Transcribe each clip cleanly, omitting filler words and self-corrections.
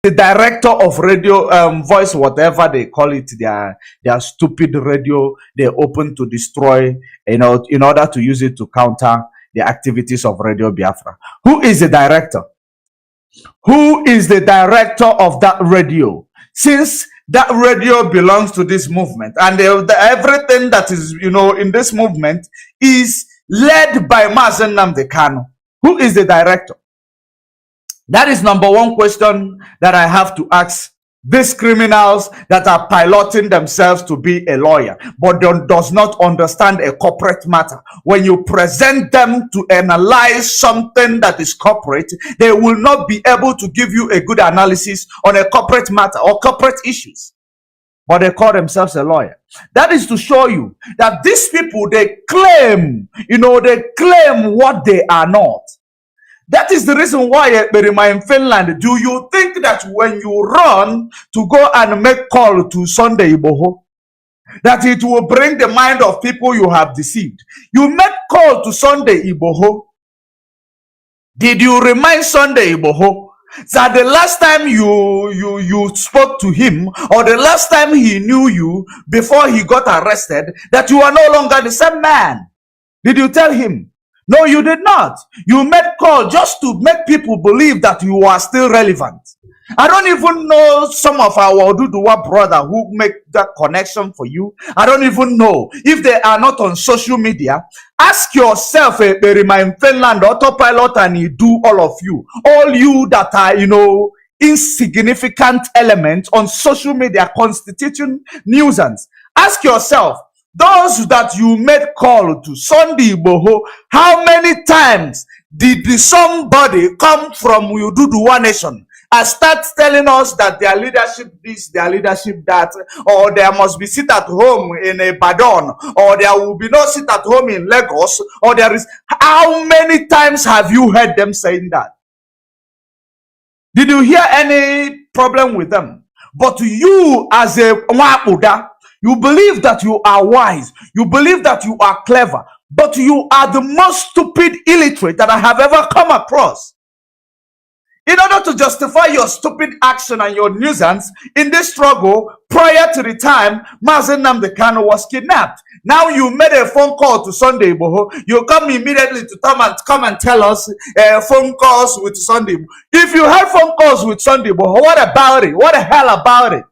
the director of radio voice, whatever they call it, their stupid radio they open to destroy, in order to use it to counter the activities of Radio Biafra. Who is the director? Who is the director of that radio? Since that radio belongs to this movement, and everything that is, in this movement is led by Mazi Nnamdi Kanu. Who is the director? That is number one question that I have to ask these criminals that are piloting themselves to be a lawyer, but does not understand a corporate matter. When you present them to analyze something that is corporate, they will not be able to give you a good analysis on a corporate matter or corporate issues. But they call themselves a lawyer. That is to show you that these people, they claim, they claim what they are not. That is the reason why in Finland, do you think that when you run to go and make call to Sunday Iboho, that it will bring the mind of people you have deceived? You make call to Sunday Iboho. Did you remind Sunday Iboho that the last time you spoke to him, or the last time he knew you before he got arrested, that you are no longer the same man? Did you tell him? No, you did not. You made call just to make people believe that you are still relevant. I don't even know some of our Oduduwa brother who make that connection for you. I don't even know if they are not on social media. Ask yourself, Berima in Finland, autopilot, and you do all of you. All you that are, insignificant elements on social media constituting nuisance. Ask yourself, those that you made call to Sunday Boho, how many times did somebody come from Ududuwa Nation and start telling us that their leadership this, their leadership that, or there must be sit at home in a Badon, or there will be no sit at home in Lagos, or there is... How many times have you heard them saying that? Did you hear any problem with them? But you as a Wapuda, you believe that you are wise. You believe that you are clever. But you are the most stupid illiterate that I have ever come across. In order to justify your stupid action and your nuisance in this struggle, prior to the time Mazi Nnamdi Kanu was kidnapped. Now you made a phone call to Sunday Boho. You come immediately to come and tell us phone calls with Sunday. If you had phone calls with Sunday Boho, what about it? What the hell about it?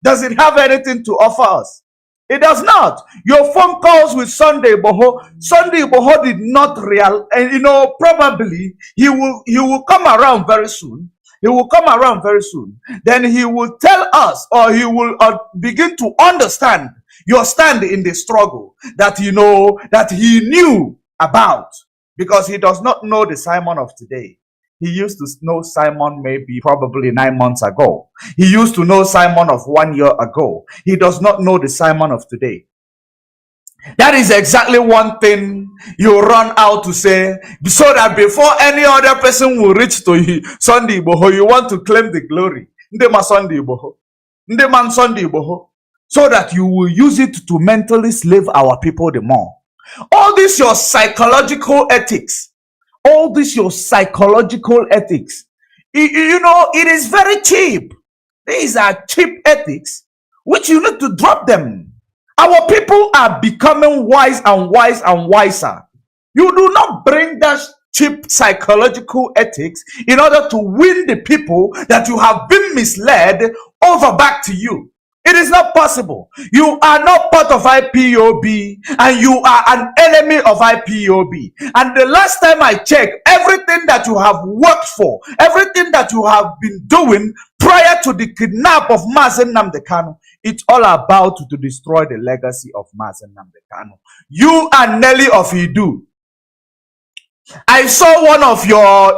Does it have anything to offer us? It does not. Your phone calls with Sunday Boho did not real, and probably he will come around very soon. He will come around very soon. Then he will tell us, or he will begin to understand your stand in the struggle that that he knew about, because he does not know the Simon of today. He used to know Simon probably 9 months ago. He used to know Simon of 1 year ago. He does not know the Simon of today. That is exactly one thing you run out to say, so that before any other person will reach to you, Sunday Boho, you want to claim the glory. Ndema Sunday Boho. Ndeman Sunday Boho. So that you will use it to mentally slave our people the more. All this your psychological ethics. All this your psychological ethics. It is very cheap. These are cheap ethics, which you need to drop them. Our people are becoming wise and wise and wiser. You do not bring that cheap psychological ethics in order to win the people that you have been misled over back to you. It is not possible. You are not part of IPOB, and you are an enemy of IPOB. And the last time I checked, everything that you have worked for, everything that you have been doing prior to the kidnap of Mazi Nnamdi Kanu, it's all about to destroy the legacy of Mazi Nnamdi Kanu. You and Nelly of Idu. I saw one of your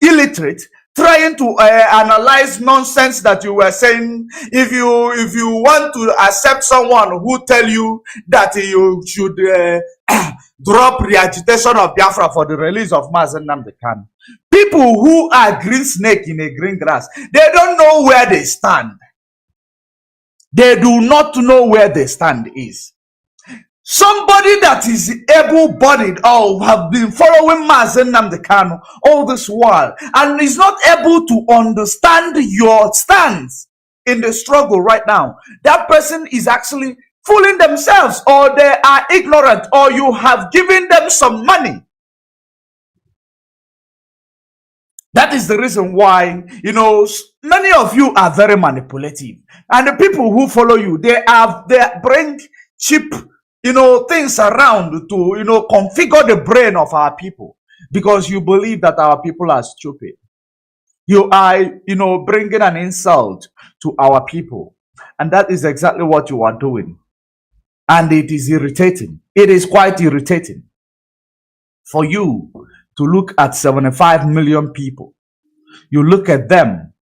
illiterate trying to analyze nonsense that you were saying. If you want to accept someone who tell you that you should drop the agitation of Biafra for the release of Mazi Nnamdi Kanu, people who are green snake in a green grass, they don't know where they stand. They do not know where they stand is. Somebody that is able-bodied or have been following Mazi Nnamdi Kanu all this while and is not able to understand your stance in the struggle right now, that person is actually fooling themselves, or they are ignorant, or you have given them some money. That is the reason why, many of you are very manipulative, and the people who follow you, they bring cheap, things around to, configure the brain of our people, because you believe that our people are stupid. You are, bringing an insult to our people, and that is exactly what you are doing. And it is irritating. It is quite irritating for you to look at 75 million people. You look at them,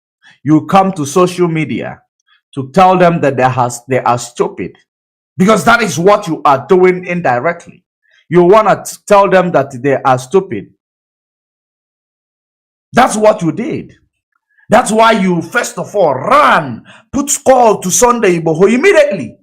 you come to social media to tell them that they are stupid, because that is what you are doing indirectly. You want to tell them that they are stupid. That's what you did. That's why you first of all ran, put call to Sunday Igboho immediately.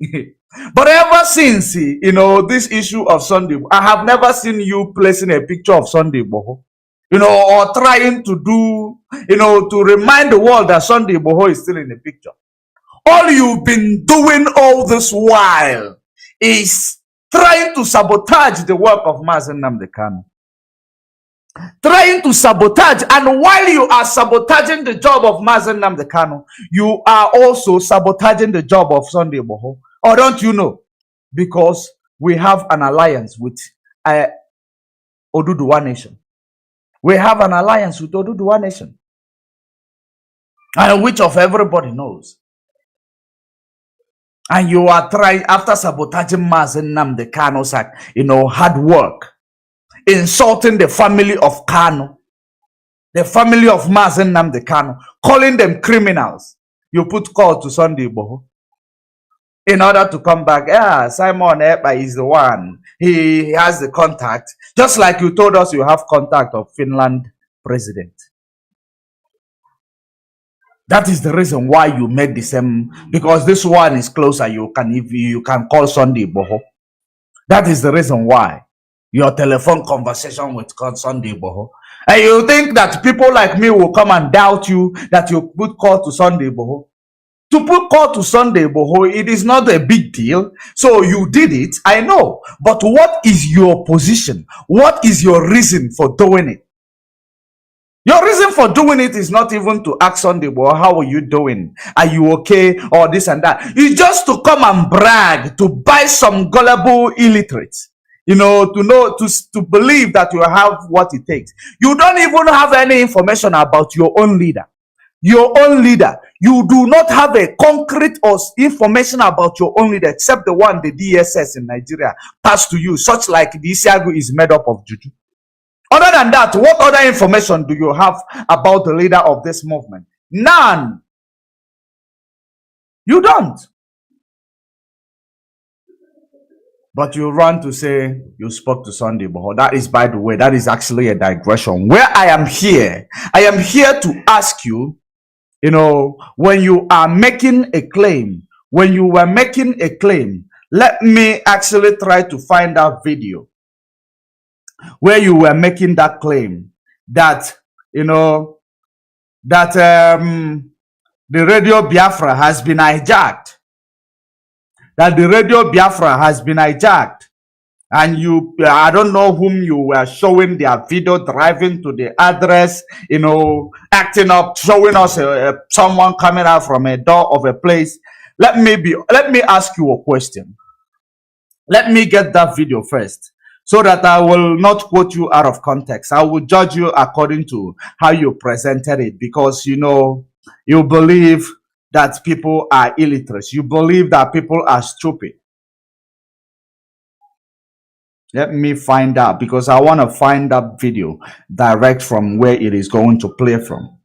But ever since, this issue of Sunday, I have never seen you placing a picture of Sunday Igboho, or trying to do, to remind the world that Sunday Igboho is still in the picture. All you've been doing all this while is trying to sabotage the work of Mazi Nnamdi Kanu. Trying to sabotage, and while you are sabotaging the job of Mazi Nnamdi Kanu, you are also sabotaging the job of Sunday Igboho. Or don't you know? Because we have an alliance with Oduduwa Nation. We have an alliance with Oduduwa Nation, and which of everybody knows. And you are trying, after sabotaging Mazi Nnamdi Kanu's hard work, insulting the family of Kanu, the family of Mazi Nnamdi Kanu, calling them criminals. You put call to Sunday Igboho in order to come back. Yeah, Simon Ekpa is the one. He has the contact. Just like you told us you have contact of Finland president. That is the reason why you made the same, because this one is closer. You can call Sunday Igboho. That is the reason why. Your telephone conversation with Sunday Igboho. And you think that people like me will come and doubt you that you put call to Sunday Igboho? To put call to Sunday Igboho, it is not a big deal. So you did it, I know. But what is your position? What is your reason for doing it? Your reason for doing it is not even to ask Sunday Igboho, how are you doing? Are you okay? Or this and that. It's just to come and brag, to buy some gullible illiterates. To believe that you have what it takes. You don't even have any information about your own leader. Your own leader. You do not have a concrete or information about your own leader, except the one the DSS in Nigeria passed to you, such like the Isiagu is made up of juju. Other than that, what other information do you have about the leader of this movement? None. You don't. But you run to say you spoke to Sunday Igboho. That is, by the way, that is actually a digression. Where I am here to ask you, when you are making a claim, when you were making a claim, let me actually try to find that video where you were making that claim that, the Radio Biafra has been hijacked. That the Radio Biafra has been hijacked. And I don't know whom you were showing their video driving to the address, acting up, showing us someone coming out from a door of a place. Let me ask you a question. Let me get that video first, so that I will not quote you out of context. I will judge you according to how you presented it, because you believe that people are illiterate. You believe that people are stupid. Let me find out, because I want to find that video direct from where it is going to play from.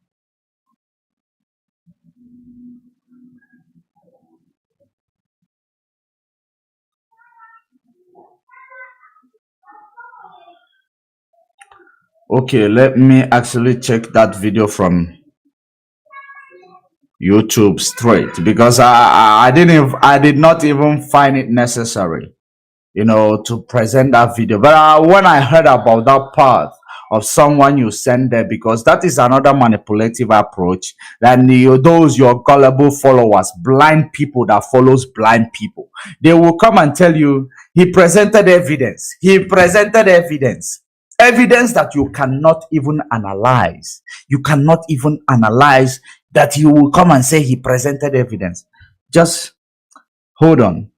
Okay, let me actually check that video from YouTube straight, because I did not even find it necessary to present that video. But when I heard about that part of someone you send there, because that is another manipulative approach, then those your gullible followers, blind people that follows blind people, they will come and tell you he presented evidence. He presented evidence that you cannot even analyze. You cannot even analyze that. You will come and say he presented evidence. Just hold on.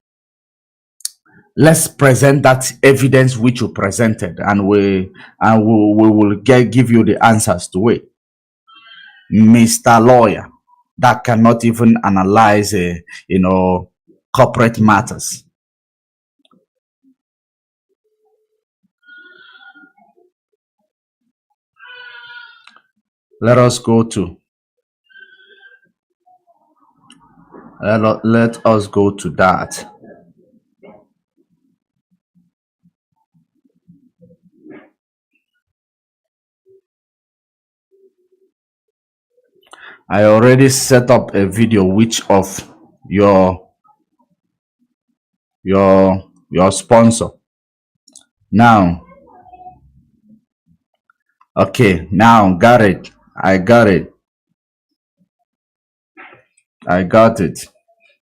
Let's present that evidence which you presented, and we will give you the answers to it. Mr. Lawyer that cannot even analyze corporate matters. Let us go to let us go to that. I already set up a video which of your sponsor. Now, okay, now got it. I got it.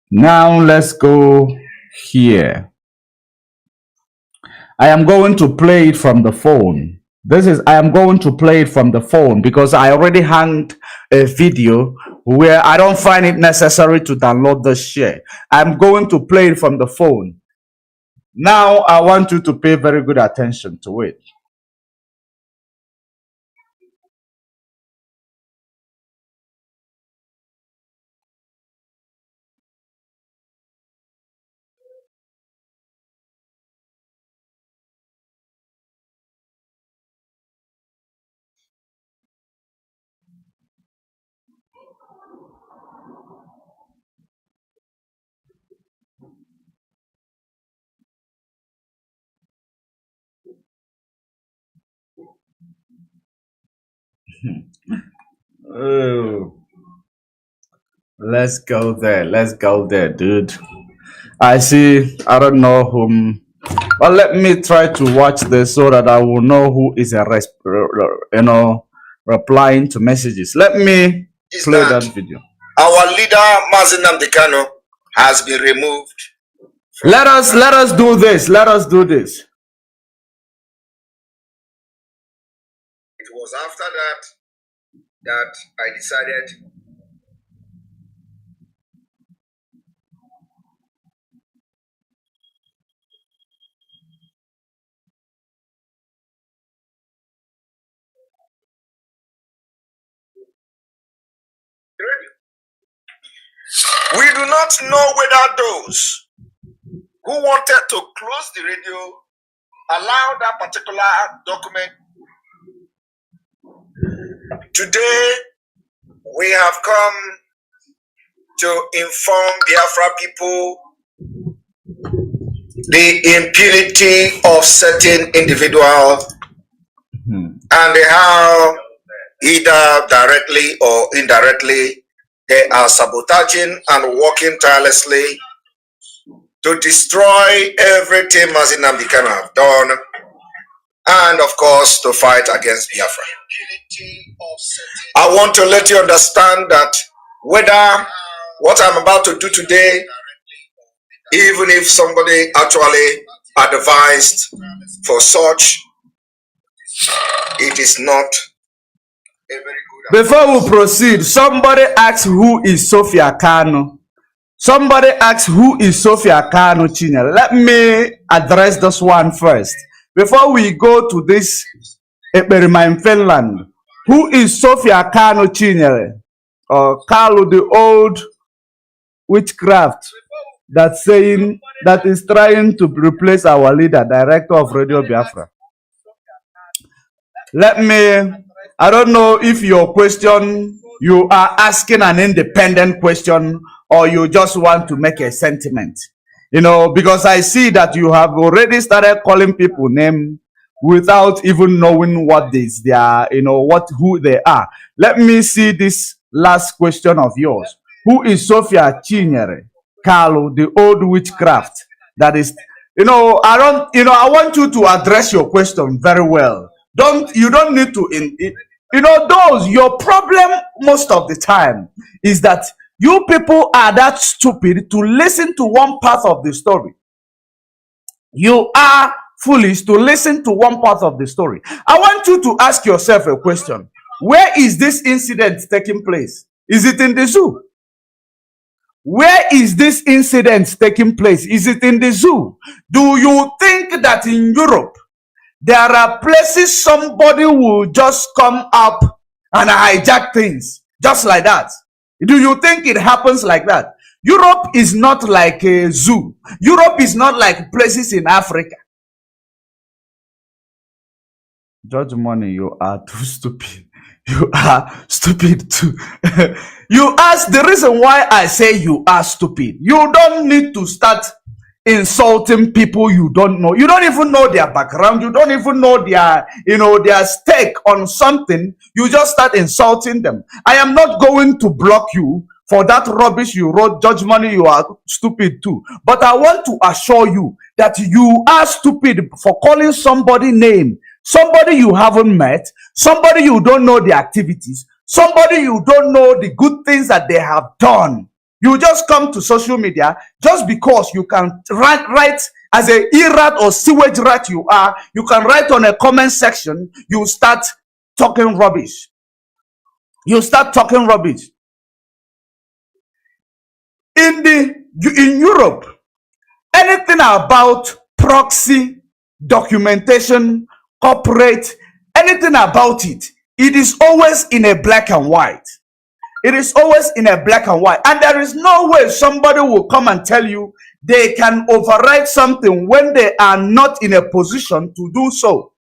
Now let's go here. I am going to play it from the phone. I am going to play it from the phone because I already hanged a video where I don't find it necessary to download the share. I'm going to play it from the phone. Now I want you to pay very good attention to it. Oh, let's go there, dude. I see. I don't know whom. Well, let me try to watch this so that I will know who is replying to messages. Let me play that video. Our leader Mazi Nnamdi Kanu has been removed. Let us do this. Let us do this. It was after that I decided we do not know whether those who wanted to close the radio allow that particular document. Today, we have come to inform Biafra people the impunity of certain individuals and how either directly or indirectly they are sabotaging and working tirelessly to destroy everything Mazi Nnamdi Kanu have done, and of course to fight against Biafra. I want to let you understand that whether what I'm about to do today, even if somebody actually advised for such, it is not a very good. Before we proceed, somebody asks who is Sofia Kanu. Somebody asks who is Sofia Kanu Chinyere. Let me address this one first. Before we go to this experiment in Finland, who is Sofia Kanu Chinyere? Or Kalu, the old witchcraft that is trying to replace our leader, director of Radio Biafra. I don't know if your question, you are asking an independent question or you just want to make a sentiment. Because I see that you have already started calling people names without even knowing what is their, who they are. Let me see this last question of yours. Who is Sofia Chinyere Kalu, the old witchcraft that is I want you to address your question very well. You don't need to, those, your problem most of the time is that you people are that stupid to listen to one part of the story. You are foolish to listen to one part of the story. I want you to ask yourself a question. Where is this incident taking place? Is it in the zoo? Where is this incident taking place? Is it in the zoo? Do you think that in Europe, there are places somebody will just come up and hijack things just like that? Do you think it happens like that? Europe is not like a zoo. Europe is not like places in Africa. Judge Money, you are too stupid. You are stupid too. You ask the reason why I say you are stupid. You don't need to start insulting people you don't know. You don't even know their background. You don't even know their stake on something. You just start insulting them. I am not going to block you for that rubbish you wrote. Judge Money, you are stupid too. But I want to assure you that you are stupid for calling somebody name. Somebody you haven't met, somebody you don't know the activities, somebody you don't know the good things that they have done. You just come to social media just because you can write as a e-rat or sewage rat you are, you can write on a comment section, you start talking rubbish. You start talking rubbish. In Europe, anything about proxy, documentation, corporate, anything about it, it is always in a black and white. It is always in a black and white. And there is no way somebody will come and tell you they can override something when they are not in a position to do so.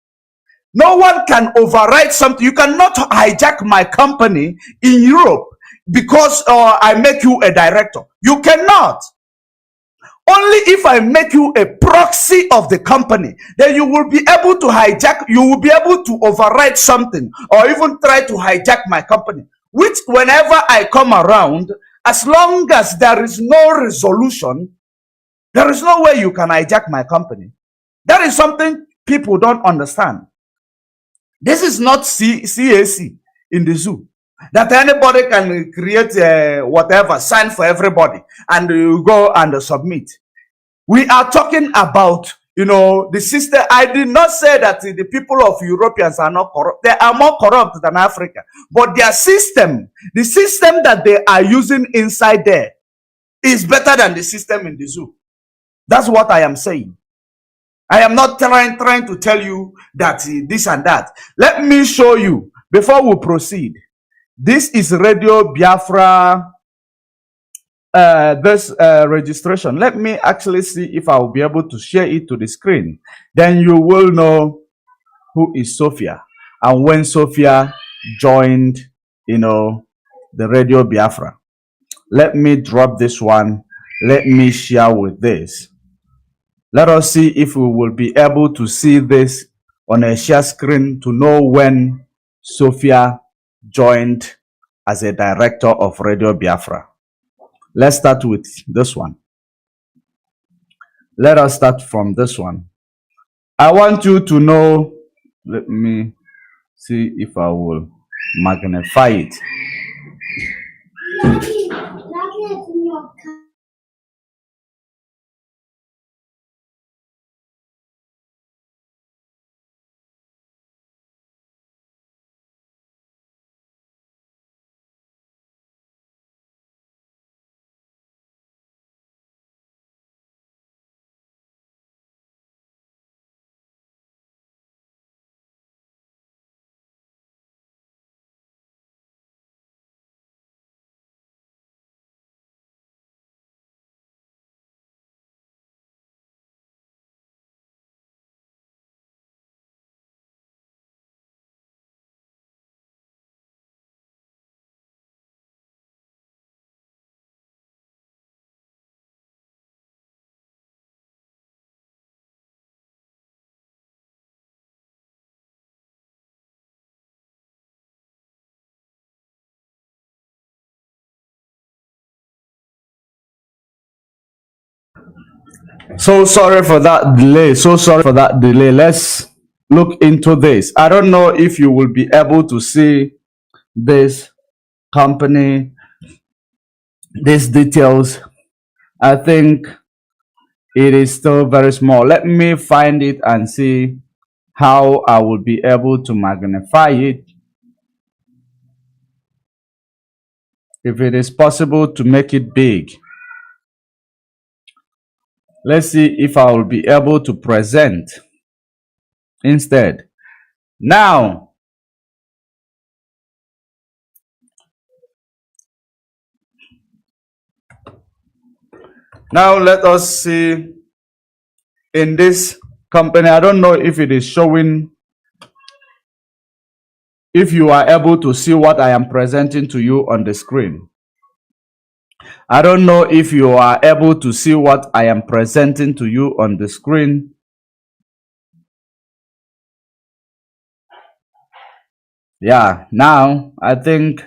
No one can override something. You cannot hijack my company in Europe because I make you a director. You cannot. Only if I make you a proxy of the company, then you will be able to hijack, you will be able to override something or even try to hijack my company. Which whenever I come around, as long as there is no resolution, there is no way you can hijack my company. That is something people don't understand. This is not CAC in the zoo that anybody can create whatever, sign for everybody, and you go and submit. We are talking about, the system. I did not say that the people of Europeans are not corrupt. They are more corrupt than Africa. But their system, the system that they are using inside there, is better than the system in the zoo. That's what I am saying. I am not trying to tell you that this and that. Let me show you before we proceed. This is Radio Biafra. This registration. Let me actually see if I will be able to share it to the screen. Then you will know who is Sofia and when Sofia joined, the Radio Biafra. Let me drop this one. Let me share with this. Let us see if we will be able to see this on a share screen to know when Sofia joined as a director of Radio Biafra. Let's start with this one. Let us start from this one. I want you to know, let me see if I will magnify it. So sorry for that delay. So sorry for that delay. Let's look into this. I don't know if you will be able to see this company, these details. I think it is still very small. Let me find it and see how I will be able to magnify it. If it is possible to make it big. Let's see if I will be able to present instead. Now let us see in this company. I don't know if it is showing, if you are able to see what I am presenting to you on the screen. I don't know if you are able to see what I am presenting to you on the screen. Yeah, now I think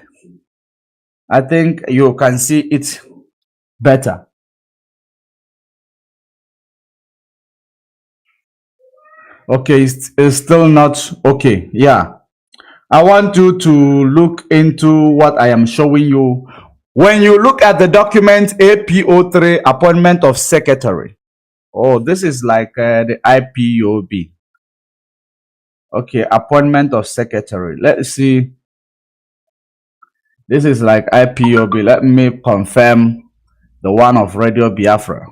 you can see it better. Okay, it's still not okay. Yeah, I want you to look into what I am showing you. When you look at the document APO3, appointment of secretary. Oh, this is like the IPOB. Okay, appointment of secretary. Let's see. This is like IPOB. Let me confirm the one of Radio Biafra.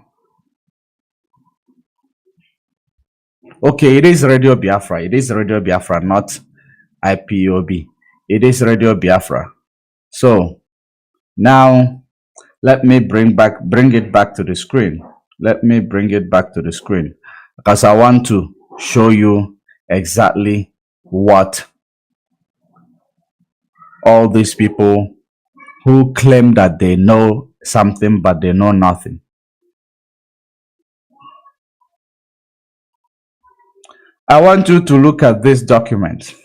Okay, it is Radio Biafra. It is Radio Biafra, not IPOB. It is Radio Biafra. So now let me bring it back to the screen. Let me bring it back to the screen because I want to show you exactly what all these people who claim that they know something but they know nothing. I want you to look at this document.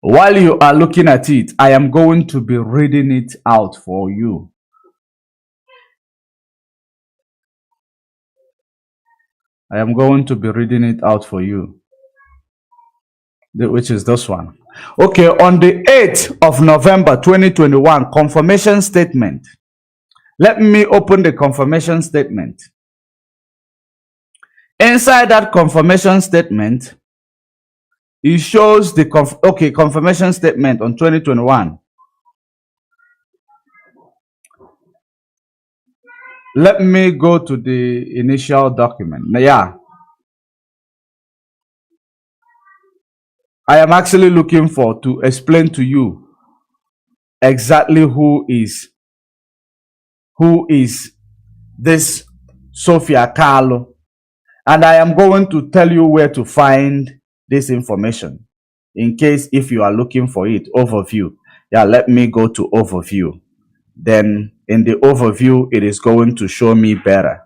While you are looking at it, I am going to be reading it out for you. I am going to be reading it out for you, which is this one. Okay, on the 8th of November 2021, confirmation statement. Let me open the confirmation statement. Inside that confirmation statement, it shows the confirmation statement on 2021. Let me go to the initial document. Yeah. I am actually looking for to explain to you exactly who is this Sofia Kalu, and I am going to tell you where to find this information in case if you are looking for it. Overview. Yeah, let me go to overview. Then in the overview, it is going to show me better.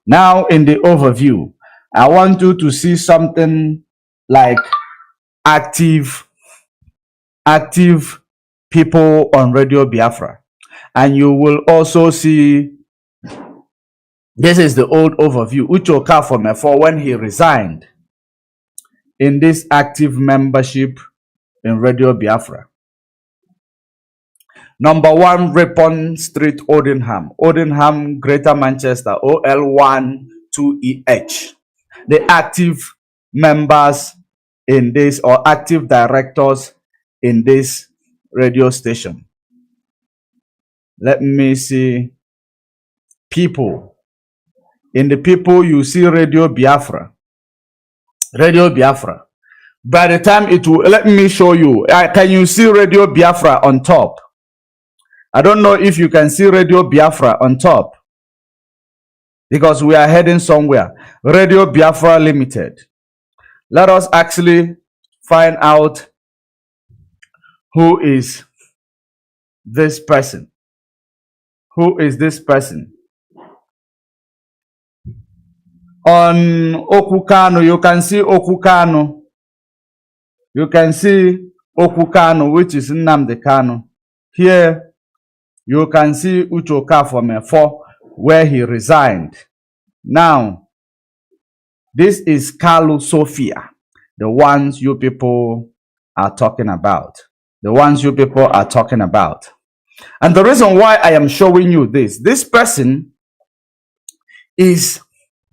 Now in the overview, I want you to see something like active people on Radio Biafra. And you will also see, this is the old overview. Uche Okafor when he resigned in this active membership in Radio Biafra. Number 1, Ripon Street, Oldingham, Greater Manchester, OL1 2EH. The active members in this, or active directors in this radio station. Let me see. People. In the people, you see Radio Biafra. Radio Biafra. By the time it will, let me show you. Can you see Radio Biafra on top? I don't know if you can see Radio Biafra on top, because we are heading somewhere. Radio Biafra Limited. Let us actually find out who is this person. Who is this person? On Okukano, you can see Okukano. You can see Okukano, which is Nnamdi Kanu. Here, you can see Uche Okafor where he resigned. Now, this is Kalu, Sofia, the ones you people are talking about. The ones you people are talking about. And the reason why I am showing you this person is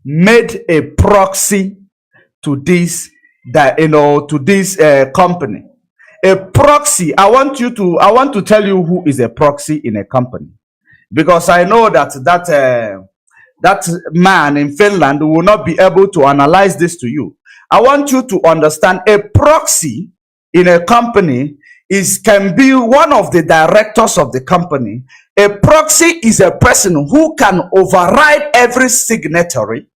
made a proxy to this, to this company. A proxy. I want to tell you who is a proxy in a company, because I know that that man in Finland will not be able to analyze this to you. I want you to understand a proxy in a company can be one of the directors of the company. A proxy is a person who can override every signatory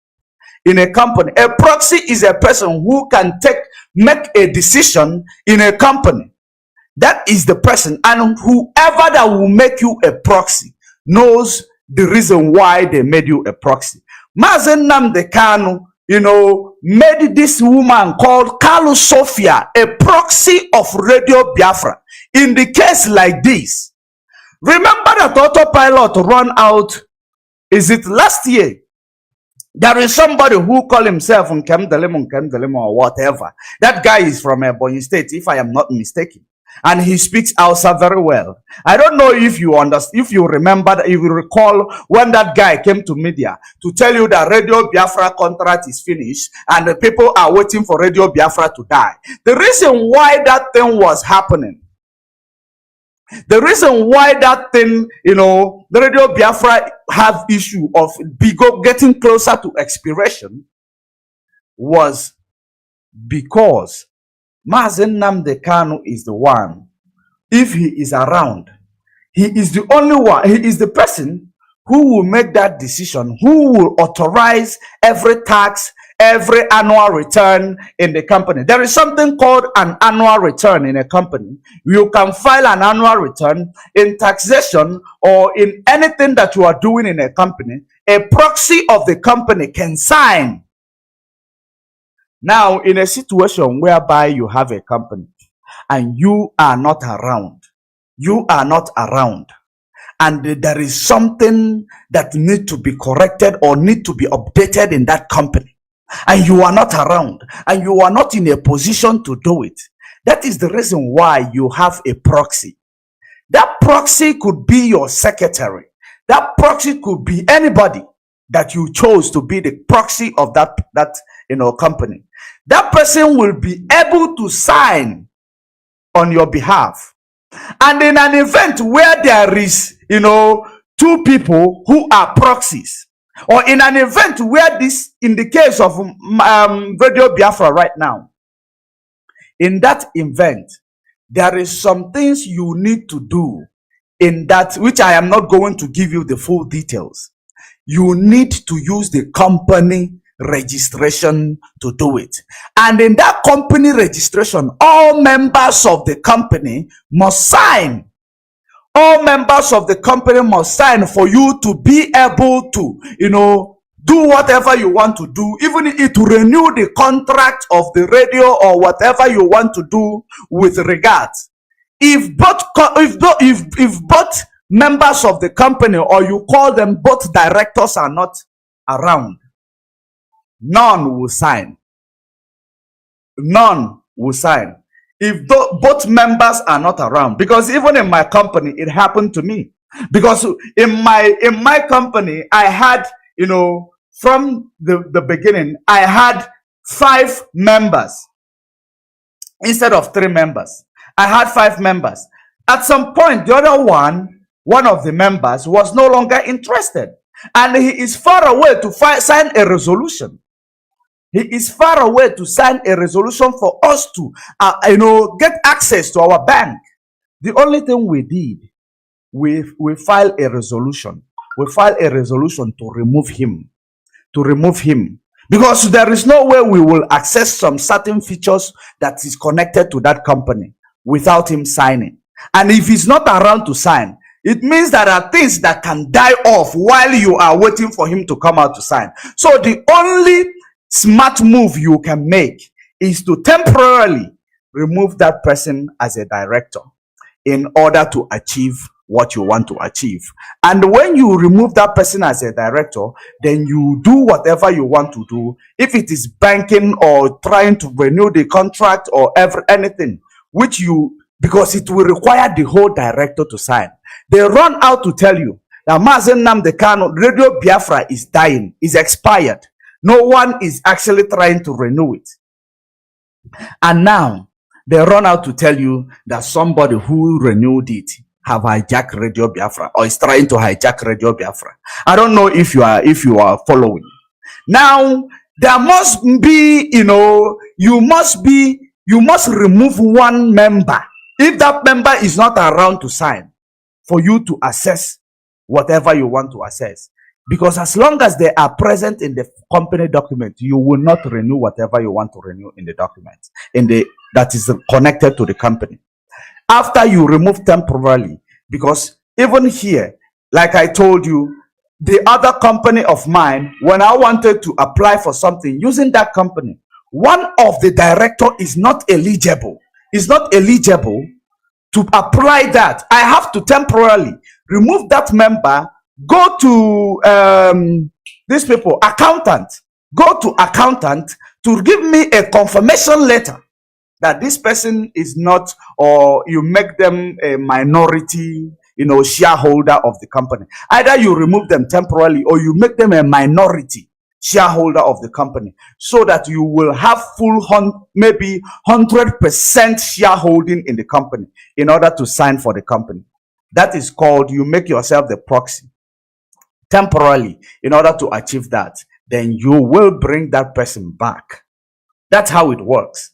in a company. A proxy is a person who can make a decision in a company. That is the person, and whoever that will make you a proxy knows the reason why they made you a proxy. Mazi Nnamdi Kanu, made this woman called Kalu Sofia a proxy of Radio Biafra. In the case like this, remember that autopilot run out, is it last year? There is somebody who call himself Nkemdelemo or whatever. That guy is from Ebonyi State, if I am not mistaken. And he speaks Hausa very well. I don't know if you understand, if you remember, if you recall when that guy came to media to tell you that Radio Biafra contract is finished and the people are waiting for Radio Biafra to die. The reason why that thing was happening, the reason why that thing, the Radio Biafra have issue of getting closer to expiration was because Mazi Nnamdi Kanu is the one. If he is around, he is the only one. He is the person who will make that decision, who will authorize every tax, every annual return in the company. There is something called an annual return in a company. You can file an annual return in taxation or in anything that you are doing in a company. A proxy of the company can sign. Now, in a situation whereby you have a company and you are not around, and there is something that needs to be corrected or need to be updated in that company, and you are not around, and you are not in a position to do it, that is the reason why you have a proxy. That proxy could be your secretary. That proxy could be anybody that you chose to be the proxy of that company. That person will be able to sign on your behalf. And in an event where there is, two people who are proxies, or in an event where this, in the case of Radio Biafra right now, in that event, there is some things you need to do in that, which I am not going to give you the full details. You need to use the company registration to do it. And in that company registration, all members of the company must sign. All members of the company must sign for you to be able to, do whatever you want to do, even to renew the contract of the radio or whatever you want to do with regards. If both members of the company, or you call them both directors, are not around, none will sign. None will sign. If both members are not around, because even in my company, it happened to me. Because in my company, I had, from the beginning, I had 5 members instead of 3 members. I had 5 members. At some point, the other one of the members was no longer interested, and he is far away to sign a resolution. He is far away to sign a resolution for us to, get access to our bank. The only thing we did, we filed a resolution. We filed a resolution to remove him. Because there is no way we will access some certain features that is connected to that company without him signing. And if he's not around to sign, it means there are things that can die off while you are waiting for him to come out to sign. So the only smart move you can make is to temporarily remove that person as a director in order to achieve what you want to achieve. And when you remove that person as a director, then you do whatever you want to do. If it is banking or trying to renew the contract or anything, which you, because it will require the whole director to sign. They run out to tell you that Mazi Nnamdi Kanu, Radio Biafra is dying, is expired. No one is actually trying to renew it. And now they run out to tell you that somebody who renewed it have hijacked Radio Biafra or is trying to hijack Radio Biafra. I don't know if you are following. Now there must be, you must remove one member. If that member is not around to sign, for you to assess whatever you want to assess. Because as long as they are present in the company document, you will not renew whatever you want to renew in the document, that is connected to the company. After you remove temporarily, because even here, like I told you, the other company of mine, when I wanted to apply for something using that company, one of the director is not eligible. Is not eligible to apply that. I have to temporarily remove that member, go to these people, accountant, go to accountant to give me a confirmation letter that this person is not, or you make them a minority, shareholder of the company. Either you remove them temporarily or you make them a minority shareholder of the company, so that you will have full, maybe 100% shareholding in the company in order to sign for the company. That is called, you make yourself the proxy temporarily in order to achieve that. Then you will bring that person back. That's how it works.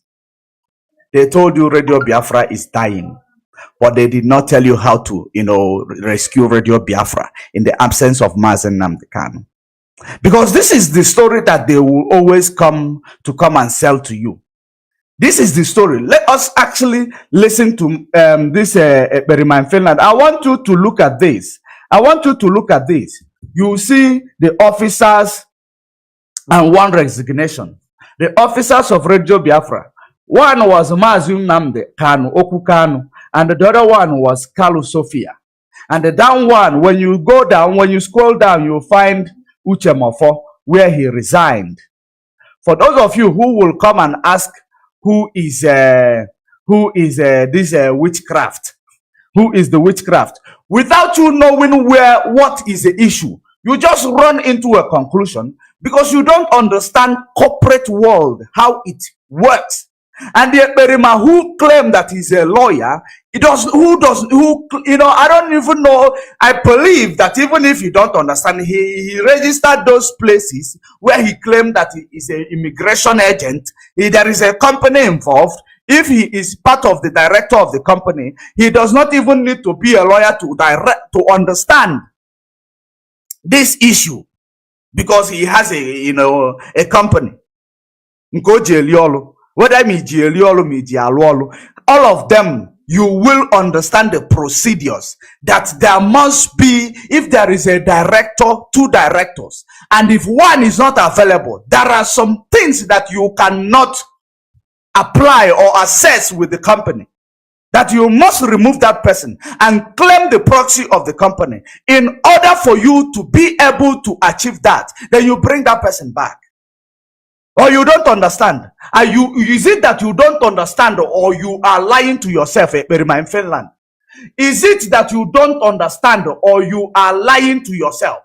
They told you Radio Biafra is dying, but they did not tell you how to, rescue Radio Biafra in the absence of Mazi Nnamdi Kanu. Because this is the story that they will always come and sell to you. This is the story. Let us actually listen to this experiment in Finland. I want you to look at this. I want you to look at this. You see the officers and one resignation. The officers of Radio Biafra. One was Mazi Nnamdi Kanu, Oku Kanu, and the other one was Kalu, Sofia. And the down one, when you go down, when you scroll down, you'll find Uchemofo, where he resigned. For those of you who will come and ask who is this witchcraft, who is the witchcraft, without you knowing what is the issue, you just run into a conclusion because you don't understand corporate world, how it works. And the Ekperima who claim that he's a lawyer, I don't even know. I believe that even if you don't understand, he registered those places where he claimed that he is an immigration agent. There is a company involved. If he is part of the director of the company, he does not even need to be a lawyer to understand this issue, because he has a company. Whether all of them, you will understand the procedures that there must be. If there is a director, two directors, and if one is not available, there are some things that you cannot apply or assess with the company, that you must remove that person and claim the proxy of the company. In order for you to be able to achieve that, then you bring that person back. Or you don't understand? Is it that you don't understand, or you are lying to yourself, in Finland? Is it that you don't understand, or you are lying to yourself?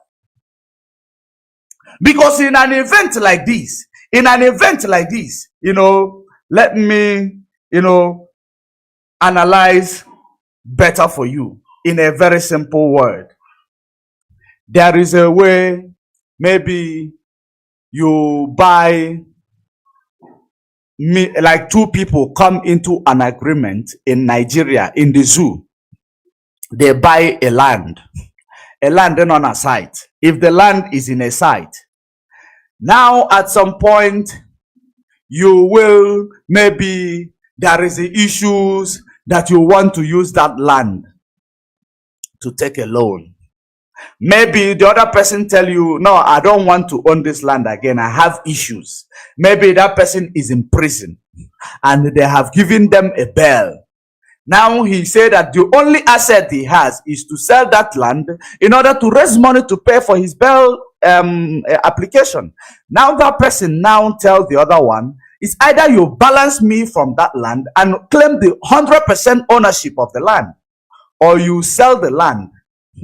Because in an event like this, let me, analyze better for you in a very simple word. There is a way, maybe you buy, like two people come into an agreement in Nigeria, in the zoo. They buy a land on a site. If the land is in a site, now at some point, you will, maybe there is issues that you want to use that land to take a loan. Maybe the other person tell you, no, I don't want to own this land again. I have issues. Maybe that person is in prison and they have given them a bail. Now he said that the only asset he has is to sell that land in order to raise money to pay for his bail application. Now that person now tell the other one, it's either you balance me from that land and claim the 100% ownership of the land, or you sell the land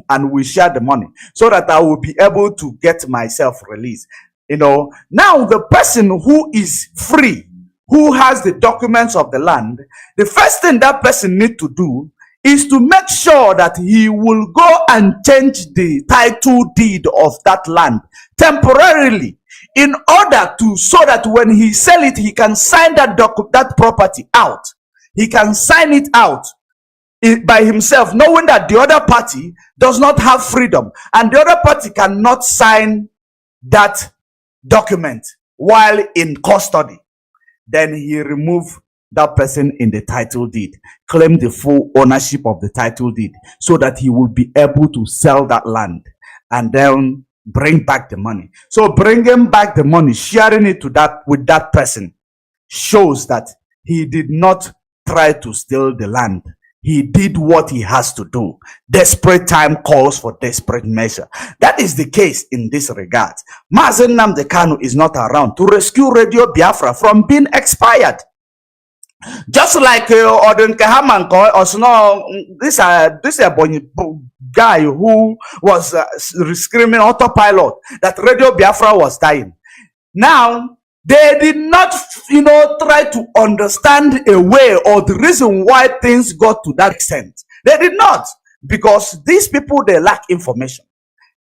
and we share the money so that I will be able to get myself released. Now the person who is free, who has the documents of the land, the first thing that person need to do is to make sure that he will go and change the title deed of that land temporarily, in order to, so that when he sell it, he can sign that property out. He can sign it out by himself, knowing that the other party does not have freedom and the other party cannot sign that document while in custody. Then he remove that person in the title deed, claim the full ownership of the title deed, so that he will be able to sell that land and then bring back the money. So bringing back the money, sharing it with that person, shows that he did not try to steal the land. He did what he has to do. Desperate time calls for desperate measure. That is the case in this regard. Mazi Nnamdi Kanu is not around to rescue Radio Biafra from being expired. Just like Odin Kahamanko, this guy who was screaming autopilot that Radio Biafra was dying. Now, they did not, try to understand a way or the reason why things got to that extent. They did not, because these people, they lack information.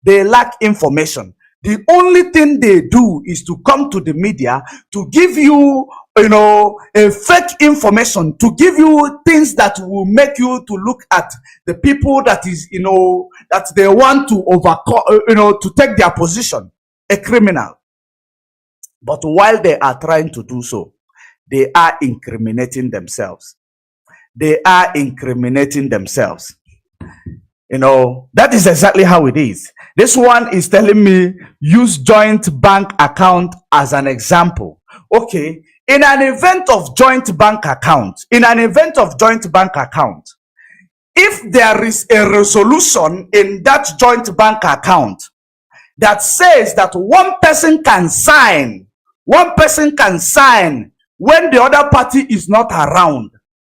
They lack information. The only thing they do is to come to the media to give you, a fake information, to give you things that will make you to look at the people that is, that they want to overcome, to take their position, a criminal. But while they are trying to do so, they are incriminating themselves. They are incriminating themselves. That is exactly how it is. This one is telling me use joint bank account as an example. Okay, in an event of joint bank account, if there is a resolution in that joint bank account that says that one person can sign when the other party is not around,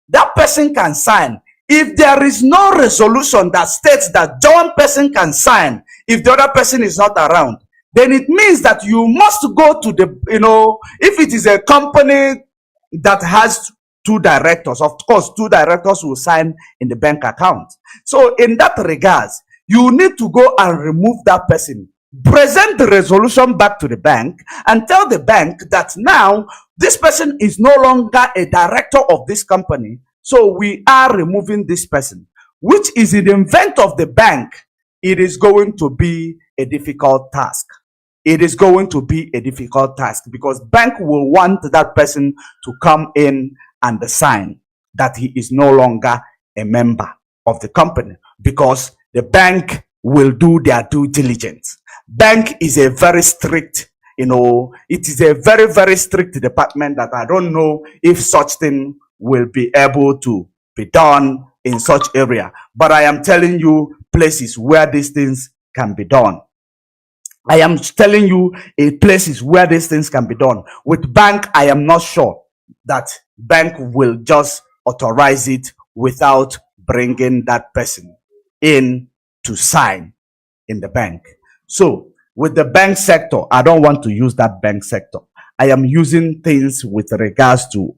that person can sign. If there is no resolution that states that one person can sign if the other person is not around, then it means that you must go to the, if it is a company that has two directors, of course, two directors will sign in the bank account. So in that regards, you need to go and remove that person, present the resolution back to the bank and tell the bank that now this person is no longer a director of this company. So we are removing this person, which is in the event of the bank, it is going to be a difficult task. It is going to be a difficult task because bank will want that person to come in and sign that he is no longer a member of the company, because the bank will do their due diligence. Bank is a very strict, it is a very, very strict department that I don't know if such thing will be able to be done in such area. But I am telling you places where these things can be done. I am telling you places where these things can be done. With bank, I am not sure that bank will just authorize it without bringing that person in to sign in the bank. So with the bank sector, I don't want to use that bank sector. I am using things with regards to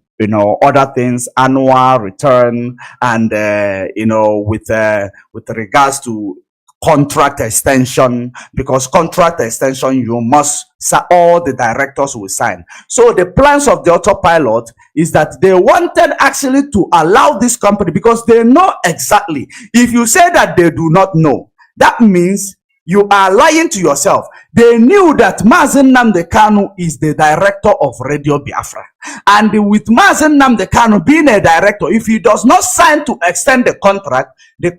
other things, annual return, and with regards to contract extension, because contract extension, you must, all the directors will sign. So the plans of the autopilot is that they wanted actually to allow this company, because they know exactly. If you say that they do not know, that means you are lying to yourself. They knew that Mazi Nnamdi Kanu is the director of Radio Biafra. And with Mazi Nnamdi Kanu being a director, if he does not sign to extend the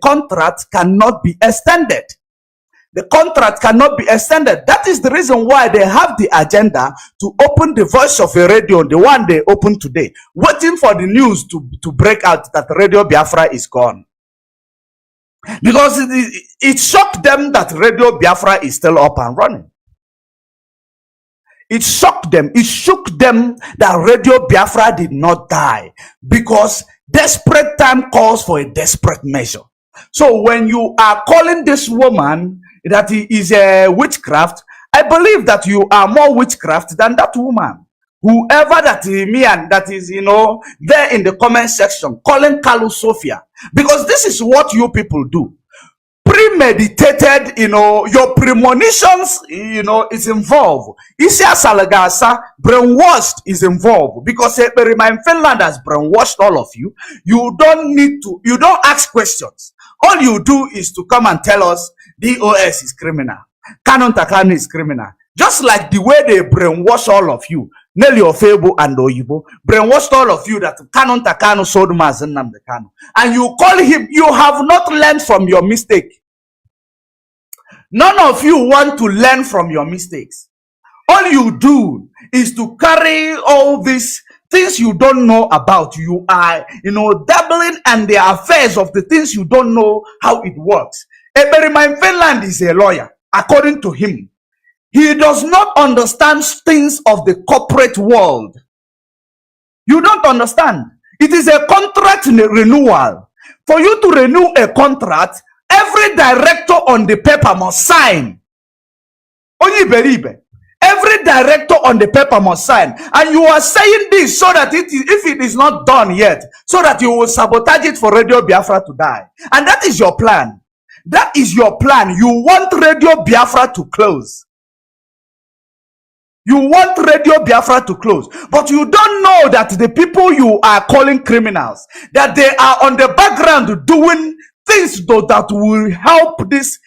contract cannot be extended. The contract cannot be extended. That is the reason why they have the agenda to open the voice of a radio, the one they opened today, waiting for the news to break out that Radio Biafra is gone. Because it shocked them that Radio Biafra is still up and running. It shocked them. It shook them that Radio Biafra did not die, because desperate time calls for a desperate measure. So when you are calling this woman that he is a witchcraft, I believe that you are more witchcraft than that woman. Whoever that me and that is, there in the comment section calling Kalu Sofia, because this is what you people do. Premeditated, your premonitions, is involved. Isia Salagasa, brainwashed is involved, because Finland has brainwashed all of you. You don't ask questions. All you do is to come and tell us DOS is criminal, Kanu is criminal. Just like the way they brainwash all of you, Nelly Ofebo and Oyibo, brainwashed all of you that Kanu sold Mazi Nnamdi Kanu. And you call him, you have not learned from your mistake. None of you want to learn from your mistakes. All you do is to carry all these things you don't know about. You are, dabbling in the affairs of the things you don't know how it works. Eberima in Finland is a lawyer, according to him. He does not understand things of the corporate world. You don't understand. It is a contract renewal. For you to renew a contract, every director on the paper must sign. Only believe. Every director on the paper must sign. And you are saying this so that if it is not done yet, so that you will sabotage it for Radio Biafra to die. And that is your plan. That is your plan. You want Radio Biafra to close. You want Radio Biafra to close. But you don't know that the people you are calling criminals, that they are on the background doing things that will help this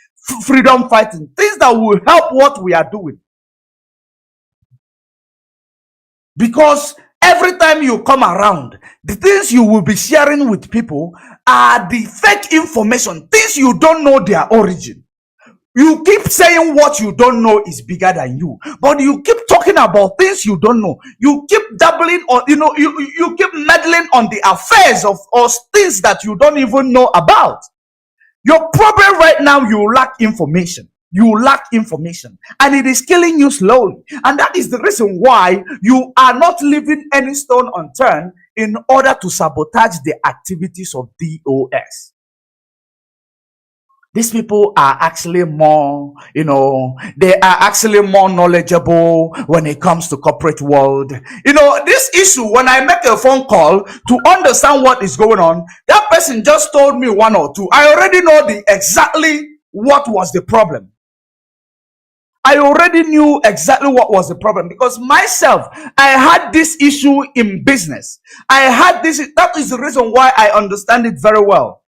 freedom fighting. Things that will help what we are doing. Because every time you come around, the things you will be sharing with people are the fake information. Things you don't know their origin. You keep saying what you don't know is bigger than you, but you keep talking about things you don't know. You keep dabbling on, you keep meddling on the affairs of things that you don't even know about. Your problem right now, you lack information. You lack information, and it is killing you slowly. And that is the reason why you are not leaving any stone unturned in order to sabotage the activities of DOS. These people are actually more, they are actually more knowledgeable when it comes to corporate world. This issue, when I make a phone call to understand what is going on, that person just told me one or two. I already know exactly what was the problem. I already knew exactly what was the problem, because myself, I had this issue in business. That is the reason why I understand it very well.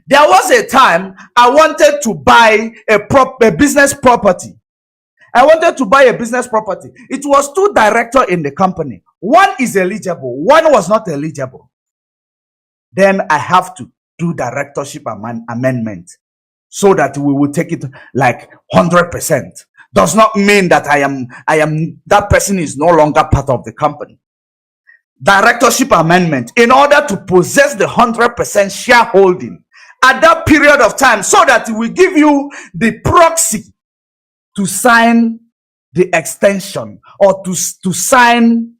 There was a time I wanted to buy a business property. I wanted to buy a business property. It was two directors in the company. One is eligible, one was not eligible. Then I have to do directorship amendment so that we will take it like 100%. Does not mean that that person is no longer part of the company. Directorship amendment in order to possess the 100% shareholding at that period of time, so that we give you the proxy to sign the extension, or to sign,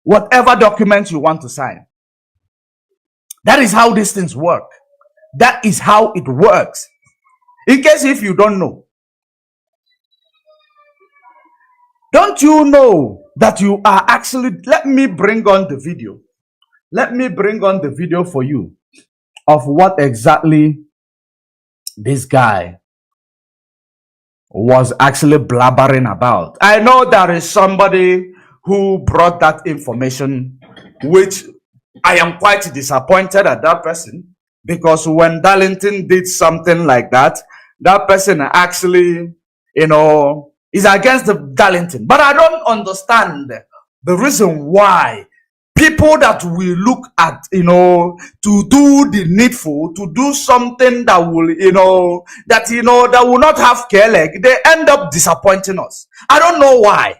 whatever document you want to sign. That is how these things work. That is how it works. In case if you don't know. Don't you know that you are actually, let me bring on the video. Let me bring on the video for you of what exactly this guy was actually blabbering about. I know there is somebody who brought that information, which I am quite disappointed at that person, because when Darlington did something like that, that person actually, is against the Darlington. But I don't understand the reason why people that will look at, to do the needful, to do something that will, that will not have care leg, they end up disappointing us. I don't know why.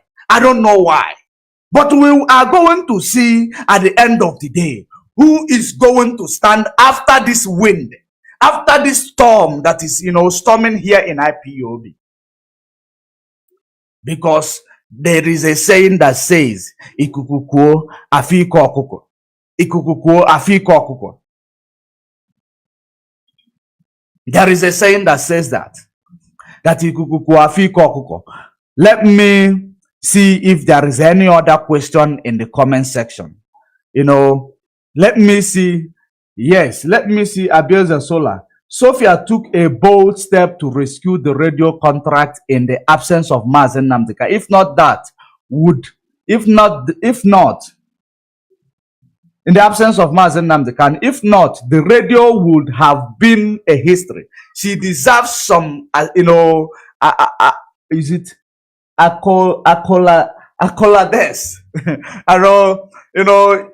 But we are going to see at the end of the day who is going to stand after this wind, after this storm that is, storming here in IPOB. Because there is a saying that says, Ikukukuo afiko okuko. Ikukukuo afiko okuko. There is a saying that says that Ikukukuo afiko okuko. Let me see if there is any other question in the comment section. Let me see. Yes, let me see. Abioza Sola. Sofia took a bold step to rescue the radio contract in the absence of Mazi and Nnamdi. If not, in the absence of Mazi and Nnamdi, if not, the radio would have been a history. She deserves some, is it accolades?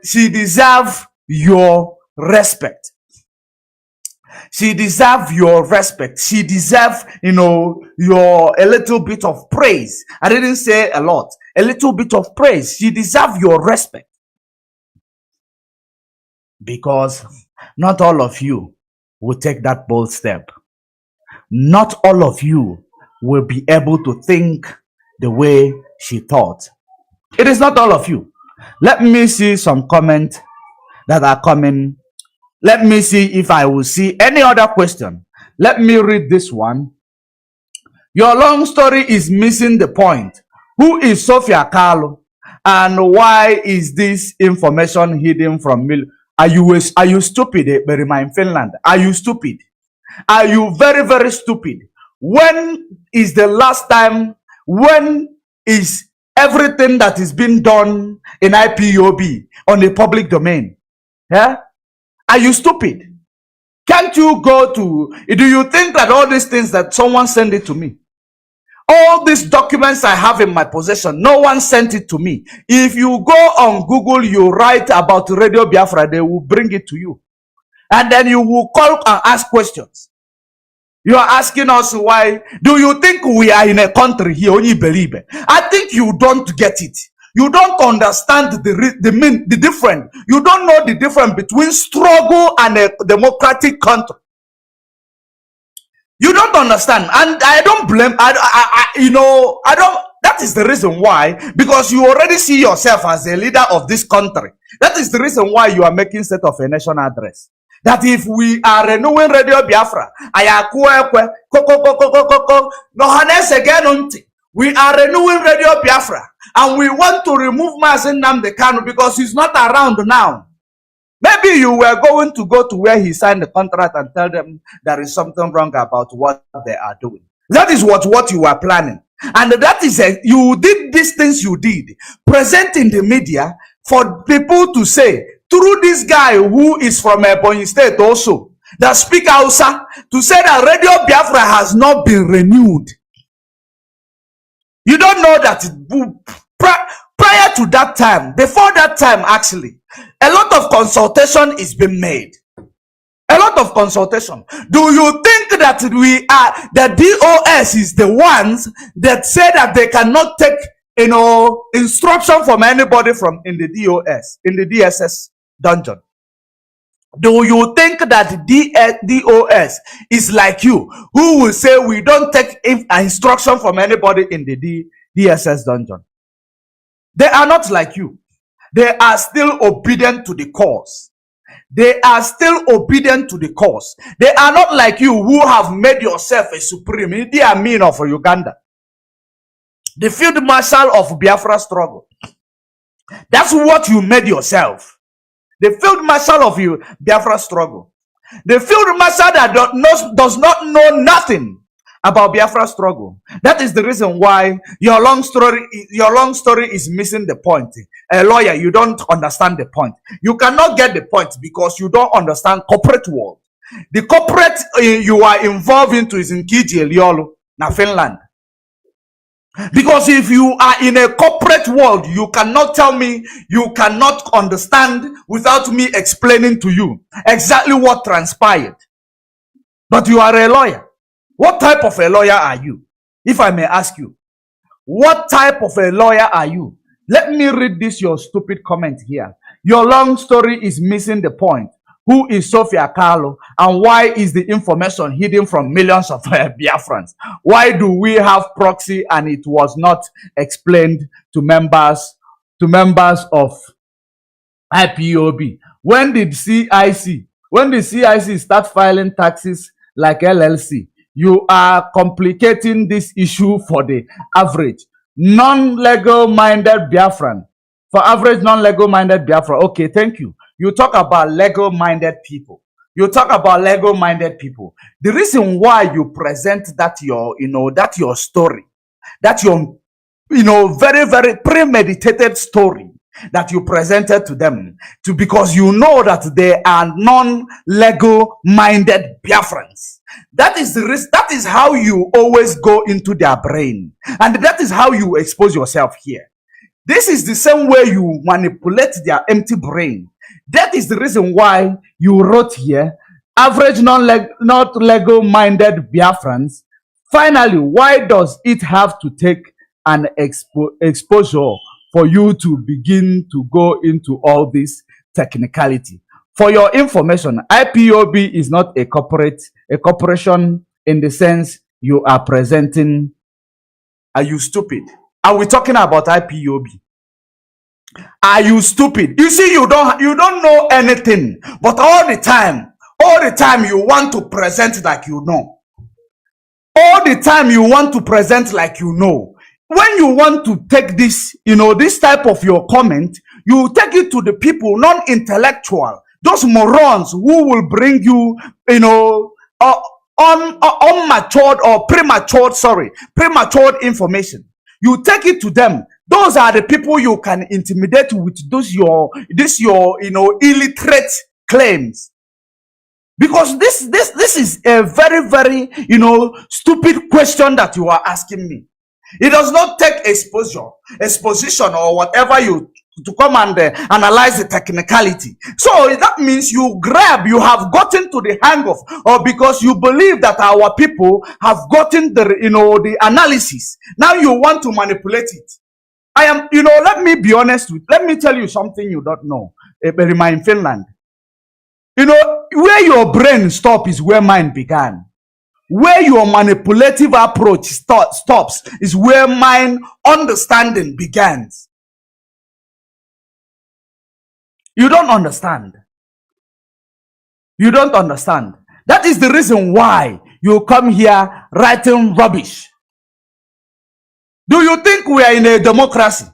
She deserves your respect. She deserves your respect. She deserves, a little bit of praise. I didn't say a lot. A little bit of praise. She deserves your respect. Because not all of you will take that bold step. Not all of you will be able to think the way she thought. It is not all of you. Let me see some comments that are coming. Let me see if I will see any other question. Let me read this one. Your long story is missing the point. Who is Sofia Kalu? And why is this information hidden from me? Are you stupid, Berima in Finland? Are you stupid? Are you very, very stupid? When is the last time? When is everything that is being done in IPOB on the public domain? Yeah? Are you stupid? Can't you go to, do you think that all these things that someone sent it to me? All these documents I have in my possession, no one sent it to me. If you go on Google, you write about Radio Biafra, they will bring it to you. And then you will call and ask questions. You are asking us why. Do you think we are in a country here? Only believe it. I think you don't get it. You don't understand the difference. You don't know the difference between struggle and a democratic country. You don't understand. And I don't blame, I don't, that is the reason why, because you already see yourself as a leader of this country. That is the reason why you are making set of a national address. That if we are renewing Radio Biafra, we are renewing Radio Biafra, and we want to remove Mazi Nnamdi Kanu because he's not around now. Maybe you were going to go to where he signed the contract and tell them there is something wrong about what they are doing. That is what you are planning. And that is, you did these things you did, present in the media for people to say, through this guy who is from Ebonyi State also, that speak Hausa, to say that Radio Biafra has not been renewed. You don't know that prior to that time, before that time actually, a lot of consultation is being made. A lot of consultation. Do you think that the DOS is the ones that say that they cannot take, instruction from anybody from in the DOS, in the DSS dungeon? Do you think that DOS is like you, who will say we don't take instruction from anybody in the DSS dungeon? They are not like you. They are still obedient to the cause. They are still obedient to the cause. They are not like you, who have made yourself a supreme. Idi Amin of Uganda, the field marshal of Biafra struggle. That's what you made yourself. The field marshal of Biafra struggle. The field marshal that does not know nothing about Biafra struggle. That is the reason why your long story is missing the point. A lawyer, you don't understand the point. You cannot get the point because you don't understand corporate world. The corporate you are involved into is in Kiji Eliolo, na Finland. Because if you are in a corporate world, you cannot tell me, you cannot understand without me explaining to you exactly what transpired. But you are a lawyer. What type of a lawyer are you? If I may ask you, what type of a lawyer are you? Let me read this, your stupid comment here. Your long story is missing the point. Who is Sofia Kalu, and why is the information hidden from millions of Biafrans? Why do we have proxy and it was not explained to members of IPOB? When did the CIC start filing taxes like LLC? You are complicating this issue for the average non-legal minded Biafran. For average non-legal minded Biafra. Okay, thank you. You talk about legal minded people. You talk about legal minded people. The reason why you present that your story, that your very, very premeditated story that you presented to them, because you know that they are non-legal minded Biafrans. That is the risk. That is how you always go into their brain, and that is how you expose yourself here. This is the same way you manipulate their empty brain. That is the reason why you wrote here, average not legal minded Biafrans. Finally, why does it have to take an exposure for you to begin to go into all this technicality? For your information, IPOB is not a corporation in the sense you are presenting. Are you stupid? Are we talking about IPOB? Are you stupid? You see, you don't know anything, but all the time you want to present like you know. All the time you want to present like you know. When you want to take this, this type of your comment, you take it to the people, non-intellectual, those morons who will bring you, unmatured or premature information. You take it to them. Those are the people you can intimidate with your illiterate claims. Because this is a very, very, stupid question that you are asking me. It does not take exposition or whatever to come and analyze the technicality. So that means you have gotten to the hang of, or because you believe that our people have gotten the analysis. Now you want to manipulate it. Let me tell you something you don't know. In Finland, where your brain stops is where mine began. Where your manipulative approach stops is where mine understanding begins. You don't understand. You don't understand. That is the reason why you come here writing rubbish. Do you think we are in a democracy?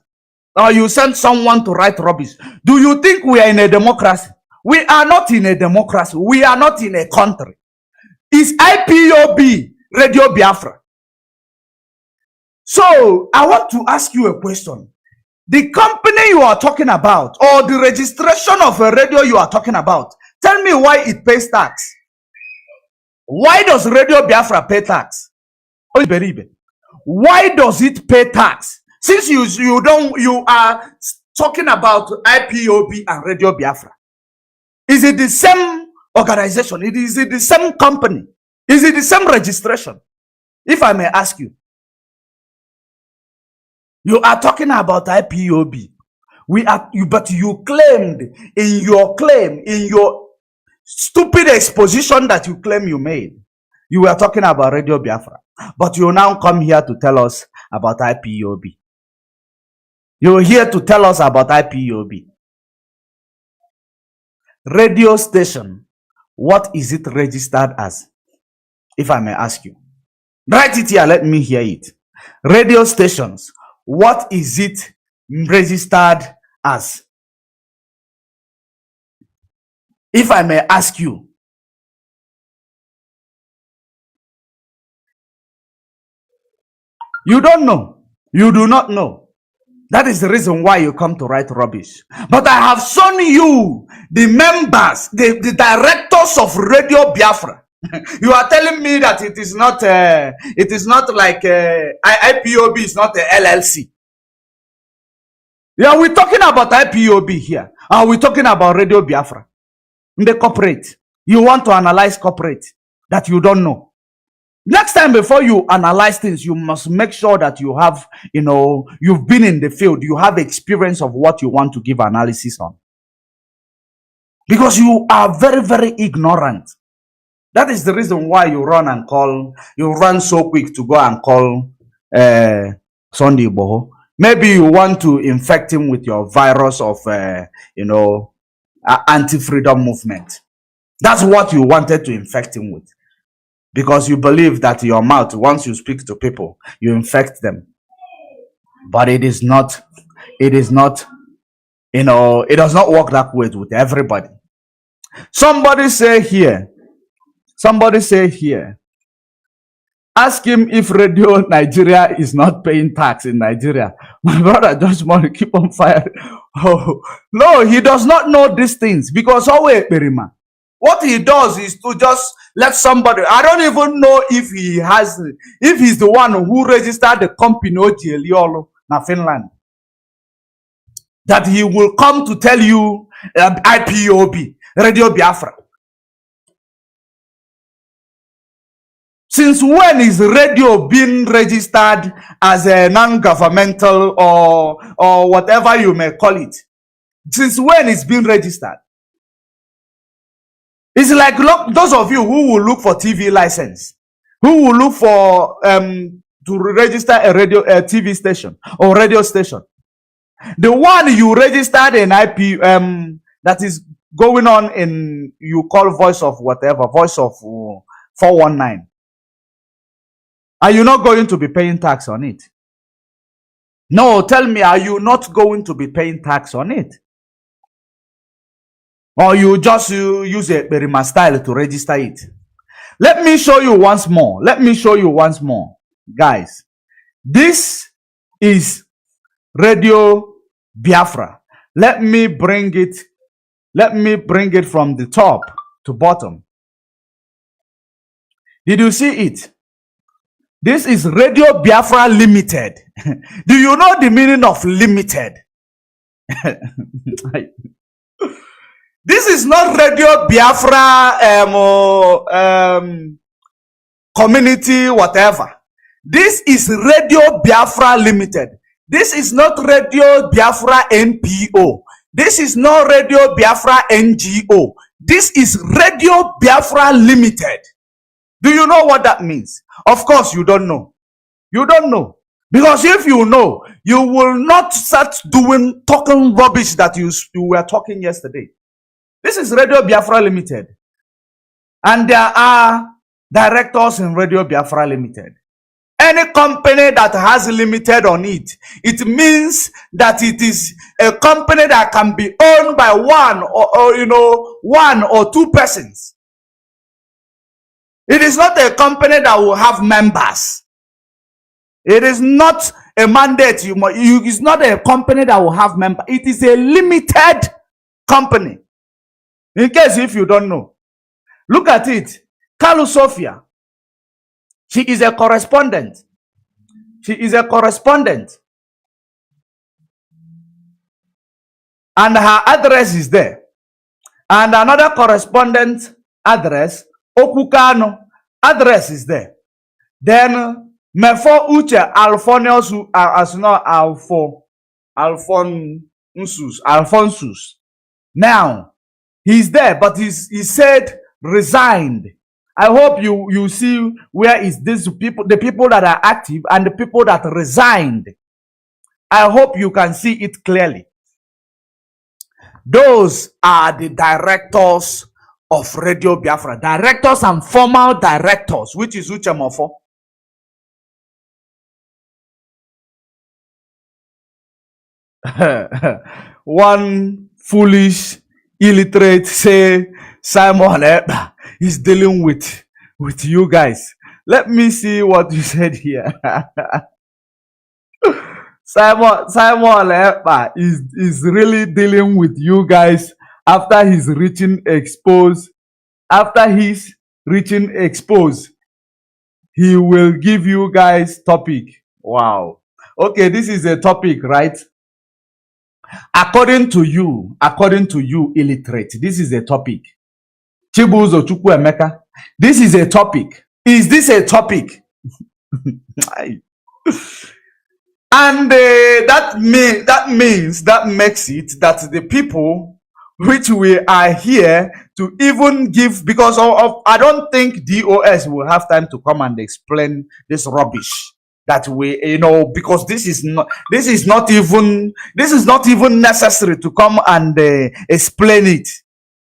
Or you send someone to write rubbish? Do you think we are in a democracy? We are not in a democracy. We are not in a country. Is IPOB Radio Biafra? So I want to ask you a question. The company you are talking about, or the registration of a radio you are talking about, tell me why it pays tax. Why does Radio Biafra pay tax? Why does it pay tax? Since you are talking about IPOB and Radio Biafra. Is it the same organization? Is it the same company? Is it the same registration? If I may ask you. You are talking about IPOB. But you claimed in your stupid exposition that you claim you made, you were talking about Radio Biafra. But you now come here to tell us about IPOB. You're here to tell us about IPOB. Radio station, what is it registered as? If I may ask you. Write it here, let me hear it. Radio stations, what is it registered as? If I may ask you. You don't know. You do not know. That is the reason why you come to write rubbish. But I have shown you the members, the directors of Radio Biafra. You are telling me that it is not like IPOB is not a LLC. Yeah, we're talking about IPOB here. Are we talking about Radio Biafra? The corporate. You want to analyze corporate that you don't know. Next time, before you analyze things, you must make sure that you have, you've been in the field, you have experience of what you want to give analysis on. Because you are very, very ignorant. That is the reason why you run so quick to go and call Sunday Boho. Maybe you want to infect him with your virus of, anti-freedom movement. That's what you wanted to infect him with. Because you believe that your mouth, once you speak to people, you infect them. But it is not, it does not work that way with everybody. Somebody say here, ask him if Radio Nigeria is not paying tax in Nigeria. My brother just want to keep on firing. Oh, no, he does not know these things because always Perima. What he does is to just let somebody, I don't even know if he's the one who registered the company Ojieliolo na Finland. That he will come to tell you IPOB, Radio Biafra. Since when is radio being registered as a non-governmental or whatever you may call it? Since when it's been registered? It's like, look, those of you who will look for TV license, who will look for to register a TV station or radio station. The one you registered in IP that is going on in, you call voice of whatever, voice of 419. Are you not going to be paying tax on it? No, tell me, are you not going to be paying tax on it? Or you just use a Berima style to register it? Let me show you once more. Guys, this is Radio Biafra. Let me bring it from the top to bottom. Did you see it? This is Radio Biafra Limited. Do you know the meaning of limited? This is not Radio Biafra community whatever. This is Radio Biafra Limited. This is not Radio Biafra NPO. This is not Radio Biafra NGO. This is Radio Biafra Limited. Do you know what that means? Of course you don't know. You don't know. Because if you know, you will not start talking rubbish that you were talking yesterday. This is Radio Biafra Limited. And there are directors in Radio Biafra Limited. Any company that has limited on it, it means that it is a company that can be owned by one or two persons. It is not a company that will have members. It is not a mandate. It's not a company that will have members. It is a limited company. In case if you don't know. Look at it. Kalu Sofia. She is a correspondent. And her address is there. And another correspondent address, Okukano, address is there. Then Mefo Uche Alphonsus. Now, he's there, but he said resigned. I hope you see where is this people, the people that are active and the people that resigned. I hope you can see it clearly. Those are the directors of Radio Biafra. Directors and former directors, which is Uchemofo. One foolish illiterate say Simon is dealing with you guys. Let me see what you said here. Simon is really dealing with you guys after he's reaching expose, after he's reaching expose, he will give you guys topic. Wow. Okay, this is a topic, right? According to you, illiterate, this is a topic. Chibuzo Chukwuemeka, this is a topic. Is this a topic? And that makes it that the people which we are here to even give, because of I don't think DOS will have time to come and explain this rubbish that we, because this is not even necessary to come and explain it.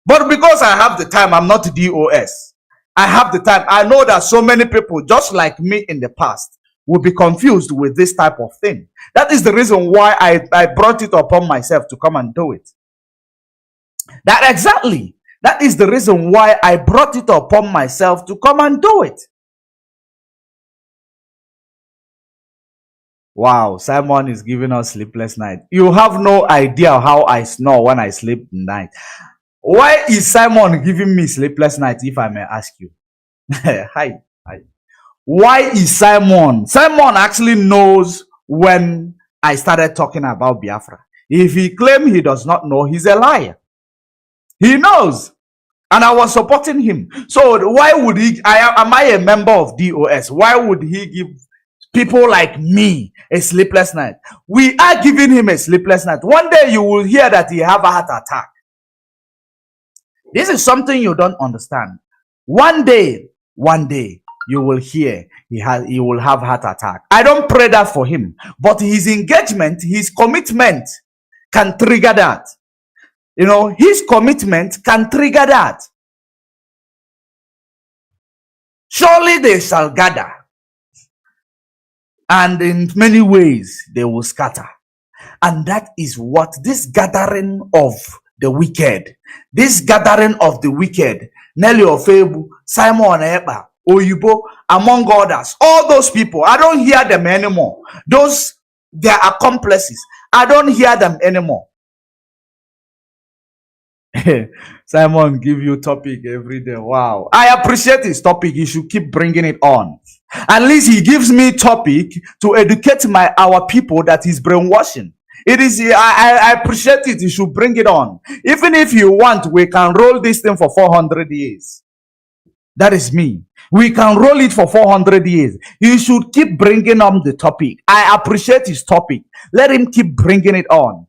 But because I have the time, I'm not DOS. I have the time. I know that so many people, just like me in the past, will be confused with this type of thing. That is the reason why I brought it upon myself to come and do it. That is the reason why I brought it upon myself to come and do it. Wow, Simon is giving us sleepless night. You have no idea how I snore when I sleep at night. Why is Simon giving me sleepless night, if I may ask you? Hi. Why is Simon? Simon actually knows when I started talking about Biafra. If he claims he does not know, he's a liar. He knows. And I was supporting him. So why would he? Am I a member of DOS? Why would he give people like me a sleepless night? We are giving him a sleepless night. One day you will hear that he have a heart attack. This is something you don't understand. One day you will hear he will have heart attack. I don't pray that for him, but his engagement, his commitment can trigger that. His commitment can trigger that. Surely they shall gather, and in many ways they will scatter. And that is what this gathering of the wicked, Nelly Ofebu, Simon Eba, Oyibo, among others, all those people, I don't hear them anymore. Their accomplices, I don't hear them anymore. Simon give you topic every day. Wow, I appreciate his topic. He should keep bringing it on. At least he gives me topic to educate our people that he's brainwashing. It is, I appreciate it. You should bring it on. Even if you want, we can roll this thing for 400 years. That is me. We can roll it for 400 years. You should keep bringing on the topic. I appreciate his topic. Let him keep bringing it on.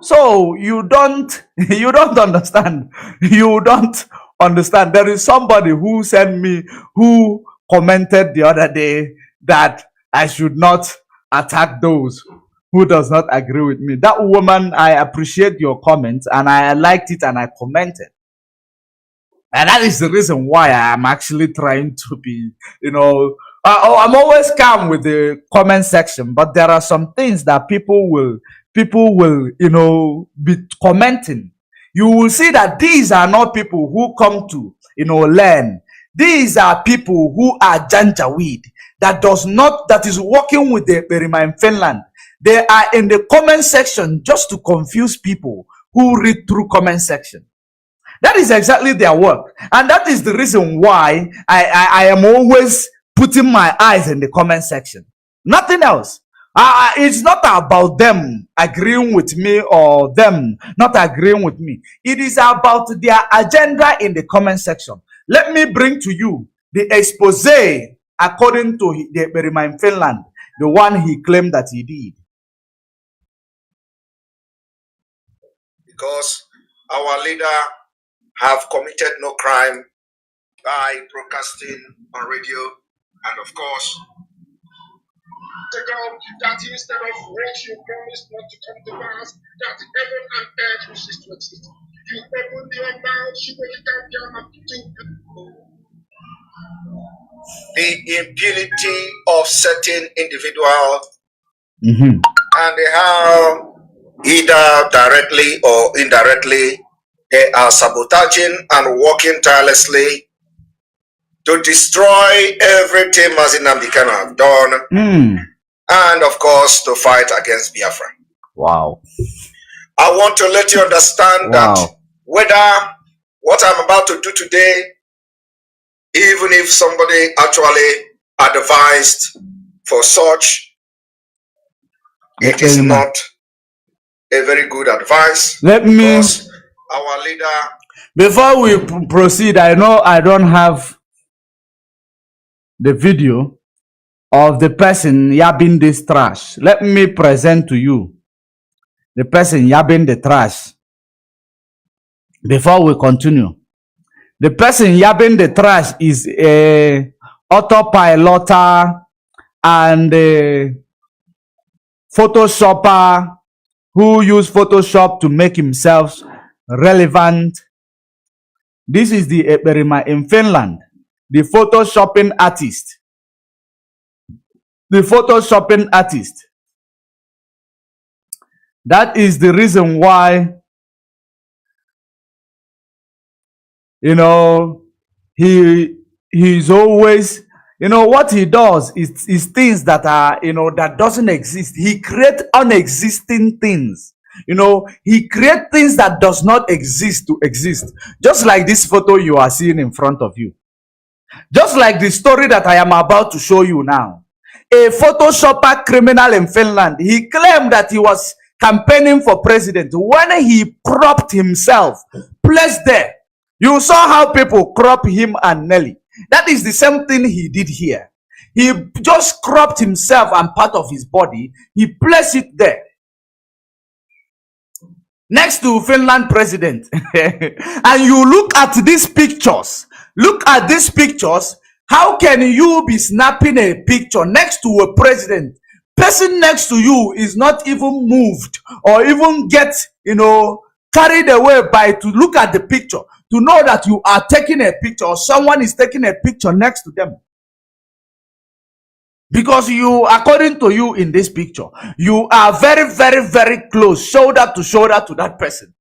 So you don't understand. You don't understand. There is somebody who who commented the other day that I should not attack those who does not agree with me. That woman, I appreciate your comments and I liked it and I commented. And that is the reason why I am actually trying to be, I'm always calm with the comment section, but there are some things that people will, be commenting. You will see that these are not people who come to, learn. These are people who are janjaweed, that is working with the Berima in Finland. They are in the comment section just to confuse people who read through comment section. That is exactly their work. And that is the reason why I am always putting my eyes in the comment section. Nothing else. It's not about them agreeing with me or them not agreeing with me. It is about their agenda in the comment section. Let me bring to you the expose according to the Berima in Finland, the one he claimed that he did. Because our leader have committed no crime by broadcasting on radio, and of course, that instead of what you promised not to come to pass, that heaven and earth will cease to exist. You opened your mouth, the impunity of certain individuals, and how either directly or indirectly they are sabotaging and working tirelessly to destroy everything Mazi Nnamdi Kanu have done, and of course to fight against Biafra. Wow. I want to let you understand that whether what I'm about to do today, even if somebody actually advised for such, it is not a very good advice. Let me, because our leader. Before we proceed, I know I don't have the video of the person yabbing this trash. Let me present to you the person yabbing the trash before we continue. The person yabbing the trash is a autopiloter and a photoshopper who use Photoshop to make himself relevant. This is the Eperima in Finland, the photoshopping artist. The photoshopping artist. That is the reason why, you know, he's always, you know, what he does is things that are, you know, that doesn't exist. He creates unexisting things. You know, he creates things that does not exist to exist. Just like this photo you are seeing in front of you. Just like the story that I am about to show you now. A photoshopper criminal in Finland, he claimed that he was campaigning for president when he cropped himself, placed there. You saw how people crop him and Nelly. That is the same thing he did here. He just cropped himself and part of his body. He placed it there, next to Finland president. And you look at these pictures. Look at these pictures. How can you be snapping a picture next to a president? Person next to you is not even moved or even get, you know, carried away by to look at the picture, to know that you are taking a picture or someone is taking a picture next to them. Because you, according to you in this picture, you are very, very, very close, shoulder to shoulder to that person.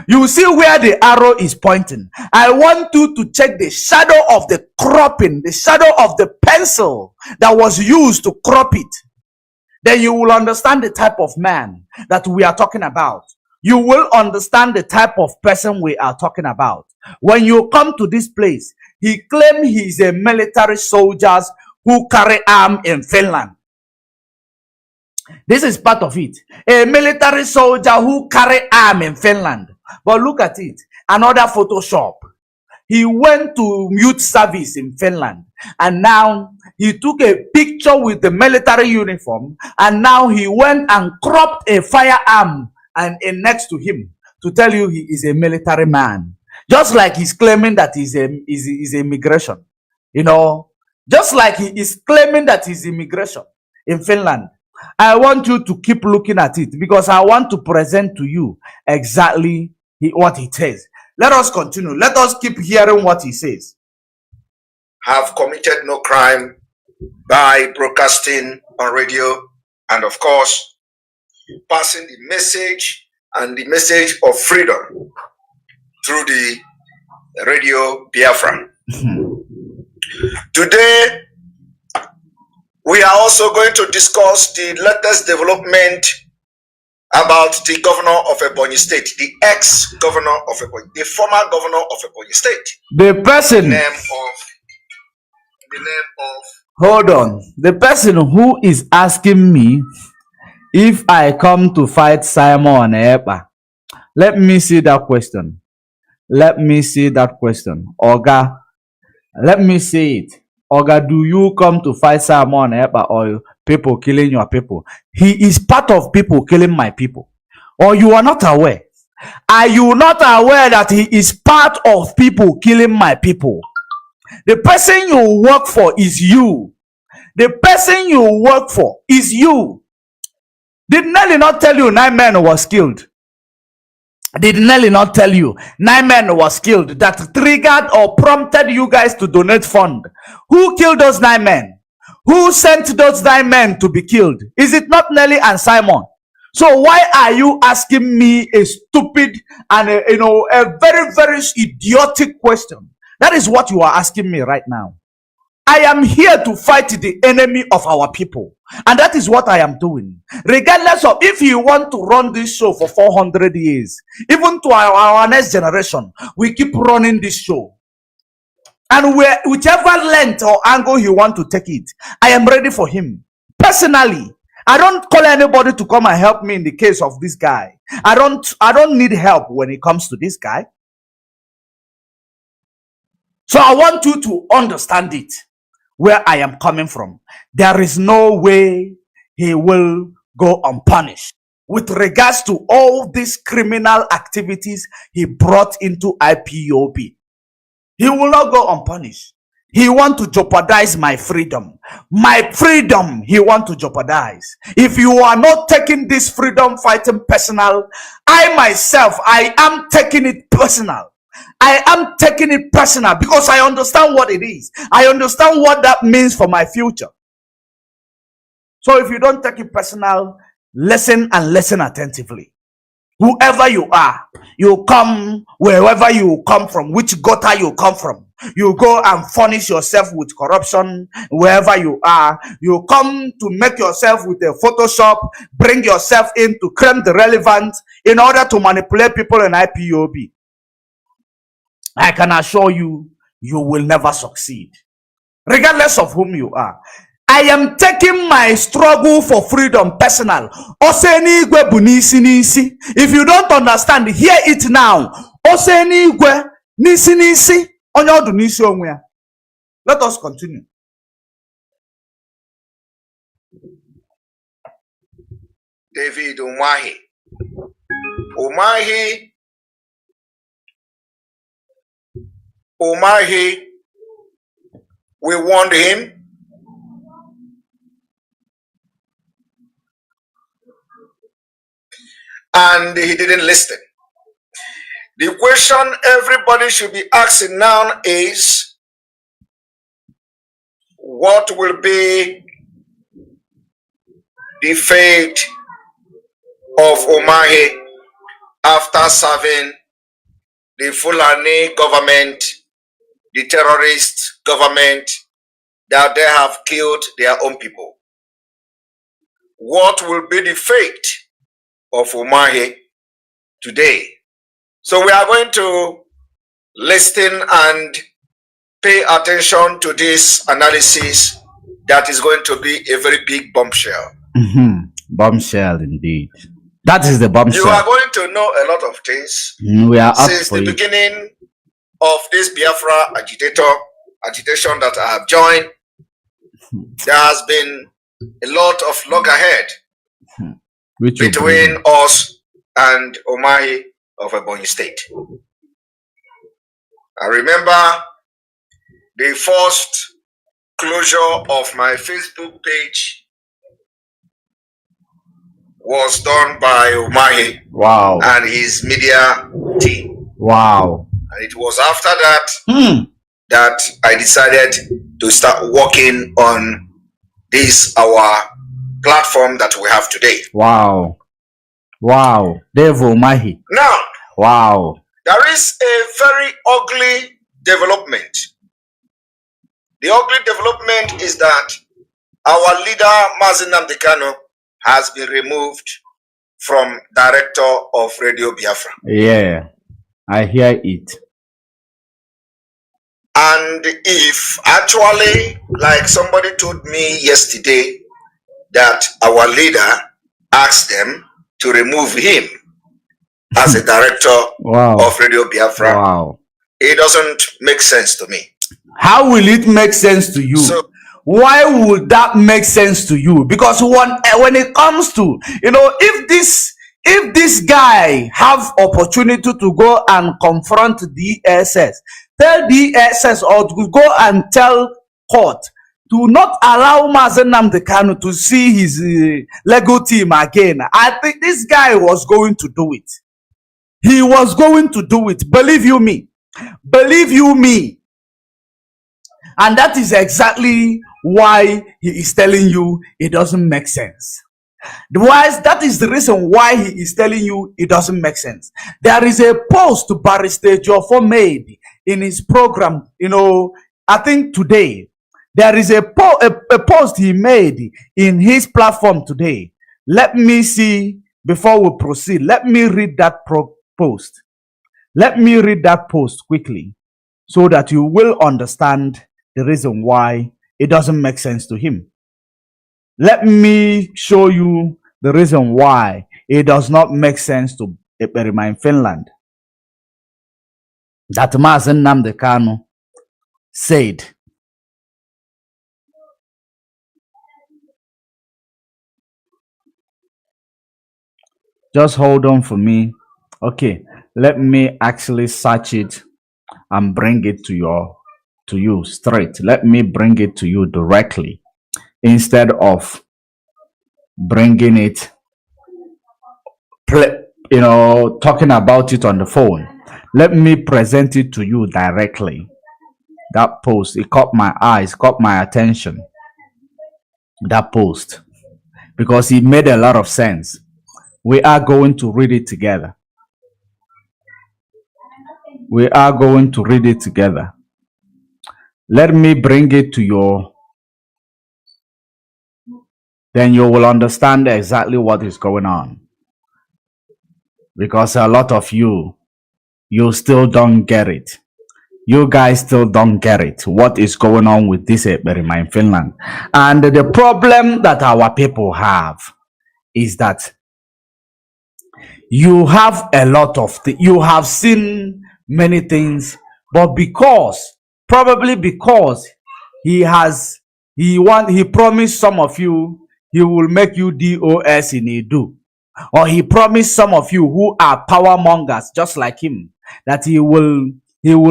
You see where the arrow is pointing. I want you to check the shadow of the cropping, the shadow of the pencil that was used to crop it. Then you will understand the type of man that we are talking about. You will understand the type of person we are talking about. When you come to this place, he claims he's a military soldier who carry arm in Finland. This is part of it. A military soldier who carry arm in Finland. But look at it. Another Photoshop. He went to youth service in Finland. And now he took a picture with the military uniform. And now he went and cropped a firearm and next to him to tell you he is a military man. Just like he's claiming that he's immigration. You know, just like he is claiming that he's immigration in Finland. I want you to keep looking at it because I want to present to you exactly what he says. Let us continue. Let us keep hearing what he says. Have committed no crime by broadcasting on radio and, of course, passing the message and the message of freedom through the Radio Biafra. Today, we are also going to discuss the latest development about the governor of Ebonyi State, the ex-governor of Ebonyi, the former governor of Ebonyi State. The person. The name of. Hold on. The person who is asking me if I come to fight Simon Epa. Let me see that question. Let me see that question. Oga, let me see it. Oga, do you come to fight Simon Epa or people killing your people? He is part of people killing my people. Or you are not aware? Are you not aware that he is part of people killing my people? The person you work for is you. The person you work for is you. Did Nelly not tell you 9 men was killed? Did Nelly not tell you 9 men was killed that triggered or prompted you guys to donate fund? Who killed those 9 men? Who sent those 9 men to be killed? Is it not Nelly and Simon? So why are you asking me a stupid and a very, very idiotic question? That is what you are asking me right now. I am here to fight the enemy of our people. And that is what I am doing. Regardless of if you want to run this show for 400 years, even to our next generation, we keep running this show. And whichever length or angle he want to take it, I am ready for him. Personally, I don't call anybody to come and help me in the case of this guy. I don't need help when it comes to this guy. So I want you to understand it, where I am coming from. There is no way he will go unpunished with regards to all these criminal activities he brought into IPOB. He will not go unpunished. He want to jeopardize my freedom. My freedom, he want to jeopardize. If you are not taking this freedom fighting personal, I myself, I am taking it personal. I am taking it personal because I understand what it is. I understand what that means for my future. So if you don't take it personal, listen and listen attentively. Whoever you are, you come wherever you come from, which gutter you come from. You go and furnish yourself with corruption wherever you are. You come to make yourself with a Photoshop, bring yourself in to claim the relevant in order to manipulate people in IPOB. I can assure you, you will never succeed, regardless of whom you are. I am taking my struggle for freedom personal. If you don't understand, hear it now. Let us continue. David Umahi. Umahi, we warned him. And he didn't listen. The question everybody should be asking now is, what will be the fate of Umahi after serving the Fulani government, the terrorist government, that they have killed their own people? What will be the fate of Umahi today? So we are going to listen and pay attention to this analysis that is going to be a very big bombshell. Bombshell indeed. That is the bombshell. You are going to know a lot of things. We are since the beginning of this Biafra agitation that I have joined. There has been a lot of loggerhead between us and Umahi of Ebonyi State. I remember the first closure of my Facebook page was done by Umahi and his media team. Wow. And it was after that that I decided to start working on this, our platform that we have today. Wow. Wow. Dave Umahi. Now, wow. There is a very ugly development. The ugly development is that our leader, Mazi Nnamdi Kanu, has been removed from director of Radio Biafra. Yeah, I hear it. And if actually, like somebody told me yesterday, that our leader asked them to remove him as a director of Radio Biafra, it doesn't make sense to me. How will it make sense to you? So, why would that make sense to you? Because when it comes to, if this guy have opportunity to go and confront DSS, tell DSS or to go and tell court to not allow Mazi Nnamdi Kanu to see his Lego team again. I think this guy was going to do it. He was going to do it. Believe you me. Believe you me. And that is exactly why he is telling you it doesn't make sense. That is the reason why he is telling you it doesn't make sense. There is a post Barrister Jofo made in his program, I think today. There is a post he made in his platform today. Let me see before we proceed. Let me read that post. Let me read that post quickly so that you will understand the reason why it doesn't make sense to him. Let me show you the reason why it does not make sense to Eperima in Finland. That Mazi Nnamdi Kanu said, just hold on for me. Okay, let me actually search it and bring it to you straight. Let me bring it to you directly instead of bringing it, talking about it on the phone. Let me present it to you directly. That post, it caught my eyes, caught my attention. That post, because it made a lot of sense. We are going to read it together. We are going to read it together. Let me bring it to you. Then you will understand exactly what is going on. Because a lot of you still don't get it. You guys still don't get it. What is going on with this Eperima in Finland? And the problem that our people have is that you have a lot of you have seen many things, but probably because he promised some of you he will make you DOS in Edu, or he promised some of you who are power mongers just like him that he will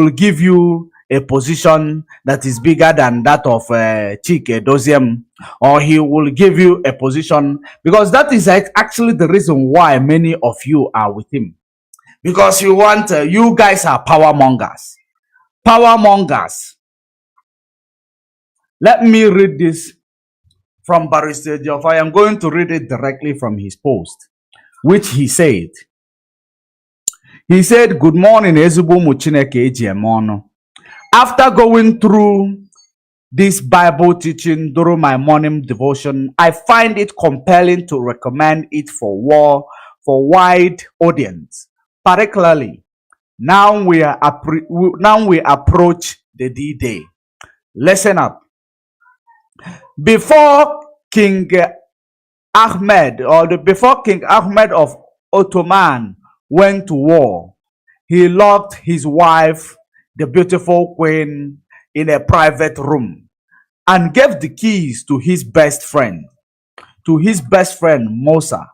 give you a position that is bigger than that of Chike Doziem, or he will give you a position, because that is actually the reason why many of you are with him, because you want you guys are power mongers. Let me read this from Barrister Geoff. I am going to read it directly from his post, which he said, good morning ezigbo ụmụ Chineke eji eme ọnụ. After going through this Bible teaching during my morning devotion, I find it compelling to recommend it for wide audience, particularly now we approach the D-Day. Listen up. Before King Ahmed of Ottoman went to war, he locked his wife, the beautiful queen, in a private room and gave the keys to his best friend, Musa.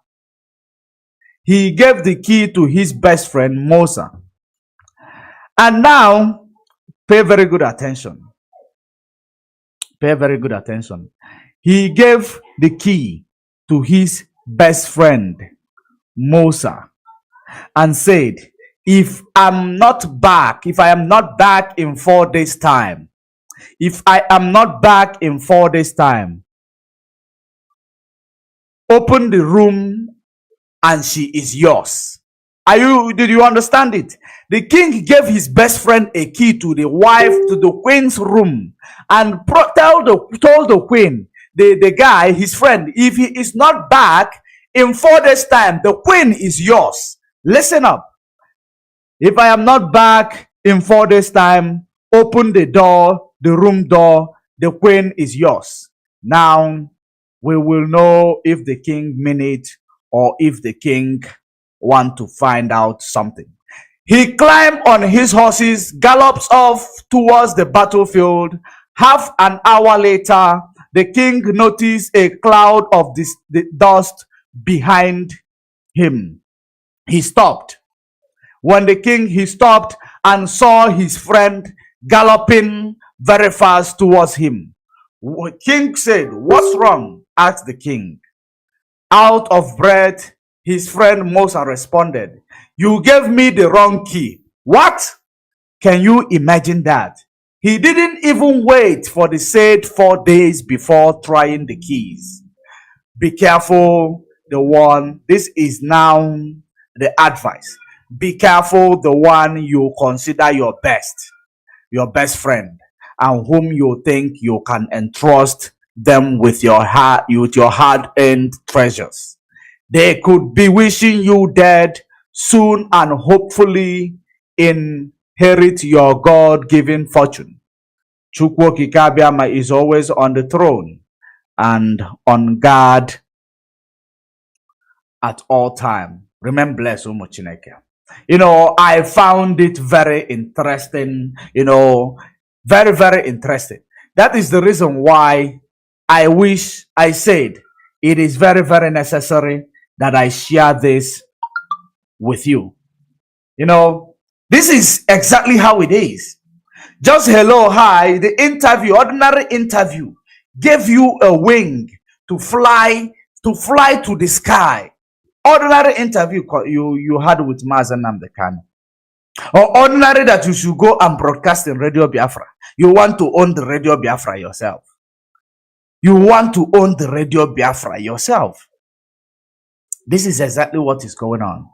He gave the key to his best friend Musa. And now, pay very good attention. Pay very good attention. He gave the key to his best friend Musa and said, if I am not back in 4 days time, open the room and she is yours. Did you understand it? The king gave his best friend a key to the queen's room, and told the queen, the guy, his friend, if he is not back in 4 days time, the queen is yours. Listen up. If I am not back in 4 days time, open the door, the room door, the queen is yours. Now we will know if the king mean it or if the king want to find out something. He climbed on his horses, gallops off towards the battlefield. Half an hour later, the king noticed a cloud of dust behind him. He stopped. He stopped and saw his friend galloping very fast towards him. The king said, "What's wrong?" asked the king. Out of breath, his friend Musa responded, "You gave me the wrong key." What? Can you imagine that? He didn't even wait for the said 4 days before trying the keys. Be careful the one, this is now the advice. Be careful the one you consider your best friend. and whom you think you can entrust them with your hard-earned treasures. They could be wishing you dead soon and hopefully inherit your God-given fortune. Chukwu Kikabiama is always on the throne and on guard at all time. Remember, bless Umuchineke. I found it very interesting, very, very interesting. That is the reason why I wish I said it is very, very necessary that I share this with you. This is exactly how it is. Just hello, hi, the interview, ordinary interview, gave you a wing to fly to the sky. Ordinary interview you had with Mazi Nnamdi Kanu. Or ordinary that you should go and broadcast in Radio Biafra. You want to own the Radio Biafra yourself. You want to own the Radio Biafra yourself. This is exactly what is going on.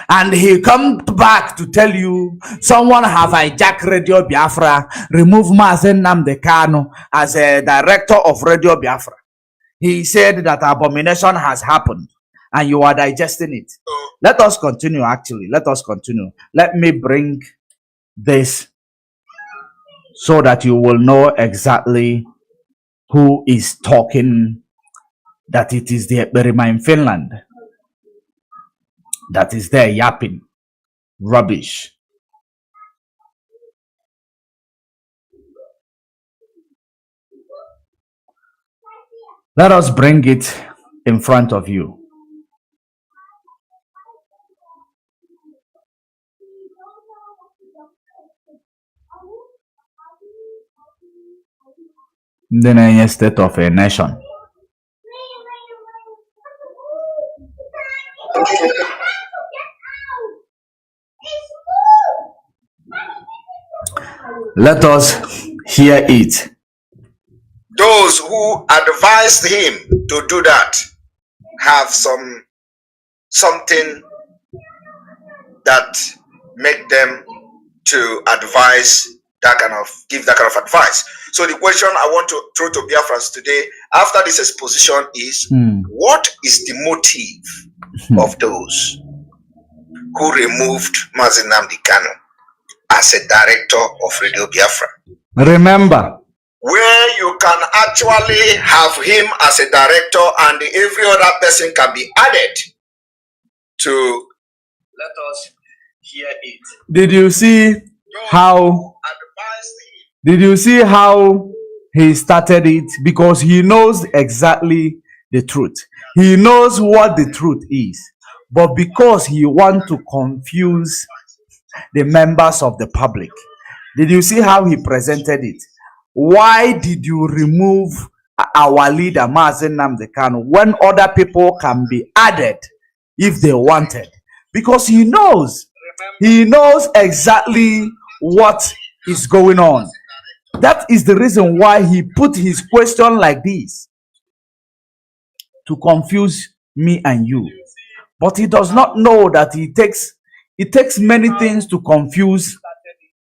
And he come back to tell you someone have hijacked Radio Biafra, remove Mazi Nnamdi Kanu as a director of Radio Biafra. He said that abomination has happened and you are digesting it. Let us continue, actually. Let us continue. Let me bring this so that you will know exactly who is talking, that it is the Berima in Finland that is there yapping rubbish. Let us bring it in front of you. The state of a nation. Let us hear it. Those who advised him to do that have something that make them to advise give that kind of advice. So the question I want to throw to Biafrans today, after this exposition, is what is the motive of those who removed Mazi Nnamdi Kanu as a director of Radio Biafra? Remember, where you can actually have him as a director and every other person can be added to. Let us hear it. Did you see how? Did you see how he started it? Because he knows exactly the truth. He knows what the truth is. But because he wants to confuse the members of the public, did you see how he presented it? Why did you remove our leader, Mazi Nnamdi Kanu, when other people can be added if they wanted? Because he knows exactly what is going on. That is the reason why he put his question like this, to confuse me and you. But he does not know that it takes many things to confuse,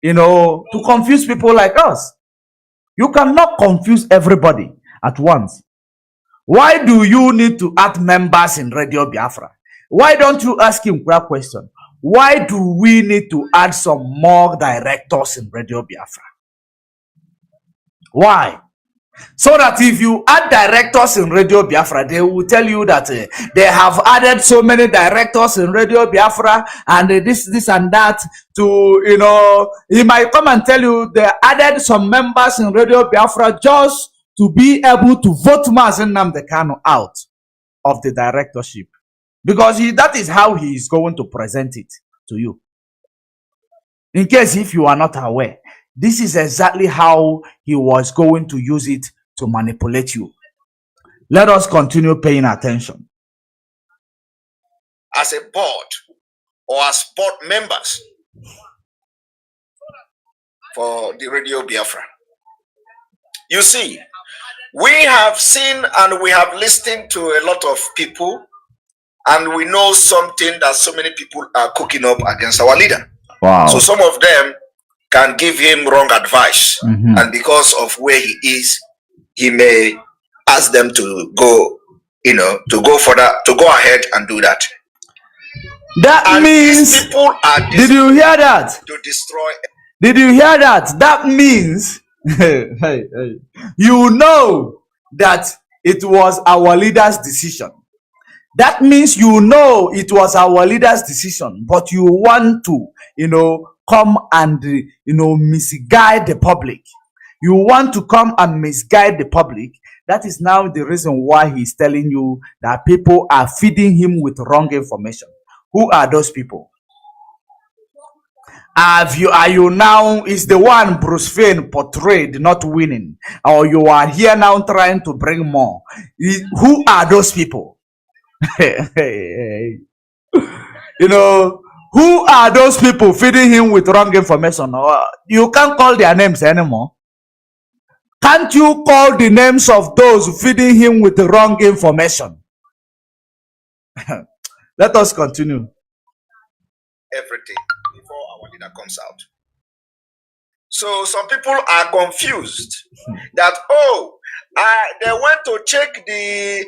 to confuse people like us. You cannot confuse everybody at once. Why do you need to add members in Radio Biafra? Why don't you ask him that question? Why do we need to add some more directors in Radio Biafra? Why? So that if you add directors in Radio Biafra, they will tell you that they have added so many directors in Radio Biafra and this and that to, he might come and tell you they added some members in Radio Biafra just to be able to vote Mazi Nnamdi Kanu out of the directorship. Because that is how he is going to present it to you. In case if you are not aware, this is exactly how he was going to use it to manipulate you. Let us continue paying attention. As a board or as board members for the Radio Biafra. You see, we have seen and we have listened to a lot of people, and we know something that so many people are cooking up against our leader. Wow. So some of them can give him wrong advice. And because of where he is, he may ask them to go, to go further, to go ahead and do that. That and means these people are did you hear that? To destroy. Did you hear that? That means you know that it was our leader's decision. That means you know it was our leader's decision, but you want to, come and, misguide the public. You want to come and misguide the public. That is now the reason why he's telling you that people are feeding him with wrong information. Who are those people? Are you now is the one Bruce Fane portrayed not winning, or you are here now trying to bring more? Who are those people? Who are those people feeding him with wrong information? You can't call their names anymore. Can't you call the names of those feeding him with the wrong information? Let us continue. Everything before our leader comes out. So some people are confused that, they went to check the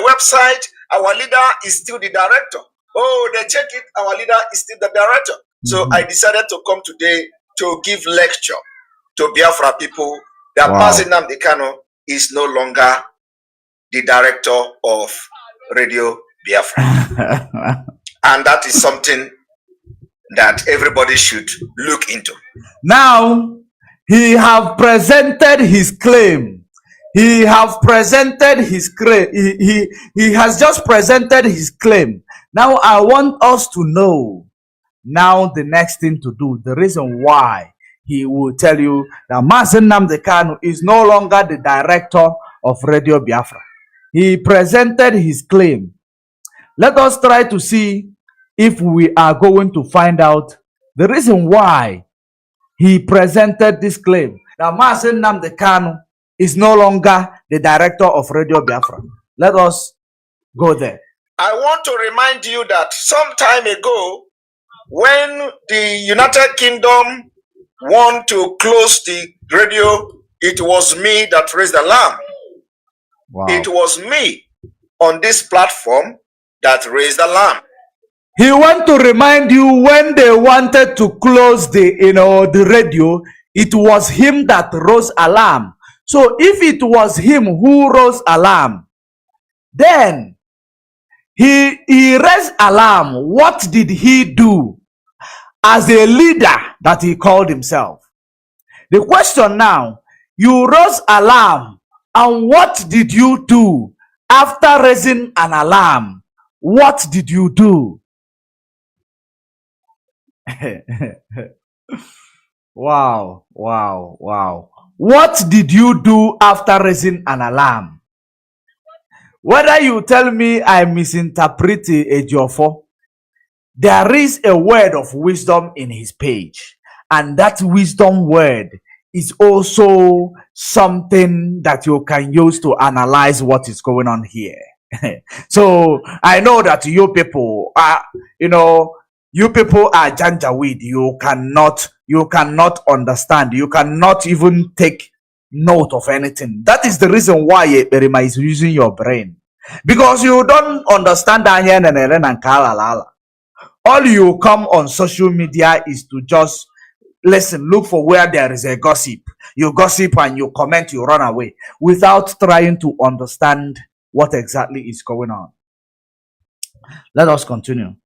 website. Our leader is still the director. They check it. Our leader is still the director. So I decided to come today to give lecture to Biafra people that Mazi Nnamdi Kanu is no longer the director of Radio Biafra. And that is something that everybody should look into. Now, he have presented his claim. He have presented his claim. He has just presented his claim. Now, I want us to know now the next thing to do, the reason why he will tell you that Mazi Nnamdi Kanu is no longer the director of Radio Biafra. He presented his claim. Let us try to see if we are going to find out the reason why he presented this claim that Mazi Nnamdi Kanu is no longer the director of Radio Biafra. Let us go there. I want to remind you that some time ago, when the United Kingdom want to close the radio, it was me that raised the alarm. Wow. It was me on this platform that raised the alarm. He want to remind you when they wanted to close the radio, it was him that rose alarm. So if it was him who rose alarm, then he raised alarm. What did he do as a leader that he called himself? The question now, you rose alarm, and what did you do after raising an alarm? What did you do? Wow. What did you do after raising an alarm? Whether you tell me I misinterpret Ejiofor, there is a word of wisdom in his page, and that wisdom word is also something that you can use to analyze what is going on here. So I know that you people are, you people are janjaweed. You cannot understand. You cannot even take note of anything. That is the reason why Perima is using your brain, because you don't understand and Kalalala. All you come on social media is to just listen, look for where there is a gossip. You gossip and you comment, you run away without trying to understand what exactly is going on. Let us continue.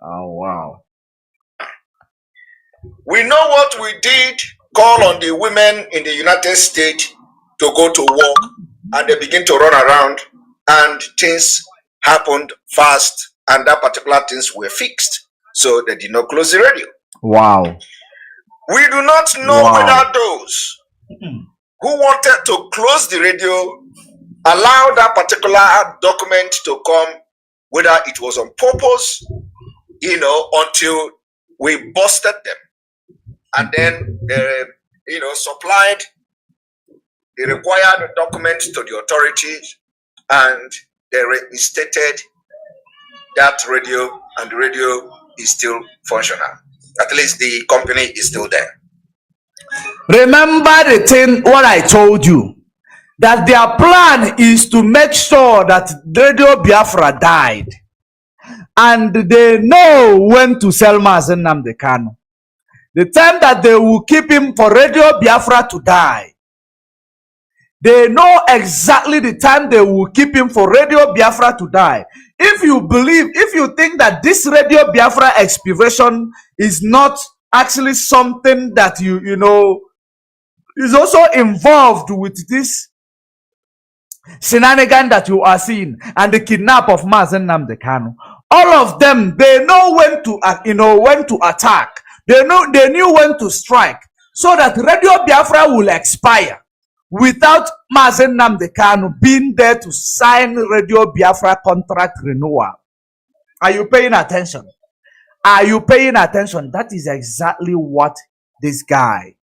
Oh, wow. We know what we did, call on the women in the United States to go to work, and they begin to run around, and things happened fast, and that particular things were fixed. So they did not close the radio. Wow. We do not know whether those who wanted to close the radio allow that particular document to come, whether it was on purpose, until we busted them, and then they, supplied the required documents to the authorities, and they reinstated that radio, and the radio is still functional. At least the company is still there. Remember the thing what I told you, that their plan is to make sure that Radio Biafra died, and they know when to sell Mazi Nnamdi Kanu. The time that they will keep him for Radio Biafra to die, they know exactly the time they will keep him for Radio Biafra to die. If you think that this Radio Biafra expiration is not actually something that you know is also involved with this shenanigan that you are seeing and the kidnap of Mazi Nnamdi Kanu, all of them, they know when to when to attack. They knew when to strike, so that Radio Biafra will expire without Mazi Nnamdi Kanu being there to sign Radio Biafra contract renewal. Are you paying attention? Are you paying attention? That is exactly what this guy,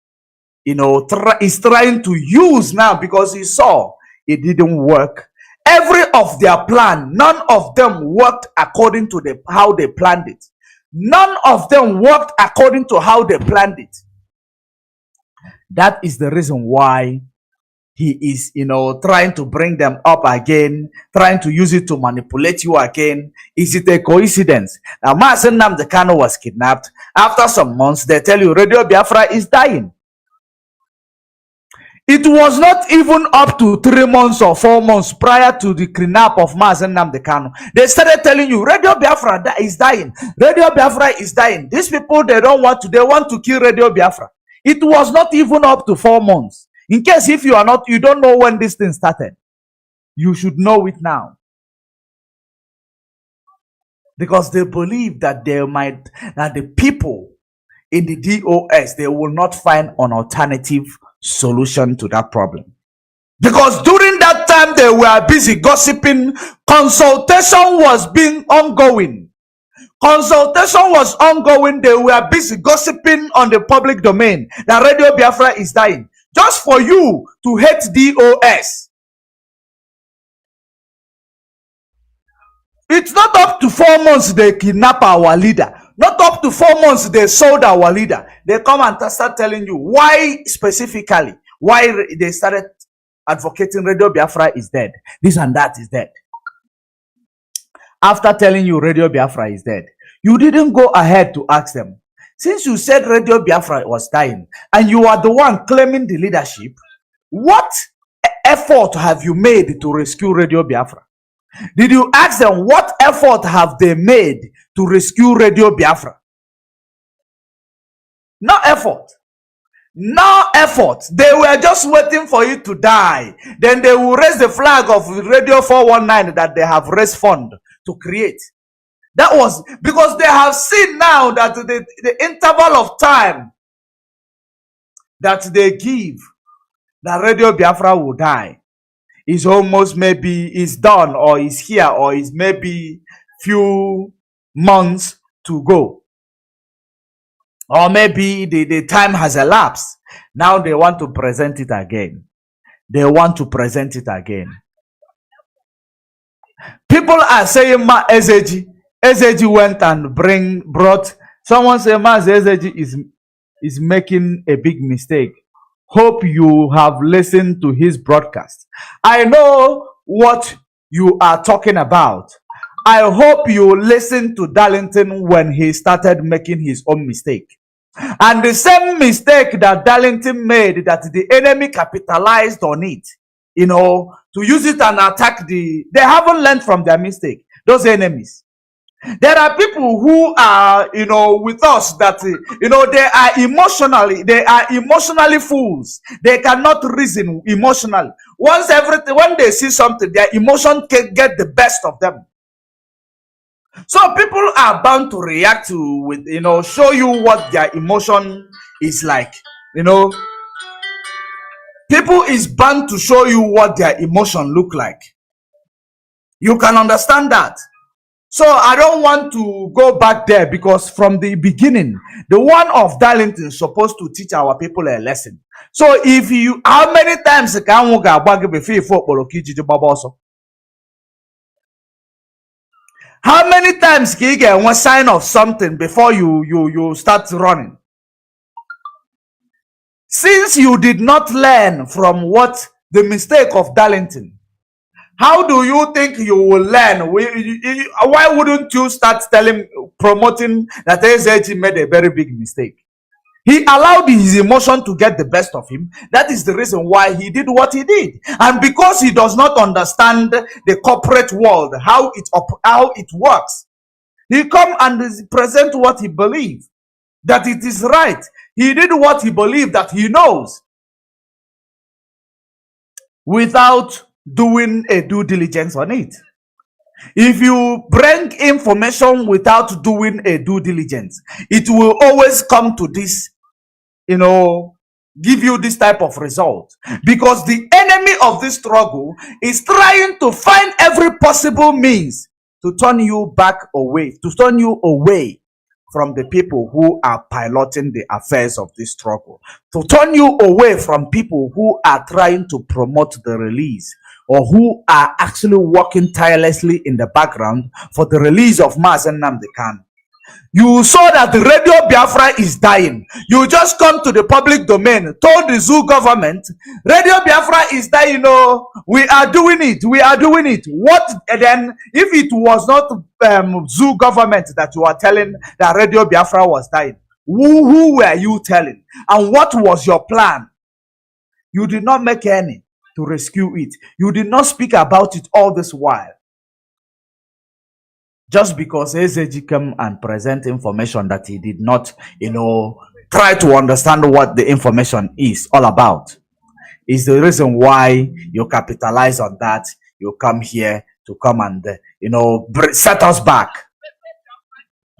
is trying to use now, because he saw it didn't work. Every of their plan, none of them worked according to how they planned it. None of them worked according to how they planned it. That is the reason why he is, trying to bring them up again, trying to use it to manipulate you again. Is it a coincidence? Now, Mazi Nnamdi Kanu was kidnapped. After some months, they tell you Radio Biafra is dying. It was not even up to 3 months or 4 months prior to the kidnap of Mazi Nnamdi Kanu. They started telling you Radio Biafra is dying. Radio Biafra is dying. These people, they want to kill Radio Biafra. It was not even up to 4 months. In case if you don't know when this thing started, you should know it now. Because they believe that the people in the DOS, they will not find an alternative solution to that problem. Because during that time, they were busy gossiping. Consultation was ongoing. Consultation was ongoing. They were busy gossiping on the public domain that Radio Biafra is dying. Just for you to hate DOS. It's not up to 4 months they kidnap our leader. Not up to 4 months they sold our leader. They come and start telling you why specifically, why they started advocating Radio Biafra is dead. This and that is dead. After telling you Radio Biafra is dead, you didn't go ahead to ask them. Since you said Radio Biafra was dying and you are the one claiming the leadership, what effort have you made to rescue Radio Biafra? Did you ask them what effort have they made to rescue Radio Biafra? No effort. No effort. They were just waiting for you to die. Then they will raise the flag of Radio 419 that they have raised fund to create. That was because they have seen now that the interval of time that they give that Radio Biafra will die is almost maybe is done or is here or is maybe few months to go. Or maybe the time has elapsed. Now they want to present it again. They want to present it again. People are saying Ezeji went and brought someone say Ezeji is making a big mistake. Hope you have listened to his broadcast. I know what you are talking about. I hope you listened to Darlington when he started making his own mistake. And the same mistake that Darlington made, that the enemy capitalized on it, to use it and attack they haven't learned from their mistake, those enemies. There are people who are, with us that, they are emotionally fools. They cannot reason emotionally. When they see something, their emotion can get the best of them. So people are bound to react to, show you what their emotion is like. People is bound to show you what their emotion look like. You can understand that. So I don't want to go back there, because from the beginning, the one of Darlington is supposed to teach our people a lesson. So how many times can we go back before How many times can you get one sign of something before you start running? Since you did not learn from what the mistake of Darlington, how do you think you will learn? Why wouldn't you start promoting that SAG made a very big mistake? He allowed his emotion to get the best of him. That is the reason why he did what he did. And because he does not understand the corporate world, how it works, he come and present what he believes, that it is right. He did what he believed that he knows, without doing a due diligence on it. If you bring information without doing a due diligence, it will always come to this, give you this type of result. Because the enemy of this struggle is trying to find every possible means to turn you away from the people who are piloting the affairs of this struggle, to turn you away from people who are trying to promote the release, or who are actually working tirelessly in the background for the release of Mazi and Nnamdi Kanu. You saw that the Radio Biafra is dying. You just come to the public domain, told the zoo government, Radio Biafra is dying. We are doing it. We are doing it. What then? If it was not zoo government that you are telling that Radio Biafra was dying, who were you telling? And what was your plan? You did not make any to rescue it. You did not speak about it all this while. Just because SAG came and present information that he did not, try to understand what the information is all about, is the reason why you capitalize on that. You come here to come and, set us back.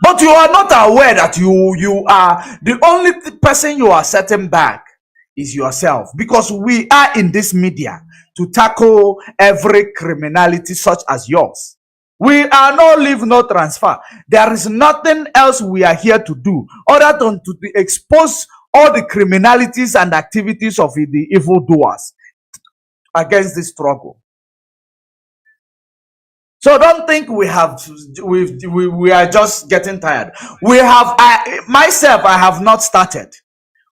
But you are not aware that you are the only person you are setting back is yourself, because we are in this media to tackle every criminality such as yours. We are no leave, no transfer. There is nothing else we are here to do other than to expose all the criminalities and activities of the evildoers against this struggle. So don't think we are just getting tired. I have not started.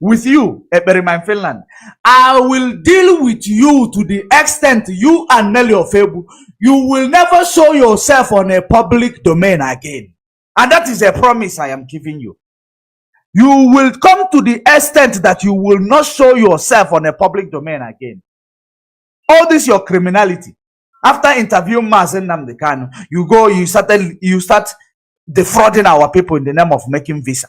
With you, Eberiman Finland, I will deal with you to the extent you and Nelly Ofebu, you will never show yourself on a public domain again. And that is a promise I am giving you. You will come to the extent that you will not show yourself on a public domain again. All this your criminality. After interviewing Mazi and Nnamdi Kanu, you start defrauding our people in the name of making visa.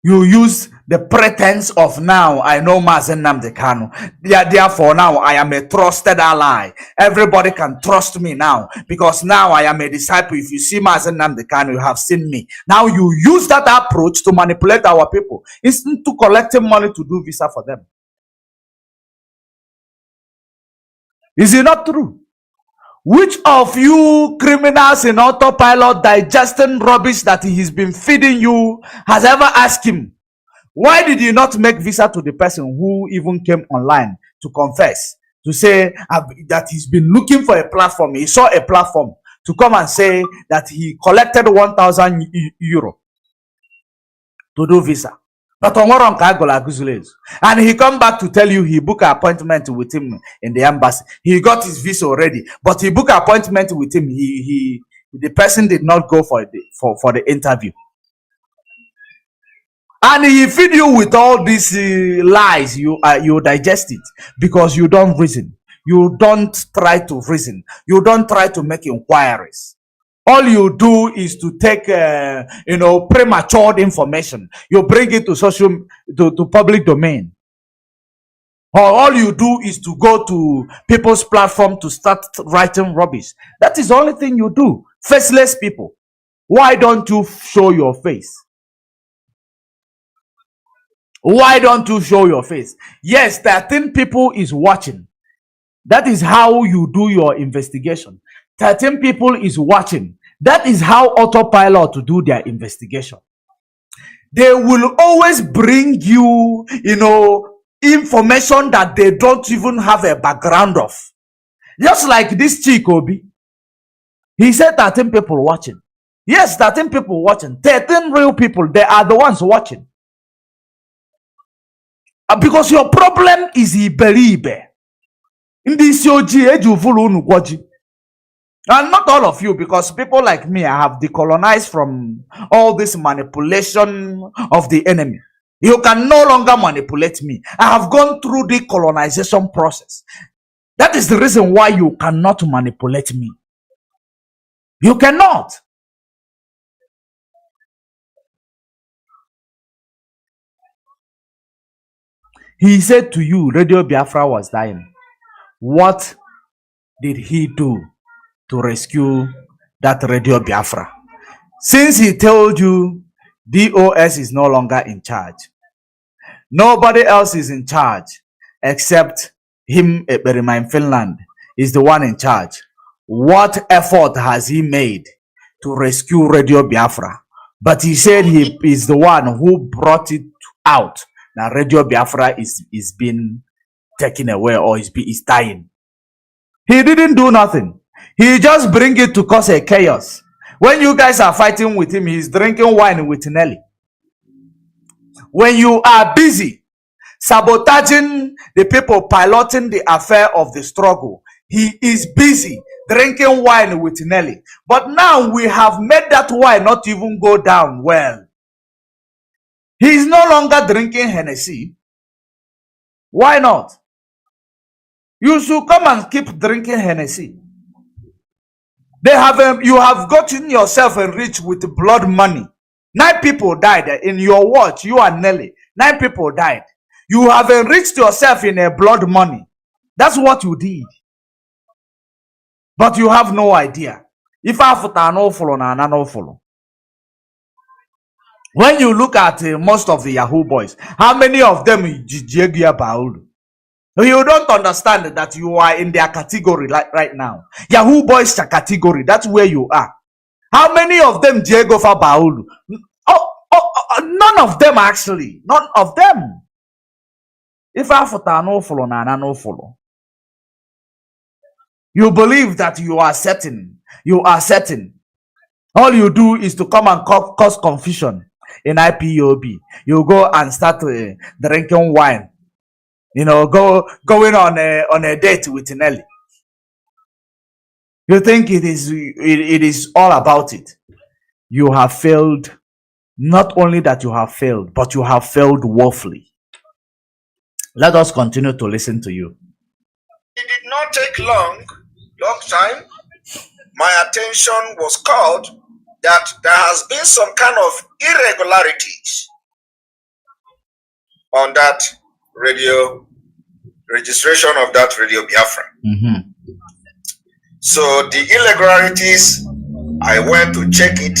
You use the pretense of now I know Mazi and Nnamdi Kanu. Therefore now I am a trusted ally. Everybody can trust me now because now I am a disciple. If you see Mazi and Nnamdi Kanu, you have seen me. Now you use that approach to manipulate our people instead to collecting money to do visa for them. Is it not true? Which of you criminals in autopilot digesting rubbish that he's been feeding you has ever asked him, why did you not make visa to the person who even came online to confess, to say that he's been looking for a platform? He saw a platform to come and say that he collected 1,000 euro to do visa. But and he come back to tell you he booked an appointment with him in the embassy. He got his visa already, but he booked an appointment with him. The person did not go for the interview. And he feed you with all these lies. You digest it because you don't reason. You don't try to reason. You don't try to make inquiries. All you do is to take, premature information. You bring it to public domain. Or all you do is to go to people's platform to start writing rubbish. That is the only thing you do. Faceless people. Why don't you show your face? Why don't you show your face? Yes, 13 people is watching. That is how you do your investigation. 13 people is watching. That is how autopilot to do their investigation. They will always bring you, information that they don't even have a background of. Just like this Chikobi, he said 13 people watching. Yes, 13 people watching. 13 real people. They are the ones watching. Because your problem is iberibe. In this and not all of you, because people like me, I have decolonized from all this manipulation of the enemy. You can no longer manipulate me. I have gone through the colonization process. That is the reason why you cannot manipulate me. You cannot. He said to you, Radio Biafra was dying. What did he do to rescue that Radio Biafra? Since he told you DOS is no longer in charge, nobody else is in charge except him, Eberima in Finland, is the one in charge. What effort has he made to rescue Radio Biafra? But he said he is the one who brought it out. Now Radio Biafra is being taken away or is dying. He didn't do nothing. He just bring it to cause a chaos. When you guys are fighting with him, he's drinking wine with Nelly. When you are busy sabotaging the people piloting the affair of the struggle, he is busy drinking wine with Nelly. But now we have made that wine not even go down well. He is no longer drinking Hennessy. Why not? You should come and keep drinking Hennessy. They have you have gotten yourself enriched with blood money. 9 people died in your watch. You and Nelly. 9 people died. You have enriched yourself in a blood money. That's what you did. But you have no idea. If I no follow, no follow. When you look at most of the Yahoo boys, how many of them you don't understand that you are in their category like right now. Yahoo boys category, that's where you are. How many of them Diego for Baulu? None of them actually. None of them. If I no follow, no follow. You believe that you are certain. You are certain. All you do is to come and cause confusion in IPOB. You go and start drinking wine. You know, going on a date with Nelly. You think it is all about it. You have failed. Not only that you have failed, but you have failed woefully. Let us continue to listen to you. It did not take long time. My attention was called that there has been some kind of irregularities on that radio registration of that Radio Biafra. So the irregularities, I went to check it,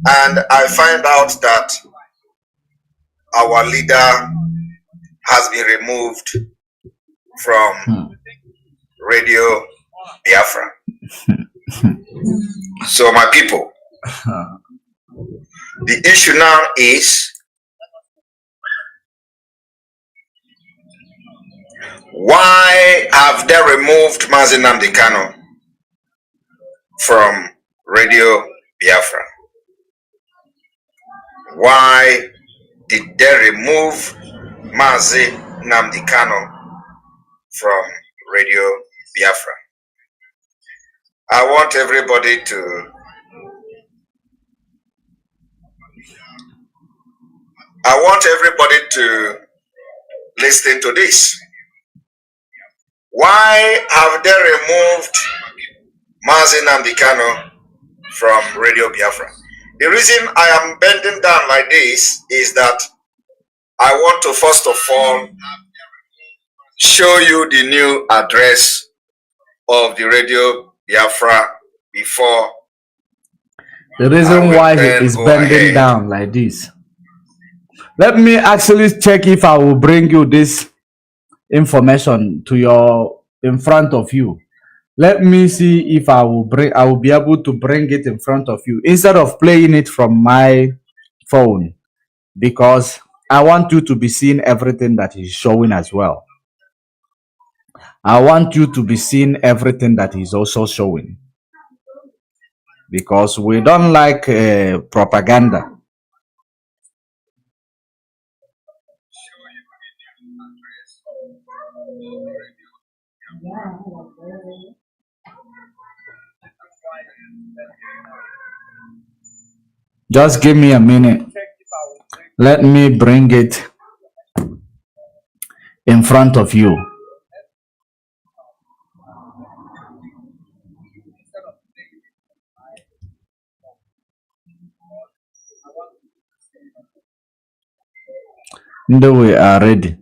and I find out that our leader has been removed from Radio Biafra. So my people, the issue now is, why have they removed Mazi Nnamdi Kanu from Radio Biafra? Why did they remove Mazi Nnamdi Kanu from Radio Biafra? I want everybody to listen to this. Why have they removed Mazi Nnamdi Kanu from Radio Biafra? The reason I am bending down like this is that I want to first of all show you the new address of the Radio Biafra before. The reason why he is bending down like this. Let me actually check if I will bring you this information to in front of you. Let me see if I will be able to bring it in front of you instead of playing it from my phone, because I want you to be seeing everything that is showing as well. I want you to be seeing everything that he's also showing, because we don't like propaganda. Just give me a minute. Let me bring it in front of you. We are ready.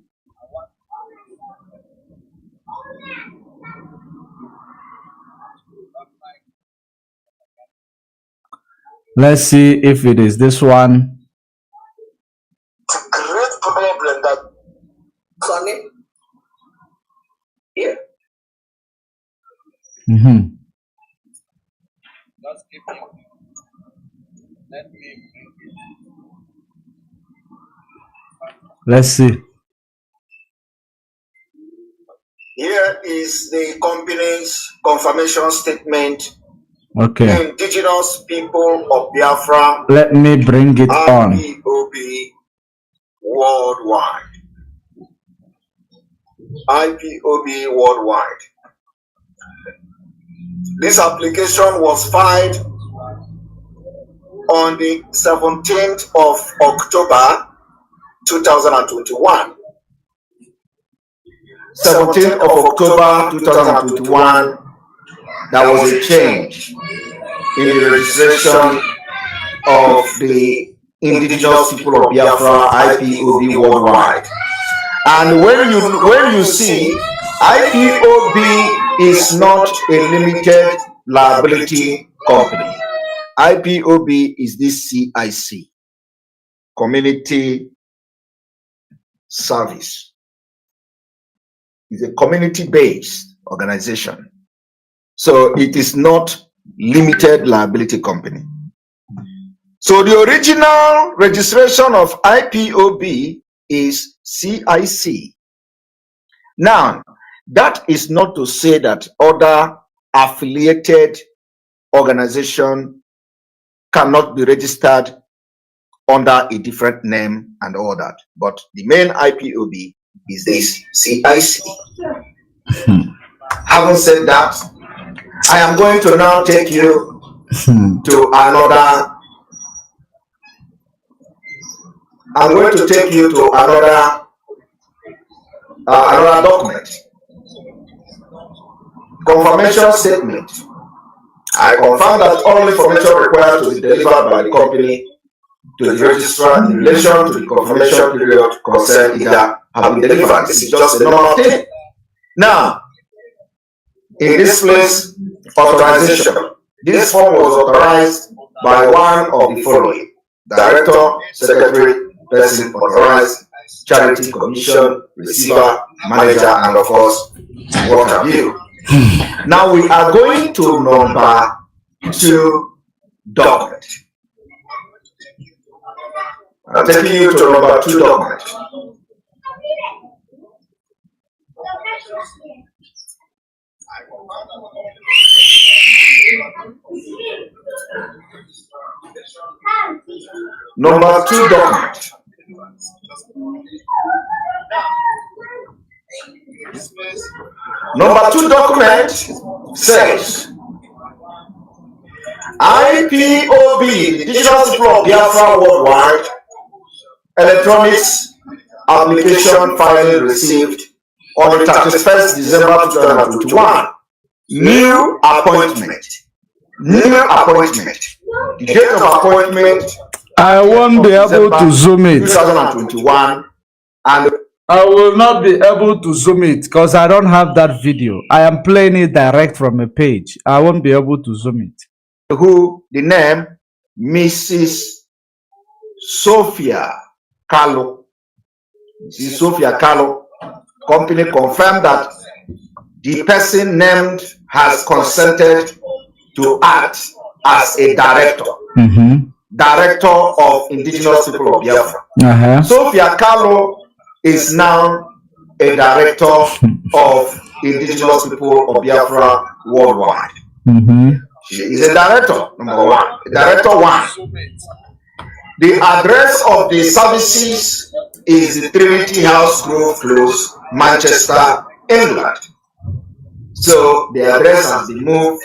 Let's see if it is this one. Great problem that Sonny here. Let's see. Here is the company's confirmation statement. Okay. Indigenous people of Biafra. Let me bring it on. IPOB worldwide. IPOB worldwide. This application was filed on the 17th of October 2021. 17th of October 2021, there was a change in the registration of the indigenous people of Biafra, IPOB worldwide. And when you see, IPOB is not a limited liability company. IPOB is this CIC, Community Service. It's a community-based organization. So it is not limited liability company. So the original registration of IPOB is CIC. Now, that is not to say that other affiliated organization cannot be registered under a different name and all that. But the main IPOB is this CIC. Having said that, I am going to now take you to another. I'm going to take you to another document. Confirmation statement. I confirm that all information required to be delivered by the company to the registrar in relation to the confirmation period concerned either have been delivered. This is just a normal thing. Now, in this place, authorization. This form was authorized by one of the following: Director, Secretary, Person authorized, Charity Commission, Receiver, Manager, and of course, what have you. Now we are going to number 2 document. I'm taking you to number 2 document. Number 2 document. Number 2 document says IPOB, Indigenous People of Biafra Worldwide, electronics application filing received on the 31st December 2021. New appointment. The date of appointment. I won't be able to zoom it. 2021, and I will not be able to zoom it because I don't have that video. I am playing it direct from a page. I won't be able to zoom it. Who the name Mrs. Sofia Kalu. Mrs. Sofia Kalu. Company confirmed that the person named has consented to act as a director. Director of Indigenous People of Biafra. Sofia Kalu is now a director of indigenous people of Biafra worldwide. She is a director, number one. Director one. The address of the services is the Trinity House Grove Close, Manchester, England. So the address has been moved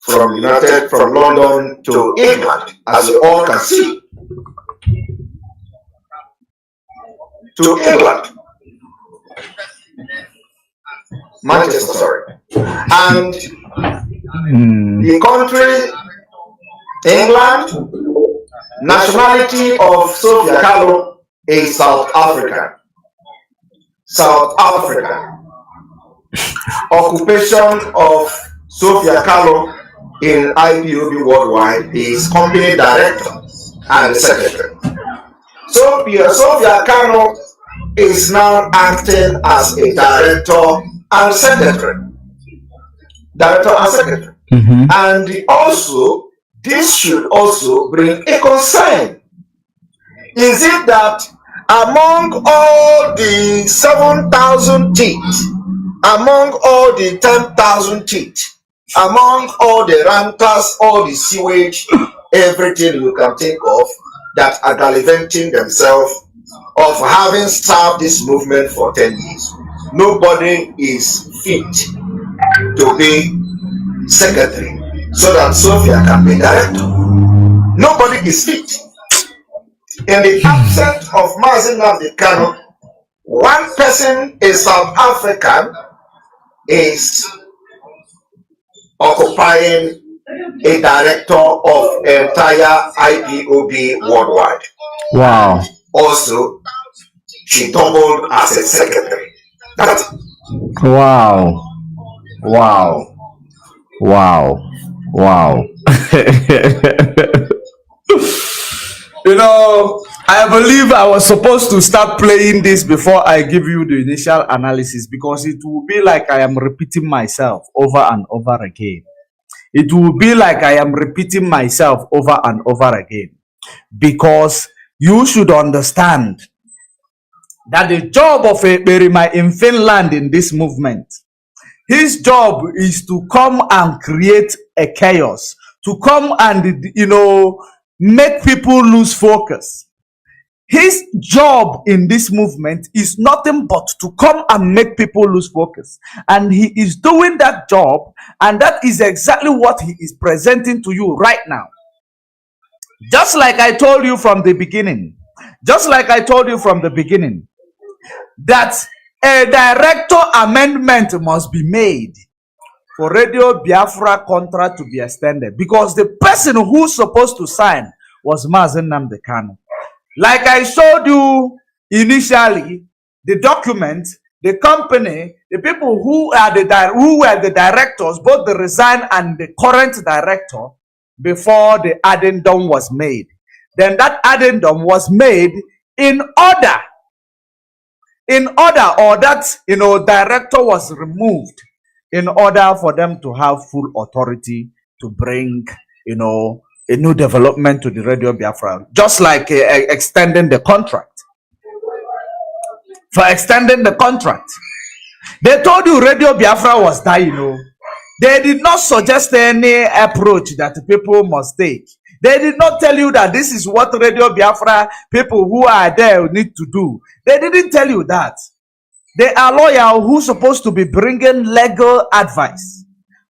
from London to England, as you all can see. To England. Manchester, sorry. And the country, England, nationality of Sofia Kalu is South African. South Africa. Occupation of Sofia Kalu in Ipob worldwide is company director and secretary. Sofia Kalu is now acting as a director and secretary. Director and secretary. And also, this should also bring a concern. Is it that among all the 7,000 teeth, among all the 10,000 teeth, among all the renters, all the sewage, everything you can think of that are gallivanting themselves of having served this movement for 10 years, nobody is fit to be secretary so that Sofia can be director. Nobody is fit. In the absence of Mazi Nnamdi Kanu, one person, a South African, is occupying a director of entire Ipob worldwide. Wow. Also, she doubled as a secretary. That's it. Wow. Wow. Wow. Wow. You know, I believe I was supposed to start playing this before I give you the initial analysis, because it will be like I am repeating myself over and over again. It will be like I am repeating myself over and over again, because you should understand that the job of a Berima in Finland in this movement, his job is to come and create a chaos, to come and, you know, make people lose focus. His job in this movement is nothing but to come and make people lose focus. And he is doing that job, and that is exactly what he is presenting to you right now. Just like I told you from the beginning, that a director amendment must be made for Radio Biafra contract to be extended, because the person who's supposed to sign was Mazi Nnamdi Kanu. Like I showed you initially, the document, the company, the people who were the directors, both the resigned and the current director, before the addendum was made. Then that addendum was made in order, or that, you know, director was removed in order for them to have full authority to bring, you know, a new development to the Radio Biafra, just like extending the contract. For extending the contract, they told you Radio Biafra was dying. You know, they did not suggest any approach that people must take. They did not tell you that this is what Radio Biafra people who are there need to do. They didn't tell you that. They are lawyers who are supposed to be bringing legal advice,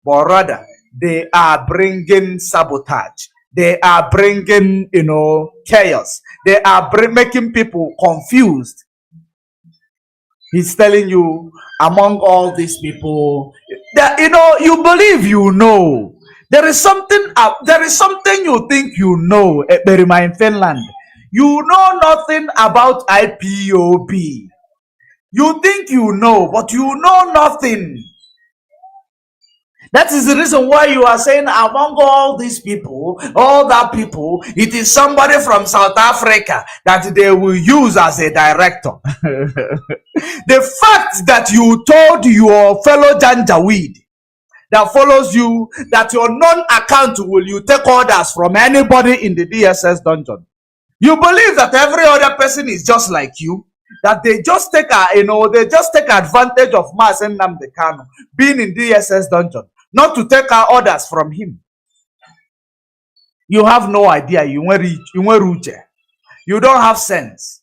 but rather they are bringing sabotage. They are bringing, you know, chaos. They are making people confused. He's telling you, among all these people, that, you know, you believe you know. There is something you think you know, Berima in Finland. You know nothing about Ipob. You think you know, but you know nothing. That is the reason why you are saying among all these people, all that people, it is somebody from South Africa that they will use as a director. The fact that you told your fellow Janjaweed that follows you that your non-account will you take orders from anybody in the DSS dungeon. You believe that every other person is just like you. that they just take advantage of Mazi Nnamdi Kanu being in DSS dungeon, not to take our orders from him. You have no idea. You don't have sense.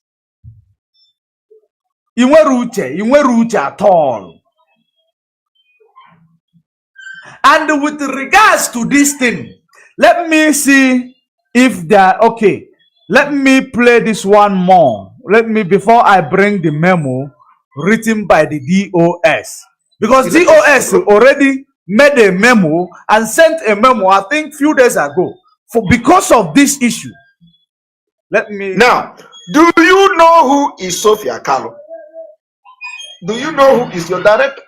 You at all. And with regards to this thing, let me see if they're okay. Let me play this one more. Before I bring the memo written by the DOS. Because DOS already made a memo and sent a memo, I think, few days ago, because of this issue. Now, do you know who is Sofia Kalu? Do you know who is your director?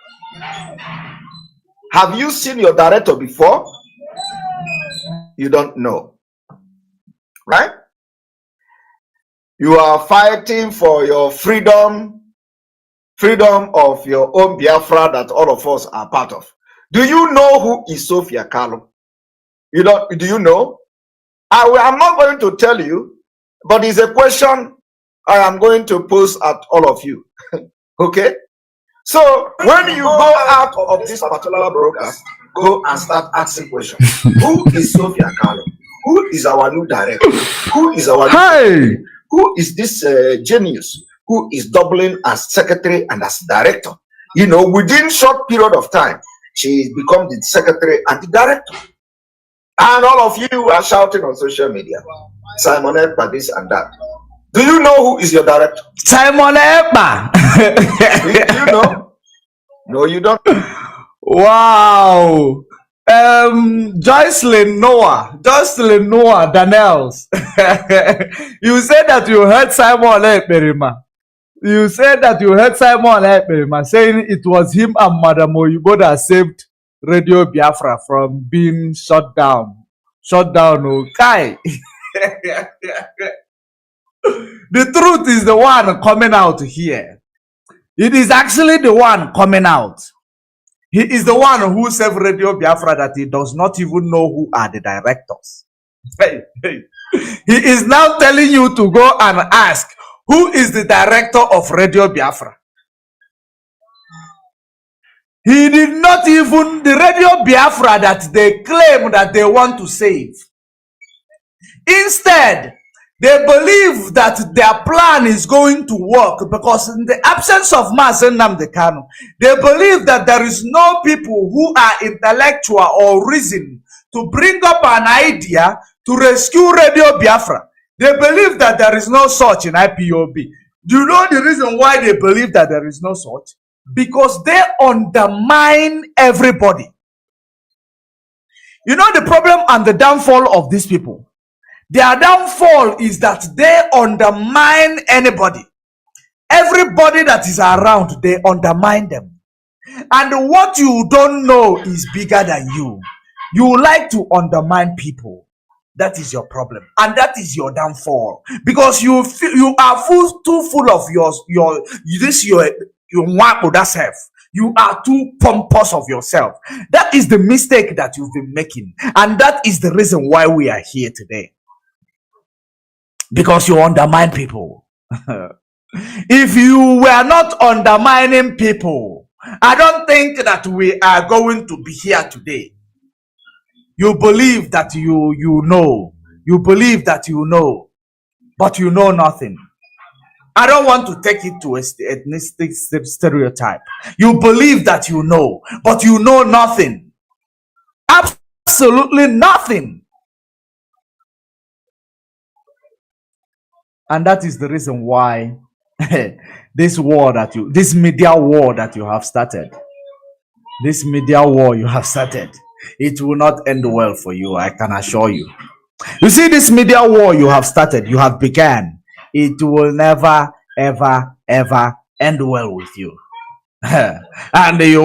Have you seen your director before? You don't know. Right? You are fighting for your freedom of your own Biafra that all of us are part of. Do you know who is Sofia Kalu? Do you know? I'm not going to tell you, but it's a question I am going to pose at all of you. Okay? So when you go out of this particular broadcast, go and start asking questions. Who is Sofia Kalu? Who is our new director? Who is our who is this genius who is doubling as secretary and as director? Within short period of time, she become the secretary and the director. And all of you are shouting on social media, Simon Ekpa this and that. Do you know who is your director? Simon Ekpa. Do you know? No, you don't. Wow. Jocelyn Noah Daniels. You said that you heard Simon Ekperima. You said that you heard Simon Ekperima saying it was him and Madam Oyibo that saved Radio Biafra from being shut down. Okay. The truth is the one coming out here. It is actually the one coming out. He is the one who saved Radio Biafra that he does not even know who are the directors. He is now telling you to go and ask who is the director of Radio Biafra. He did not even, the Radio Biafra that they claim that they want to save. Instead, they believe that their plan is going to work because in the absence of Mazi Nnamdi Kanu, they believe that there is no people who are intellectual or reason to bring up an idea to rescue Radio Biafra. They believe that there is no such in IPOB. Do you know the reason why they believe that there is no such? Because they undermine everybody. You know the problem and the downfall of these people? Their downfall is that they undermine anybody. Everybody that is around, they undermine them. And what you don't know is bigger than you. You like to undermine people. That is your problem. And that is your downfall. Because you are too full of your self. You are too pompous of yourself. That is the mistake that you've been making. And that is the reason why we are here today. Because you undermine people. If you were not undermining people, I don't think that we are going to be here today. You believe that you know. You believe that you know. But you know nothing. I don't want to take it to a ethnic stereotype. You believe that you know. But you know nothing. Absolutely nothing. And that is the reason why this media war that you have started, it will not end well for you, I can assure you. You see, this media war you have started, you have begun, it will never, ever, ever end well with you. And you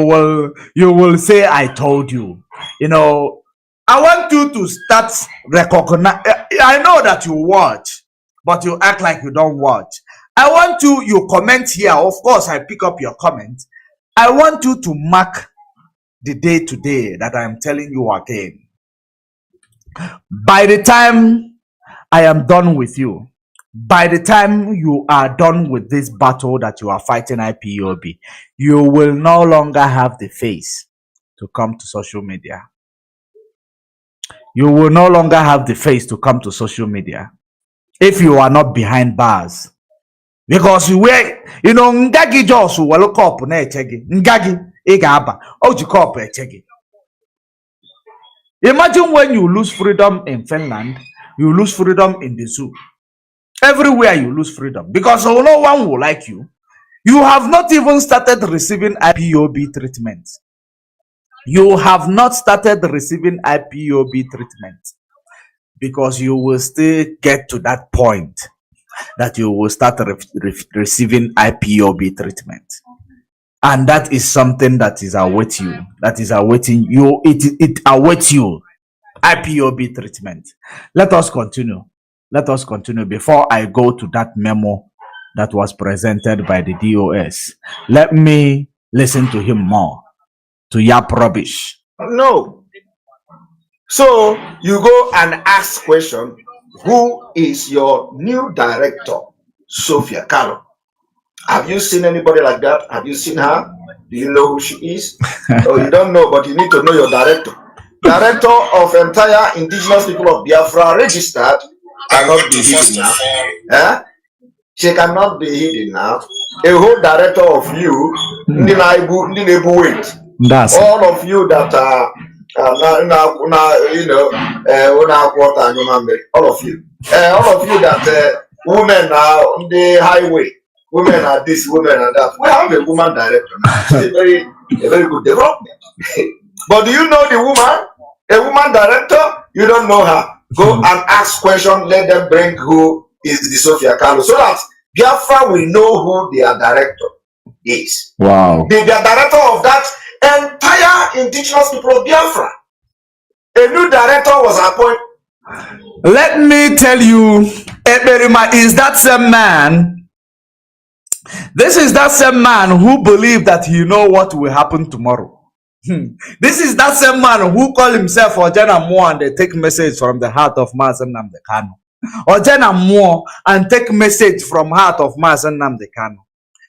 will say, I told you. I want you to start recognize. I know that you watch, but you act like you don't watch. I want you comment here. Of course, I pick up your comment. I want you to mark the day today that I am telling you again. By the time I am done with you, By the time you are done with this battle that you are fighting IPOB, you will no longer have the face to come to social media. You will no longer have the face to come to social media if you are not behind bars. Because you were, ngagi jos will cop na echegi. Ngagi igaba. Oji cop echegi. Imagine when you lose freedom in Finland, you lose freedom in the zoo. Everywhere you lose freedom because no one will like you. You have not even started receiving IPOB treatment. You have not started receiving IPOB treatment because you will still get to that point that you will start receiving IPOB treatment. And that is something that is awaiting you. That is awaiting you. It awaits you. IPOB treatment. Let us continue. Let us continue before I go to that memo that was presented by the DOS. Let me listen to him more, to yap rubbish. No. So you go and ask question, who is your new director, Sofia Kalu? Have you seen anybody like that? Have you seen her? Do you know who she is? Oh, you don't know, but you need to know your director. Director of entire indigenous people of Biafra registered. Cannot be hidden now. She cannot be hidden now. A whole director of you, all of you that are all of you that women are on the highway, women are this, women are that. We have a woman director now. It's a very good development. But do you know the woman? A woman director? You don't know her. Go and ask questions. Let them bring who is the Sofia Kalu, so that Biafra will know who their director is. Wow. The director of that entire indigenous people of Biafra. A new director was appointed. Let me tell you, Eberima is that same man. This is that same man who believed that he know what will happen tomorrow. This is that same man who call himself Ojana Mo and they take message from the heart of Mazi Nnamdi Kanu. Ojana Mo and take message from heart of Mazi Nnamdi Kanu.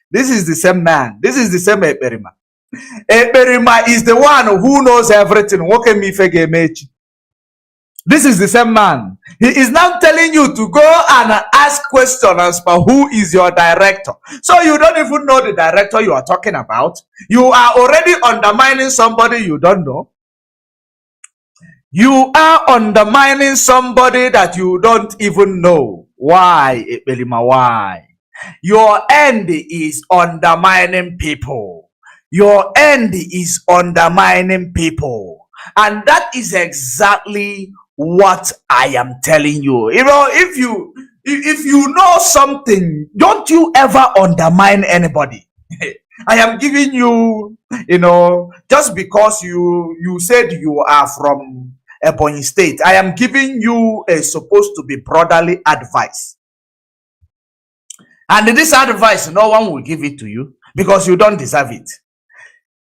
This is the same man. This is the same Eberima. Eberima is the one who knows everything. This is the same man. He is now telling you to go and ask questions for who is your director. So you don't even know the director you are talking about. You are already undermining somebody you don't know. You are undermining somebody that you don't even know. Why, Ebelima? Why? Your end is undermining people. Your end is undermining people. And that is exactly what I am telling you. If you know something, don't you ever undermine anybody. I am giving you, just because you said you are from Ebonyi State, I am giving you a supposed to be brotherly advice. And this advice, no one will give it to you because you don't deserve it.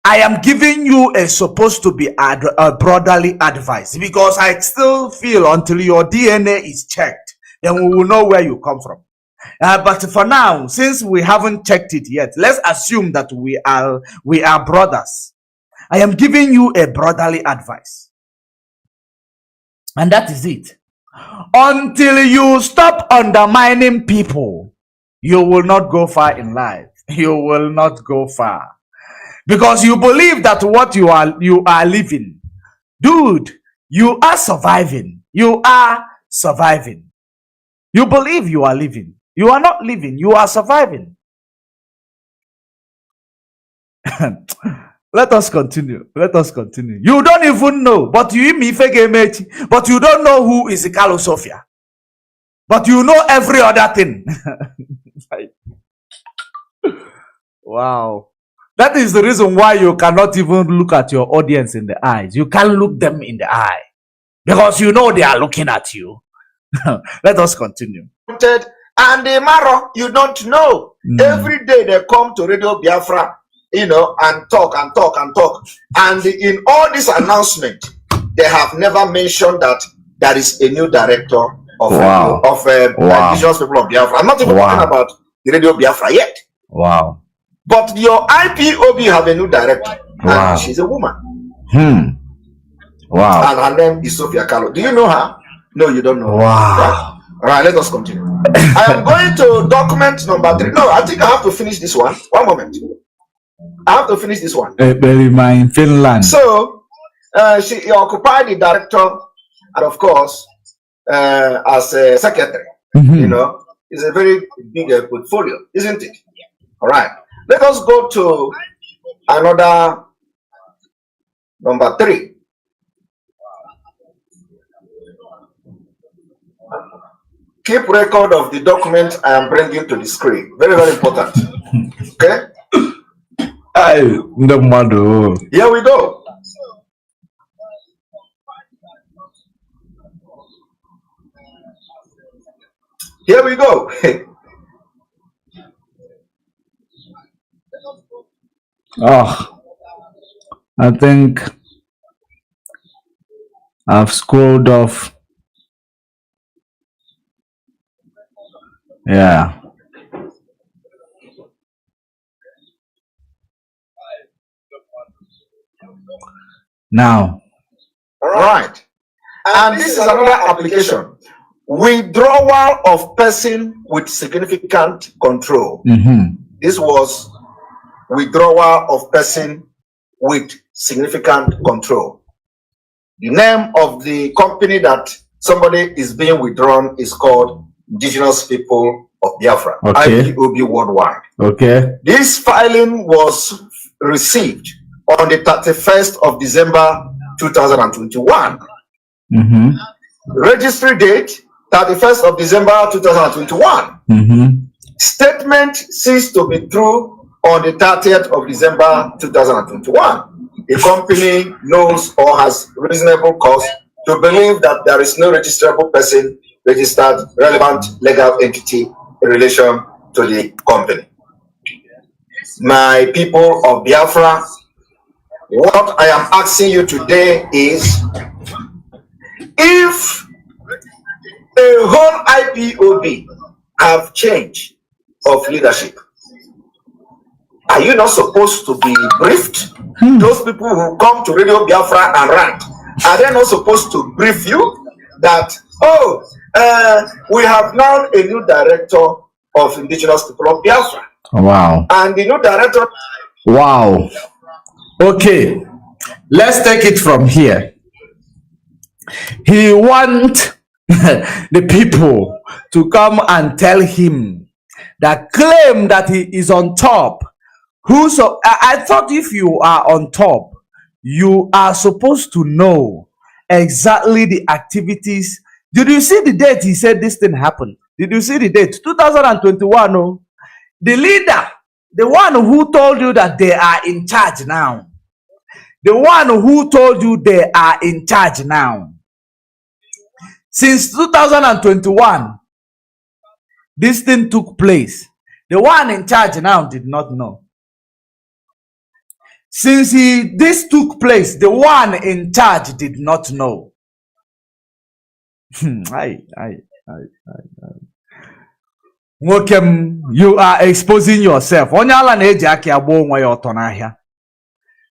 I am giving you a supposed to be a brotherly advice because I still feel until your DNA is checked, then we will know where you come from. But for now, since we haven't checked it yet, let's assume that we are brothers. I am giving you a brotherly advice. And that is it. Until you stop undermining people, you will not go far in life. You will not go far. Because you believe that what you are living. Dude, you are surviving. You are surviving. You believe you are living. You are not living. You are surviving. Let us continue. Let us continue. You don't even know. But you don't know who is Kalu Sofia. But you know every other thing. Wow. That is the reason why you cannot even look at your audience in the eyes. You can't look them in the eye. Because you know they are looking at you. Let us continue. And the Maro, you don't know. Every day they come to Radio Biafra, and talk and talk and talk. And in all this announcement, they have never mentioned that there is a new director of indigenous people of Biafra. I'm not even talking about the Radio Biafra yet. Wow. But your IPOB have a new director, and she's a woman. Wow. And her name is Sofia Kalu. Do you know her? No, you don't know. Wow. Right? All right, let us continue. I am going to document number 3. No, I think I have to finish this one. One moment. I have to finish this one. In Finland. So, she occupied the director, and of course, as a secretary. You know, it's a very big portfolio, isn't it? All right. Let us go to another number 3. Keep record of the document I am bringing to the screen. Very, very important. Okay? Here we go. Here we go. I think I've scrolled off. Yeah. Now. All right. And this is another application. Withdrawal of person with significant control. This was withdrawal of person with significant control. The name of the company that somebody is being withdrawn is called Indigenous People of Biafra, IPOB Worldwide. Okay. This filing was received on the 31st of December 2021. Registry date 31st of December 2021. Statement ceased to be true on the 30th of December 2021. The company knows or has reasonable cause to believe that there is no registrable person registered relevant legal entity in relation to the company. My people of Biafra, what I am asking you today is, if a whole IPOB have change of leadership, are you not supposed to be briefed? Those people who come to Radio Biafra and rant, are they not supposed to brief you that, we have now a new director of Indigenous People of Biafra? Wow. And the new director... Wow. Okay. Let's take it from here. He wants the people to come and tell him that claim that he is on top. I thought if you are on top, you are supposed to know exactly the activities. Did you see the date he said this thing happened? Did you see the date? 2021. Oh, the leader, the one who told you that they are in charge now. The one who told you they are in charge now. Since 2021, this thing took place. The one in charge now did not know. Since this took place, the one in charge did not know. You are exposing yourself.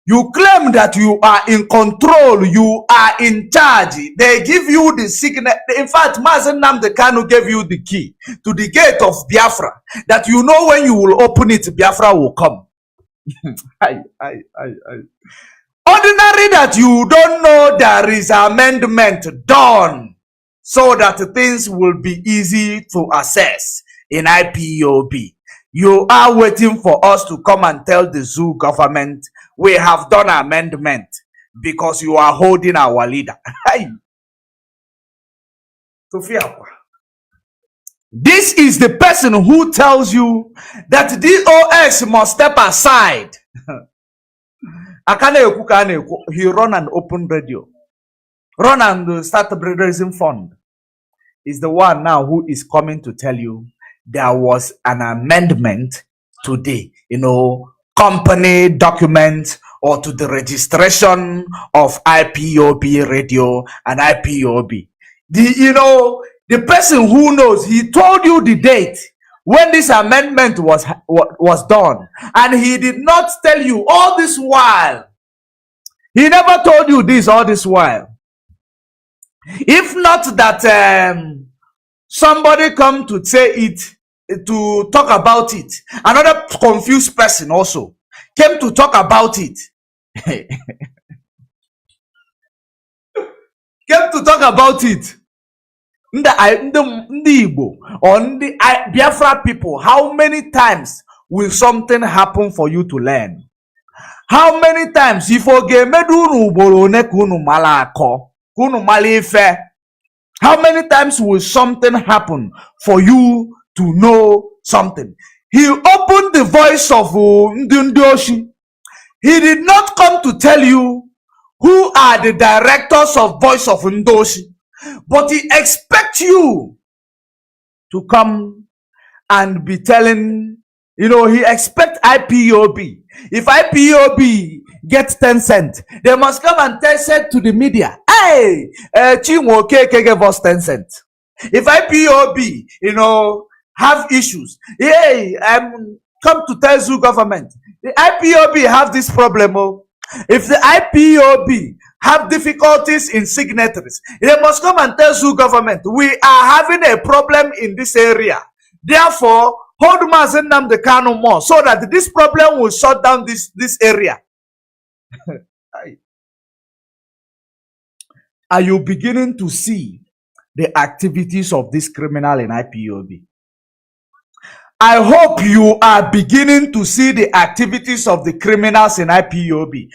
You claim that you are in control, you are in charge. They give you the signal. In fact, Mazi Nnamdi Kanu gave you the key to the gate of Biafra, that you know when you will open it, Biafra will come. Ordinary that you don't know there is amendment done so that things will be easy to access in IPOB. You are waiting for us to come and tell the zoo government we have done amendment because you are holding our leader. Sofia. This is the person who tells you that DOS must step aside. He run an open radio. Run and start a raising fund. Is the one now who is coming to tell you there was an amendment today. Company document or to the registration of IPOB radio and IPOB. The person who knows, he told you the date when this amendment was done, and he did not tell you all this while. He never told you this all this while. If not that somebody come to say it, to talk about it, another confused person also came to talk about it. Came to talk about it. The Igbo or the Biafra people, how many times will something happen for you to learn? How many times if how many times will something happen for you to know something? He opened the voice of Ndundoshi. He did not come to tell you who are the directors of Voice of Ndoshi, but he expects you to come and be telling, he expects IPOB. If IPOB gets 10 cents, they must come and tell said to the media, hey, Chinwo KK gave us 10 cents. If IPOB, have issues, hey, come to tell Zoo government, the IPOB have this problem. If the IPOB have difficulties in signatories, they must come and tell Zoo government, we are having a problem in this area. Therefore, hold Mazi Nnamdi Kanu more so that this problem will shut down this area. Are you beginning to see the activities of this criminal in IPOB? I hope you are beginning to see the activities of the criminals in IPOB.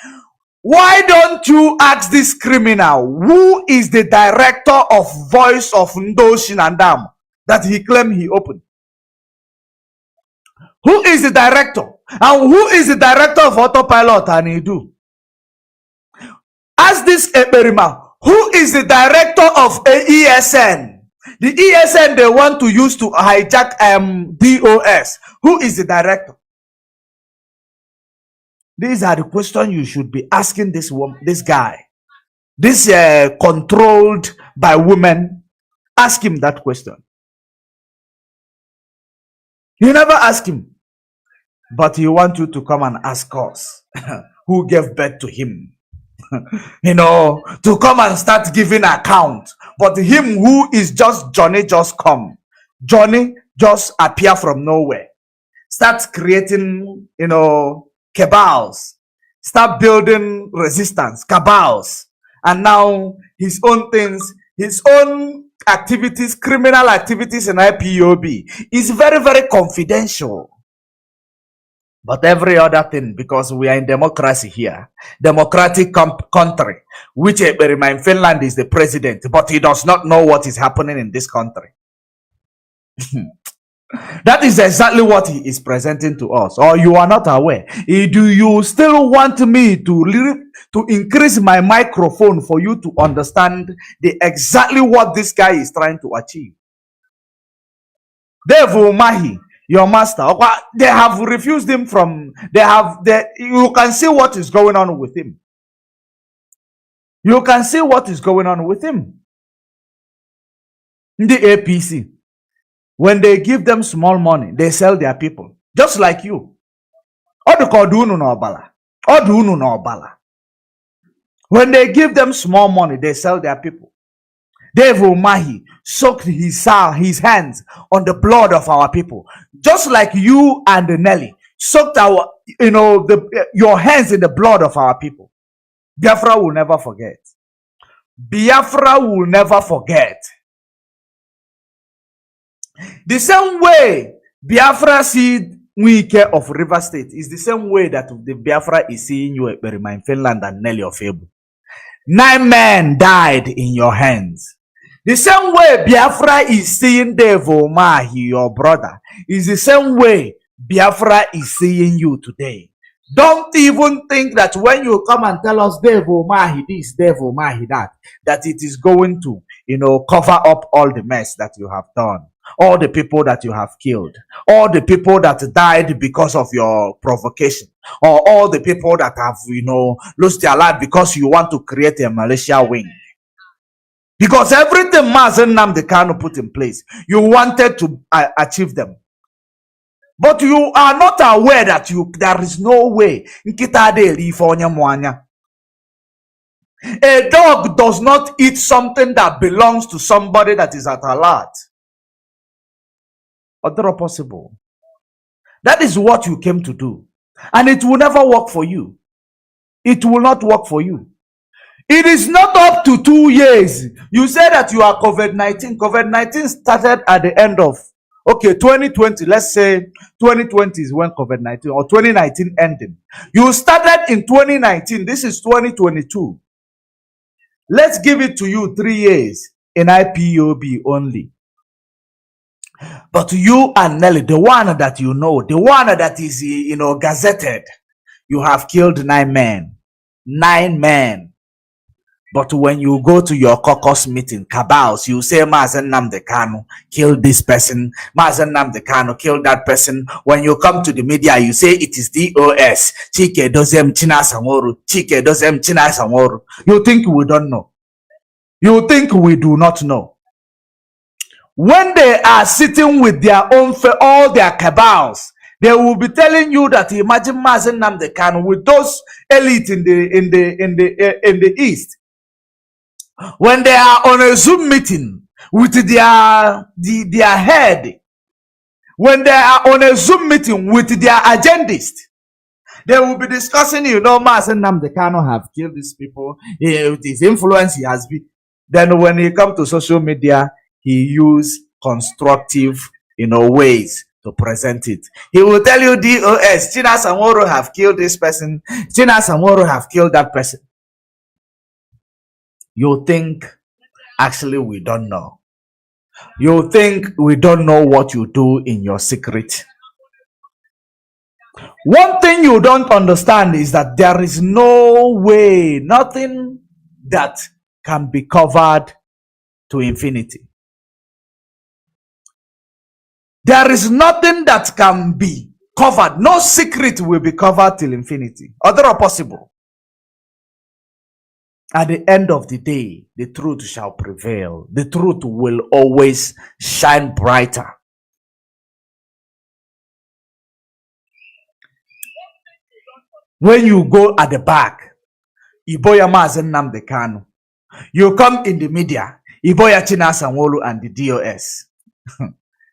Why don't you ask this criminal who is the director of Voice of Ndoshi Nandam that he claimed he opened? Who is the director? And who is the director of Autopilot and Idu? Ask this Eberima, who is the director of ESN? The ESN they want to use to hijack DOS. Who is the director? These are the questions you should be asking this guy. This controlled by women. Ask him that question. You never ask him. But he wants you to come and ask us who gave birth to him. To come and start giving account. But him who is just Johnny just come. Johnny just appear from nowhere. Start creating, cabals. Start building resistance, cabals. And now his own things, his own activities, criminal activities in IPOB is very, very confidential. But every other thing, because we are in democracy here, democratic country, which in Finland is the president, but he does not know what is happening in this country. That is exactly what he is presenting to us. Or you are not aware. Do you still want me to increase my microphone for you to understand exactly what this guy is trying to achieve? Devil Mahi, your master, they have refused him from, you can see what is going on with him. You can see what is going on with him. The APC, when they give them small money, they sell their people. Just like you. When they give them small money, they sell their people. Devil Mahi soaked his hands on the blood of our people. Just like you and Nelly soaked your hands in the blood of our people. Biafra will never forget. Biafra will never forget. The same way Biafra see Wike of River State is the same way that the Biafra is seeing you in Finland and Nelly of Ebu. 9 men died in your hands. The same way Biafra is seeing Devil Mahi, your brother, is the same way Biafra is seeing you today. Don't even think that when you come and tell us Devil Mahi this, Devil Mahi that it is going to, cover up all the mess that you have done. All the people that you have killed, all the people that died because of your provocation, or all the people that have, lost their life because you want to create a militia wing. Because everything Mazi Nnamdi Kanu put in place, you wanted to achieve them. But you are not aware that there is no way. A dog does not eat something that belongs to somebody that is at alert. Or possible. That is what you came to do. And it will never work for you. It will not work for you. It is not up to 2 years. You say that you are COVID-19. COVID-19 started at the end of, 2020. Let's say 2020 is when COVID-19 or 2019 ended. You started in 2019. This is 2022. Let's give it to you 3 years in IPOB only. But you and Nelly, the one that you know, the one that is, gazetted, you have killed 9 men. 9 men. But when you go to your caucus meeting, cabals, you say Mazi Nnamdi Kanu killed this person, Mazi Nnamdi Kanu killed that person. When you come to the media, you say it is DOS. Chike dozem China Samoru. Chike dozem China Samoru. You think we don't know? You think we do not know? When they are sitting with their own, all their cabals, they will be telling you that imagine Mazi Nnamdi Kanu with those elite in the East. When they are on a Zoom meeting with their head, when they are on a Zoom meeting with their agendist, they will be discussing, Mazi Nnamdi Kanu have killed these people, with his influence he has been. Then when he come to social media, he use constructive, ways to present it. He will tell you DOS, China Samoru have killed this person, China Samoru have killed that person. You think actually we don't know. You think we don't know what you do in your secret. One thing you don't understand is that there is no way, nothing that can be covered to infinity. There is nothing that can be covered. No secret will be covered till infinity. Other possible. At the end of the day, the truth shall prevail. The truth will always shine brighter. When you go at the back, Iboya Mazi Nnamdi Kanu. You come in the media, Iboya China Sanwo-Olu and the DOS.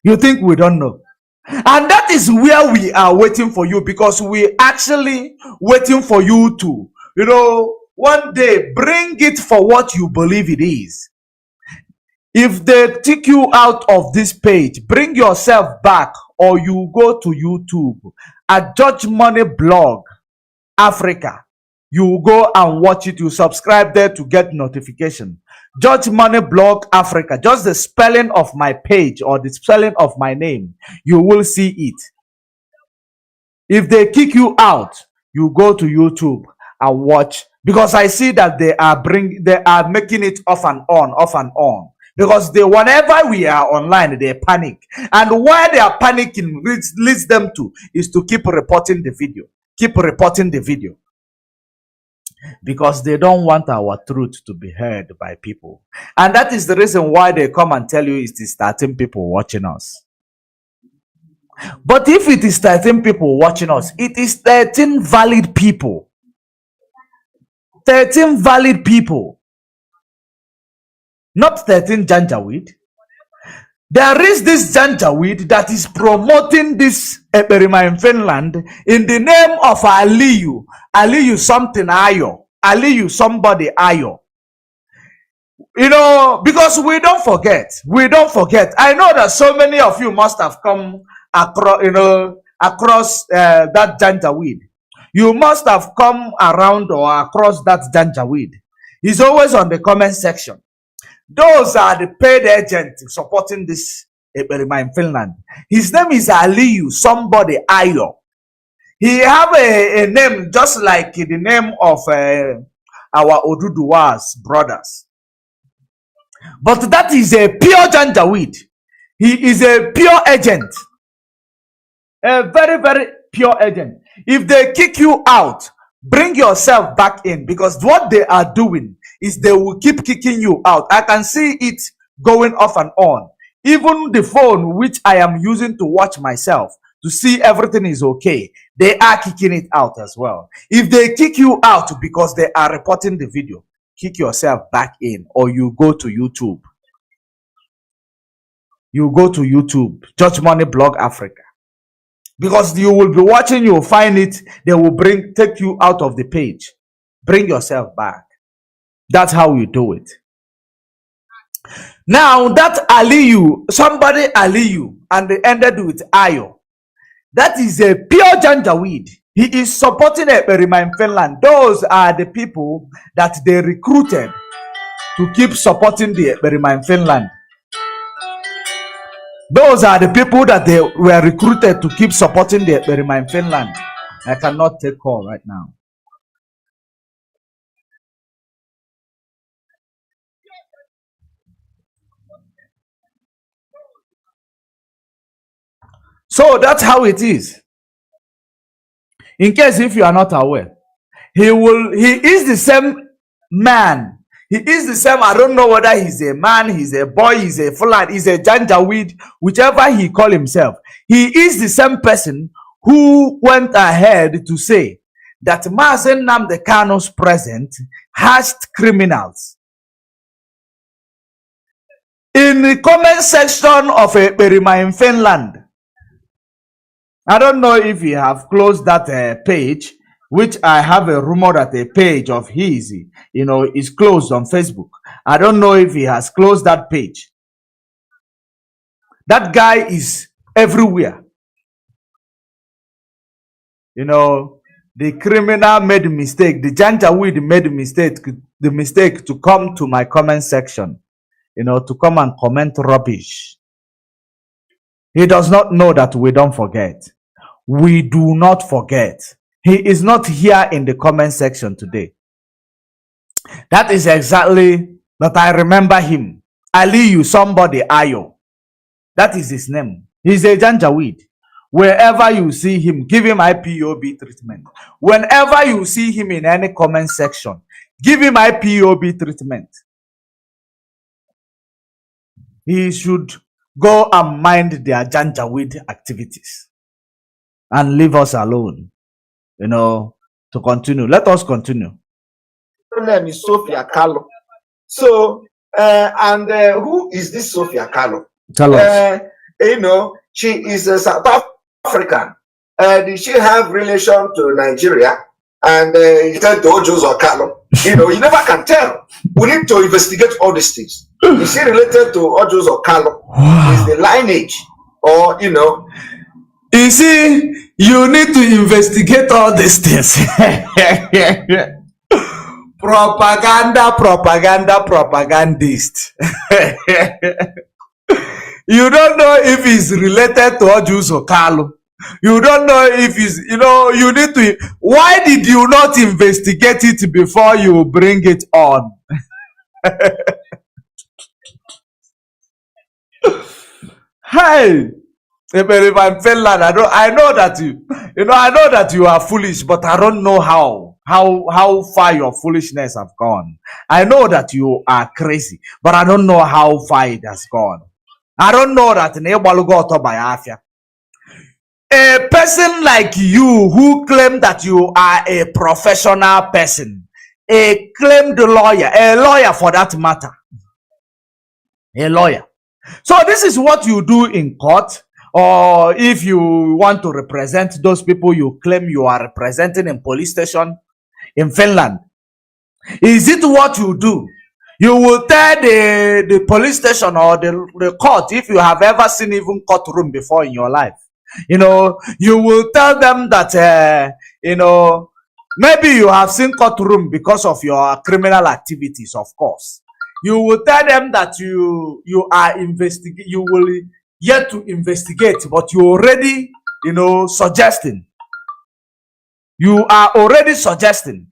You think we don't know? And that is where we are waiting for you, because we actually waiting for you to, one day bring it for what you believe it is. If they take you out of this page, bring yourself back, or you go to YouTube at Judge Money Blog Africa. You go and watch it. You subscribe there to get notification. Judge Money Blog Africa. Just the spelling of my page or the spelling of my name, you will see it. If they kick you out, you go to YouTube and watch, because I see that they are making it off and on. Because whenever we are online, they panic. And why they are panicking leads them to is to keep reporting the video. Keep reporting the video. Because they don't want our truth to be heard by people. And that is the reason why they come and tell you it is 13 people watching us. But if it is 13 people watching us, it is 13 valid people. 13 valid people. Not 13 janjaweed. There is this janjaweed that is promoting this Eperima in Finland in the name of Aliyu. Aliyu something Ayo. Aliyu somebody Ayo. Because we don't forget. We don't forget. I know that so many of you must have come across that janjaweed. You must have come around or across that janjaweed. He's always on the comment section. Those are the paid agents supporting this Eperima in Finland. His name is Aliyu, somebody Ayo. He have a name just like the name of our Oduduwa's brothers. But that is a pure janjaweed. He is a pure agent. A very, very pure agent. If they kick you out, bring yourself back in, because what they are doing is they will keep kicking you out. I can see it going off and on. Even the phone which I am using to watch myself to see everything is okay, they are kicking it out as well. If they kick you out because they are reporting the video, kick yourself back in, or you go to YouTube. You go to YouTube, Judge Money Blog Africa. Because you will be watching, you will find it, they will take you out of the page. Bring yourself back. That's how you do it. Now that Aliyu, somebody Aliyu, and they ended with Ayo. That is a pure Janjaweed. He is supporting Ekperima in Finland. Those are the people that they recruited to keep supporting the Ekperima in Finland. Those are the people that they were recruited to keep supporting the Ekperima in Finland. I cannot take call right now. So that's how it is. In case if you are not aware, he is the same man. He is the same. I don't know whether he's a man, he's a boy, he's a flat, he's a Janjaweed, whichever he call himself. He is the same person who went ahead to say that Mazi Nnamdi Kanu's present hashed criminals. In the comment section of a Ekperima in Finland, I don't know if he have closed that page, which I have a rumor that a page of his, is closed on Facebook. I don't know if he has closed that page. That guy is everywhere. The criminal made a mistake. The Janjaweed made the mistake to come to my comment section, to come and comment rubbish. He does not know that we don't forget. We do not forget. He is not here in the comment section today. That is exactly that I remember him. Aliyu, somebody, Ayo. That is his name. He's a Janjaweed. Wherever you see him, give him IPOB treatment. Whenever you see him in any comment section, give him IPOB treatment. He should go and mind their Janjaweed activities and leave us alone, to continue. Let us continue. Her name is Sofia Kalu. So, who is this Sofia Kalu? Tell us. She is a South African. Did she have relation to Nigeria? And he said to Ojos or Kalu. You never can tell. We need to investigate all these things. Is she related to Ojos or Kalu? Is the lineage, or You see, you need to investigate all these things. Propagandist. You don't know if he's related to Ojus or Kalu. You don't know if he's, you need to. Why did you not investigate it before you bring it on? Hey, if I'm Finland, I know that I know that you are foolish, but I don't know how far your foolishness have gone. I know that you are crazy, but I don't know how far it has gone. I don't know that a person like you who claim that you are a professional person, a claimed lawyer, a lawyer for that matter, a lawyer. So this is what you do in court, or if you want to represent those people you claim you are representing in police station in Finland. Is it what you do? You will tell the police station or the court, if you have ever seen even courtroom before in your life, you will tell them that, maybe you have seen courtroom because of your criminal activities, of course. You will tell them that you are investigating, you will yet to investigate, but you already, suggesting. You are already suggesting,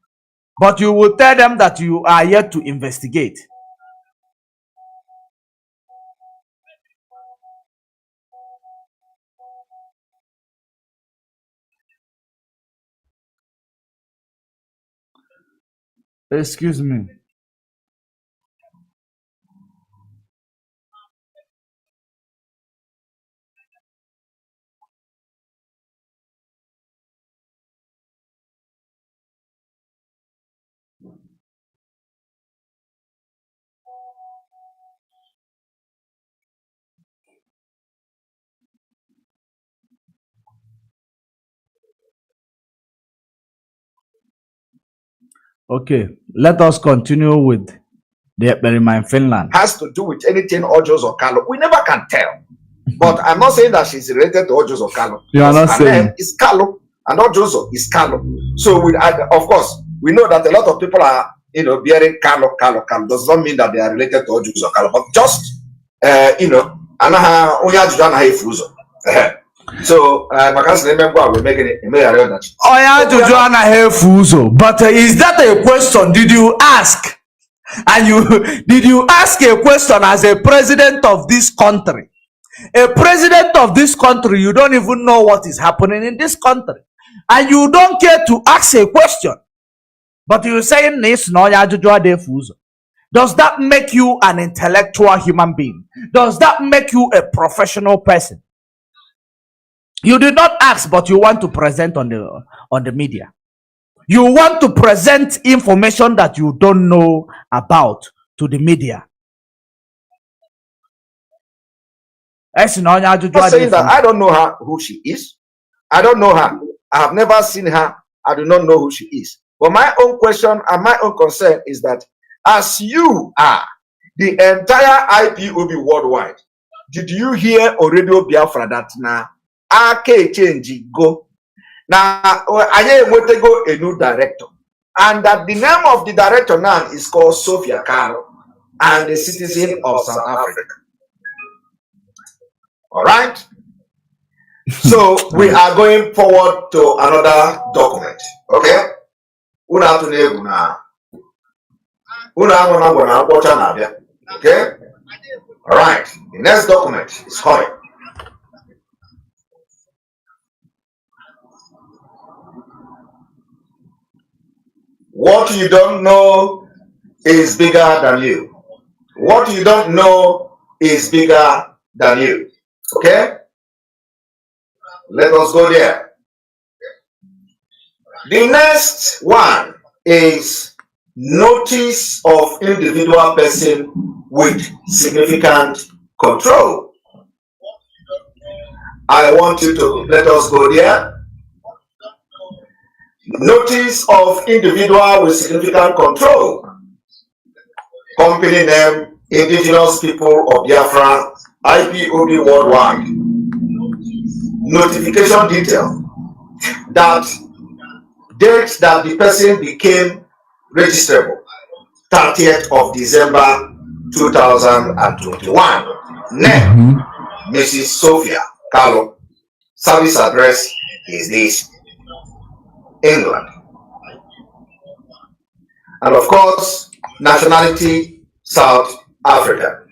but you will tell them that you are yet to investigate. Excuse me. Okay, let us continue with the experiment in Finland. Has to do with anything Ojos or Kalu. We never can tell. But I'm not saying that she's related to Ojos or Kalu. You are not saying. Her name is Kalu, and Ojoso is Kalu. So, of course, we know that a lot of people are, bearing Kalu. Does not mean that they are related to Ojos or Kalu, but just, so, we're making it. But is that a question? Did you ask? And did you ask a question as a president of this country? A president of this country, you don't even know what is happening in this country, and you don't care to ask a question. But you're saying this, does that make you an intellectual human being? Does that make you a professional person? You did not ask, but you want to present on the media. You want to present information that you don't know about to the media. I'm saying that I don't know her, who she is. I don't know her. I have never seen her. I do not know who she is. But my own question and my own concern is that as you are the entire IPOB worldwide, did you hear on Radio Biafra that now change go? Now I want to go a new director. And that the name of the director now is called Sofia Kalu and a citizen of South Africa. All right. So we are going forward to another document. Okay. Okay. All right. The next document is coming. What you don't know is bigger than you. What you don't know is bigger than you. Okay? Let us go there. The next one is notice of individual person with significant control. I want you to let us go there. Notice of individual with significant control. Company name, Indigenous People of Biafra, IPOB worldwide. Notification detail. That date that the person became registrable, 30th of December 2021. Name, Mrs. Sofia Kalu. Service address is this, England. And of course, nationality, South Africa.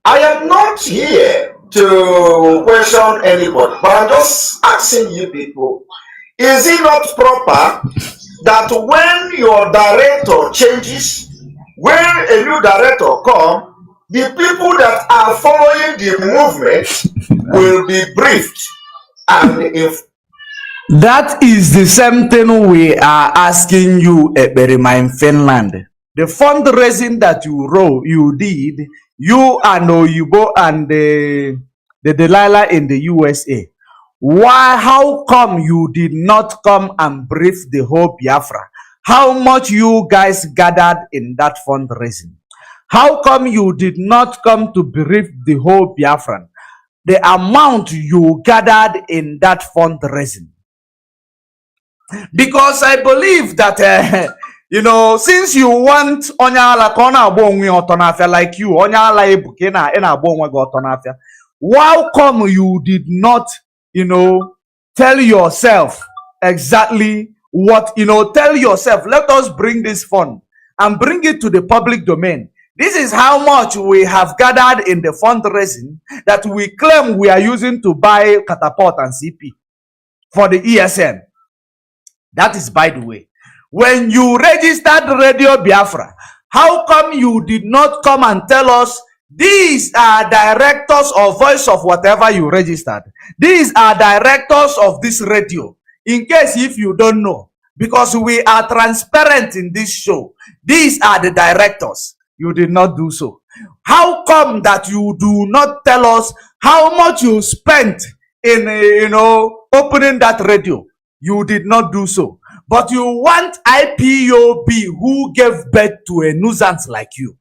I am not here to question anybody, but I'm just asking you people, is it not proper that when your director changes, when a new director comes, the people that are following the movement will be briefed? And if that is the same thing we are asking you, Eberima, in Finland. The fundraising that you did, you and Oyibo and the Delilah in the USA. Why? How come you did not come and brief the whole Biafra? How much you guys gathered in that fundraising? How come you did not come to brief the whole Biafran? The amount you gathered in that fundraising. Because I believe that, since you want Onyala Kona Bongi Otonafia like you, Onyala Ebukena and Abonga Otonafia, how come you did not, tell yourself exactly what, tell yourself, let us bring this fund and bring it to the public domain. This is how much we have gathered in the fundraising that we claim we are using to buy catapult and CP for the ESN. That is, by the way, when you registered Radio Biafra, how come you did not come and tell us these are directors or voice of whatever you registered? These are directors of this radio. In case if you don't know, because we are transparent in this show, these are the directors. You did not do so. How come that you do not tell us how much you spent in, opening that radio? You did not do so. But you want IPOB who gave birth to a nuisance like you,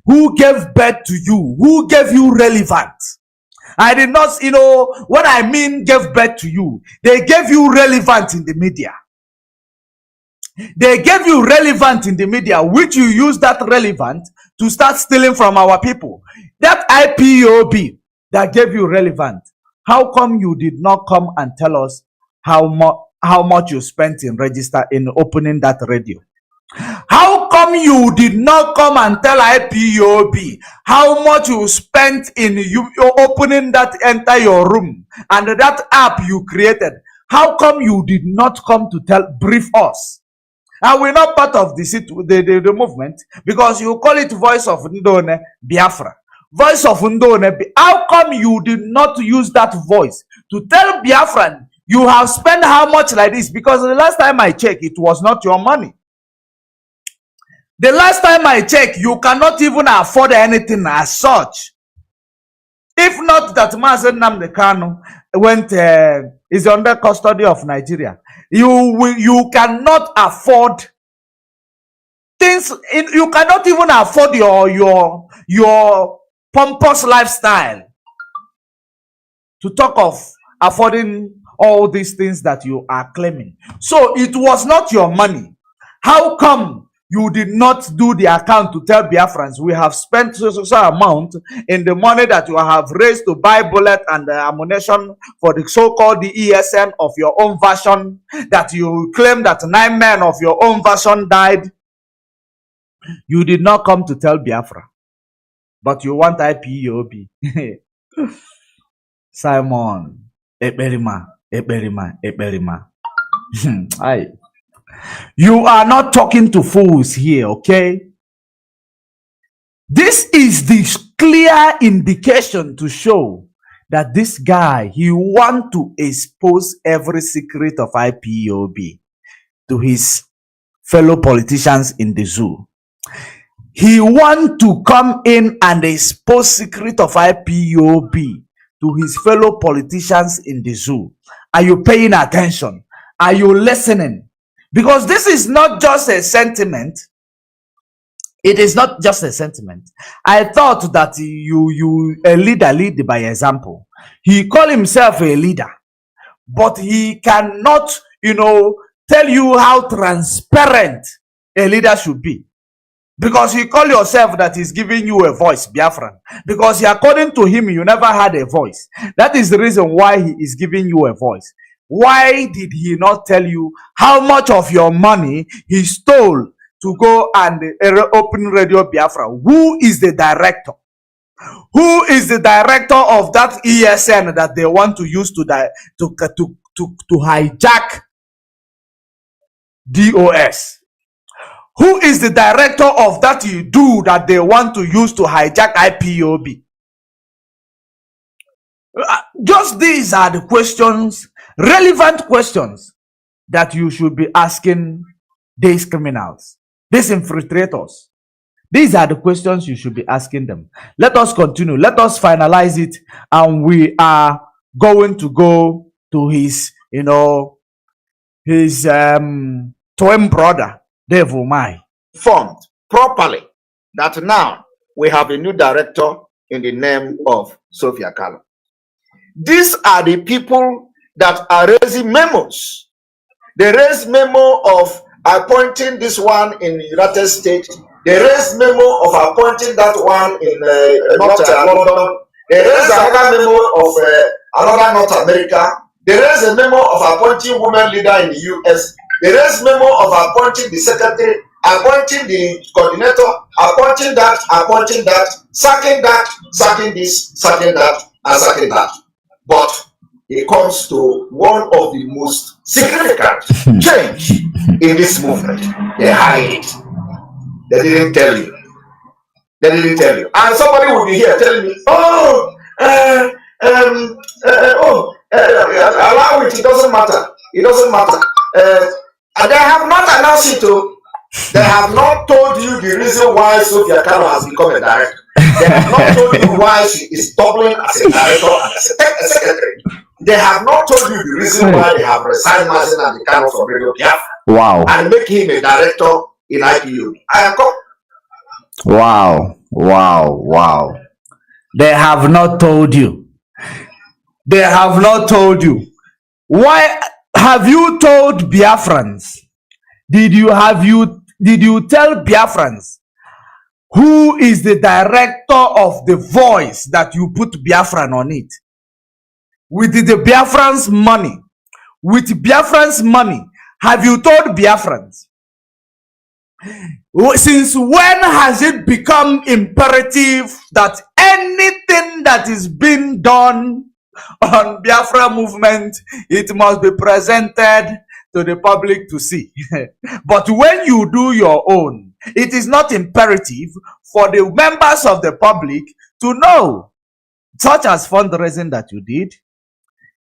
who gave birth to you, who gave you relevance. I did not, what I mean gave birth to you. They gave you relevant in the media. They gave you relevant in the media, which you use that relevant to start stealing from our people. That IPOB that gave you relevant, how come you did not come and tell us how much you spent in opening that radio? How come you did not come and tell IPOB how much you spent in opening that entire room and that app you created? How come you did not come to brief us? And we're not part of the movement because you call it Voice of Ndone Biafra. Voice of Ndone. How come you did not use that voice to tell Biafran you have spent how much like this? Because the last time I checked, it was not your money. The last time I checked, you cannot even afford anything as such. If not that Mazi Nnamdi Kanu is under custody of Nigeria, you cannot afford things. You cannot even afford your pompous lifestyle. To talk of affording all these things that you are claiming. So it was not your money. How come you did not do the account to tell Biafrans we have spent so amount in the money that you have raised to buy bullet and ammunition for the so-called ESN of your own version, that you claim that 9 men of your own version died? You did not come to tell Biafra, but you want IPOB. Simon, Eberima. Hi. You are not talking to fools here, okay? This is the clear indication to show that this guy, he want to expose every secret of IPOB to his fellow politicians in the zoo. He want to come in and expose secret of IPOB to his fellow politicians in the zoo. Are you paying attention? Are you listening? Because this is not just a sentiment. It is not just a sentiment. I thought that a leader lead by example. He called himself a leader, but he cannot, tell you how transparent a leader should be. Because he called yourself that he's giving you a voice, Biafran. Because according to him, you never had a voice. That is the reason why he is giving you a voice. Why did he not tell you how much of your money he stole to go and open Radio Biafra? Who is the director? Who is the director of that ESN that they want to use to hijack DOS? Who is the director of that that they want to use to hijack IPOB? Just these are the questions, relevant questions, that you should be asking these criminals, these infiltrators. These are the questions you should be asking them. Let us continue. Let us finalize it. And we are going to go to his, his twin brother, Devil Mai. Formed properly that now we have a new director in the name of Sofia Kalu. These are the people that are raising memos. They raise memo of appointing this one in the United States. They raise memo of appointing that one in North London. They raise another memo of another North America. They raise a memo of appointing women leader in the US. They raise memo of appointing the secretary, appointing the coordinator, appointing that, sacking this, sacking that, and sacking that. But it comes to one of the most significant change in this movement. They hide it. They didn't tell you. They didn't tell you. And somebody will be here telling me, allow it, it doesn't matter. It doesn't matter. And they have not announced it to. They have not told you the reason why Sofia Kalu has become a director. They have not told you why she is doubling as a director and as a secretary. They have not told you the reason why they have resigned Mazi and the Kanu from Radio Biafra. Wow. And make him a director in Ipob. Wow. Wow. Wow. They have not told you. They have not told you. Why have you told Biafrans? Did you tell Biafrans who is the director of the voice that you put Biafran on it? With the Biafrans money. With Biafrans money. Have you told Biafrans? Since when has it become imperative that anything that is being done on Biafra movement, it must be presented to the public to see? But when you do your own, it is not imperative for the members of the public to know, such as fundraising that you did,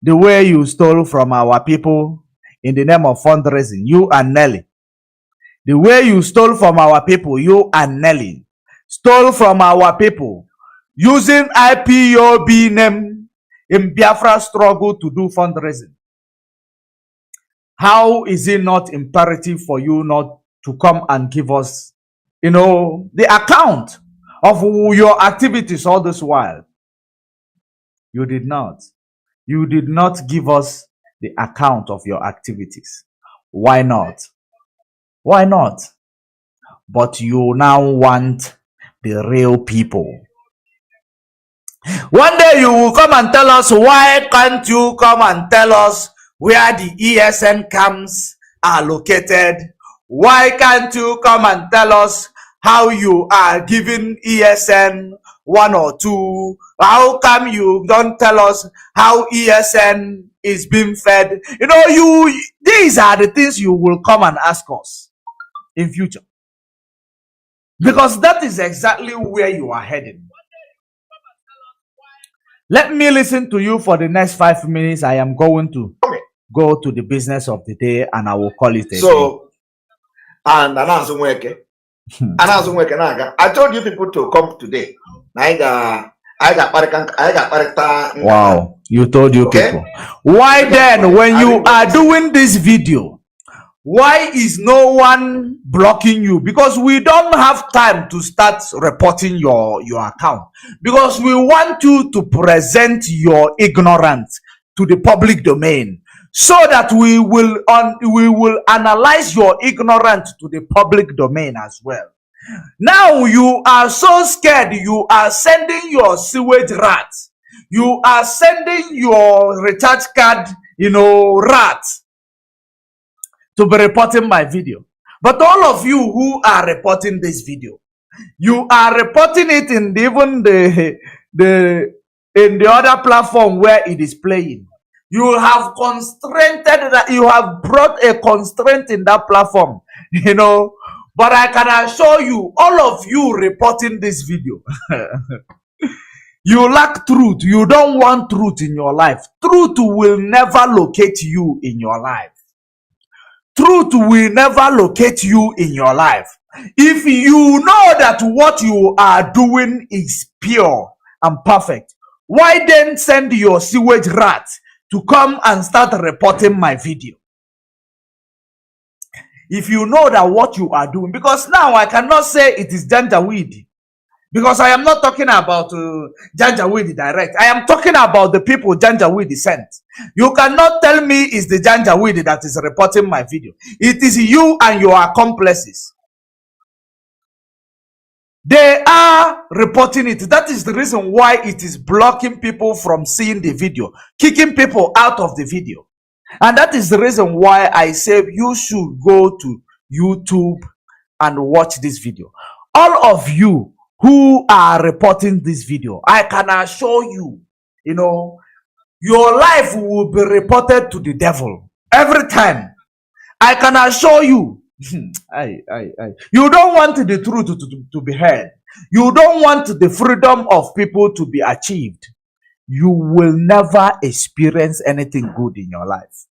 the way you stole from our people in the name of fundraising, you and Nelly. The way you stole from our people, you and Nelly, stole from our people using IPOB name in Biafra struggle to do fundraising. How is it not imperative for you not to come and give us, the account of your activities all this while? You did not. You did not give us the account of your activities. Why not? Why not? But you now want the real people. One day you will come and tell us, why can't you come and tell us where the ESN camps are located? Why can't you come and tell us how you are giving ESN 1 or 2? How come you don't tell us how ESN is being fed? These are the things you will come and ask us in future. Because that is exactly where you are heading. Let me listen to you for the next 5 minutes. I am going to go to the business of the day and I will call it a day. And I told you people to come today. Wow, you told you people. Why then, when you are doing this video, why is no one blocking you? Because we don't have time to start reporting your account. Because we want you to present your ignorance to the public domain, so that we will analyze your ignorance to the public domain as well. Now you are so scared. You are sending your sewage rats. You are sending your recharge card, rats to be reporting my video. But all of you who are reporting this video, you are reporting it in even in the other platform where it is playing. You have you have brought a constraint in that platform, But I can assure you, all of you reporting this video, you lack truth. You don't want truth in your life. Truth will never locate you in your life. Truth will never locate you in your life. If you know that what you are doing is pure and perfect, why then send your sewage rat to come and start reporting my video? If you know that what you are doing, because now I cannot say it is Janjaweed, because I am not talking about Janjaweed direct. I am talking about the people Janjaweed sent. You cannot tell me it's the Janjaweed that is reporting my video. It is you and your accomplices. They are reporting it. That is the reason why it is blocking people from seeing the video, kicking people out of the video. And that is the reason why I say you should go to YouTube and watch this video. All of you who are reporting this video, I can assure you, your life will be reported to the devil every time. I can assure you. You don't want the truth to be heard. You don't want the freedom of people to be achieved. You will never experience anything good in your life.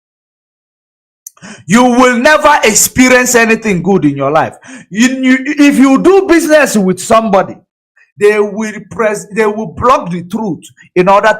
You will never experience anything good in your life. If you do business with somebody, they will block the truth in order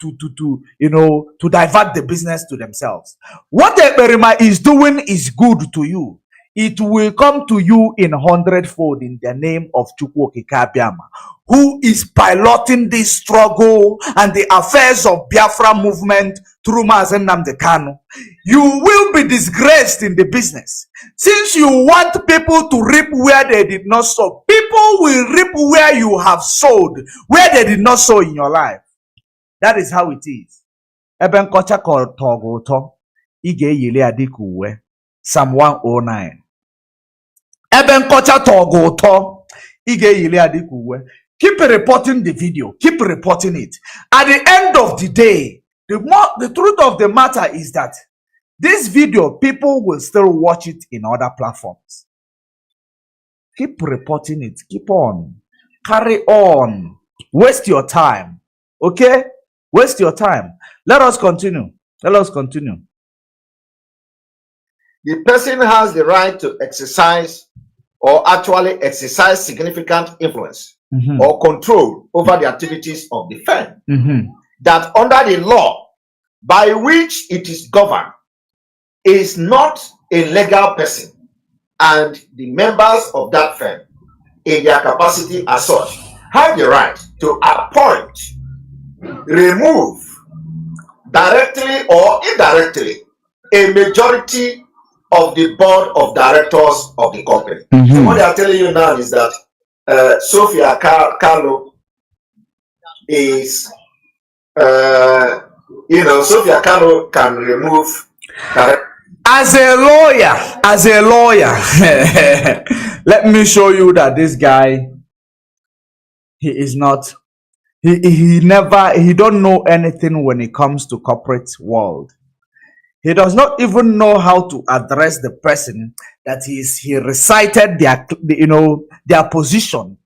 to divert the business to themselves. What the Berima is doing is good to you. It will come to you in 100-fold in the name of Chukwu Kikabiama, who is piloting this struggle and the affairs of Biafra movement through Mazi Nnamdi Kanu. You will be disgraced in the business. Since you want people to reap where they did not sow, people will reap where you have sowed, where they did not sow in your life. That is how it is. Eben kocha called Togoto, Ige Yele Adikuwe, Psalm 109. Eben kocha Togoto, Ige Yele Adikuwe. Keep reporting the video. Keep reporting it. At the end of the day, the truth of the matter is that this video, people will still watch it in other platforms. Keep reporting it. Keep on. Carry on. Waste your time. Okay? Waste your time. Let us continue. Let us continue. The person has the right to exercise or actually exercise significant influence or control over the activities of the firm. That under the law by which it is governed is not a legal person, and the members of that firm in their capacity as such have the right to appoint, remove, directly or indirectly, a majority of the board of directors of the company. So what they are telling you now is that Sofia Kalu is, Sofia Kalu can remove. As a lawyer, let me show you that this guy, he is not. He don't know anything when it comes to corporate world. He does not even know how to address the person that he recited their position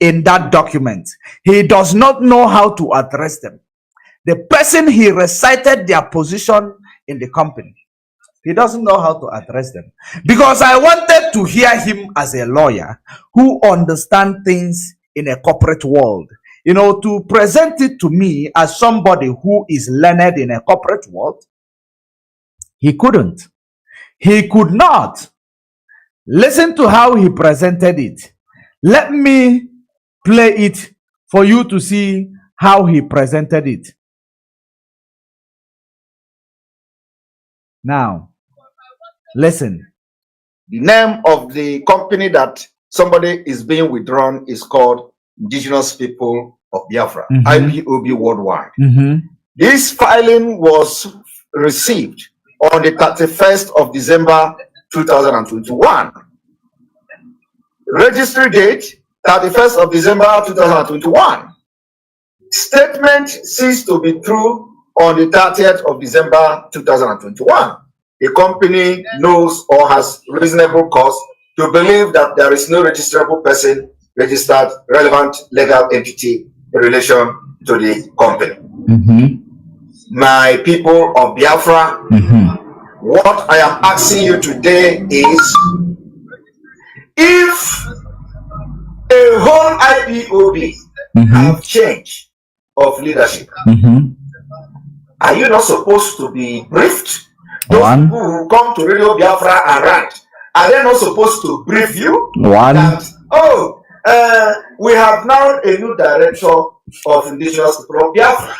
in that document. He does not know how to address them. The person he recited their position in the company, he doesn't know how to address them. Because I wanted to hear him as a lawyer who understands things in a corporate world. To present it to me as somebody who is learned in a corporate world, he couldn't. He could not. Listen to how he presented it. Let me play it for you to see how he presented it. Now, listen. The name of the company that somebody is being withdrawn is called Indigenous People of Biafra, Ipob Worldwide. This filing was received on the 31st of December 2021. Registry date 31st of December 2021. Statement ceased to be true on the 30th of December 2021. The company knows or has reasonable cause to believe that there is no registrable person registered relevant legal entity in relation to the company. My people of Biafra, what I am asking you today is, if a whole IPOB have change of leadership, are you not supposed to be briefed? Those people who come to Radio Biafra and rant, are they not supposed to brief you? That, we have now a new director of Indigenous People of Biafra.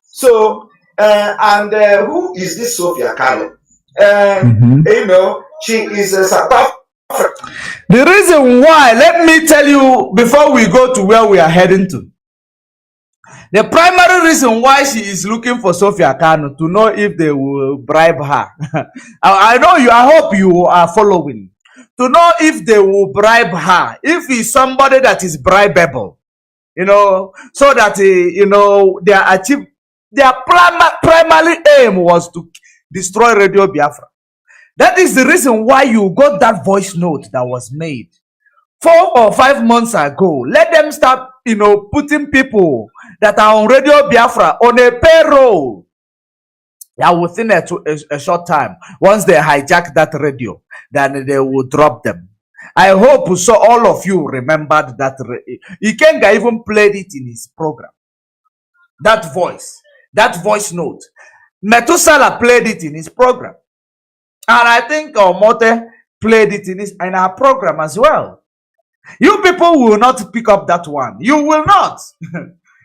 So, who is this Sofia Kalu? She is a South African. The reason why, let me tell you before we go to where we are heading to. The primary reason why she is looking for Sofia Kanu to know if they will bribe her. I know you, I hope you are following. To know if they will bribe her. If he's somebody that is bribable. So that, their primary aim was to destroy Radio Biafra. That is the reason why you got that voice note that was made 4 or 5 months ago. Let them start, putting people that are on Radio Biafra on a payroll. Yeah, within a short time, once they hijack that radio, then they will drop them. I hope so all of you remembered that. Ikenga even played it in his program. That voice note. Methuselah played it in his program. And I think Omote played it in our program as well. You people will not pick up that one. You will not.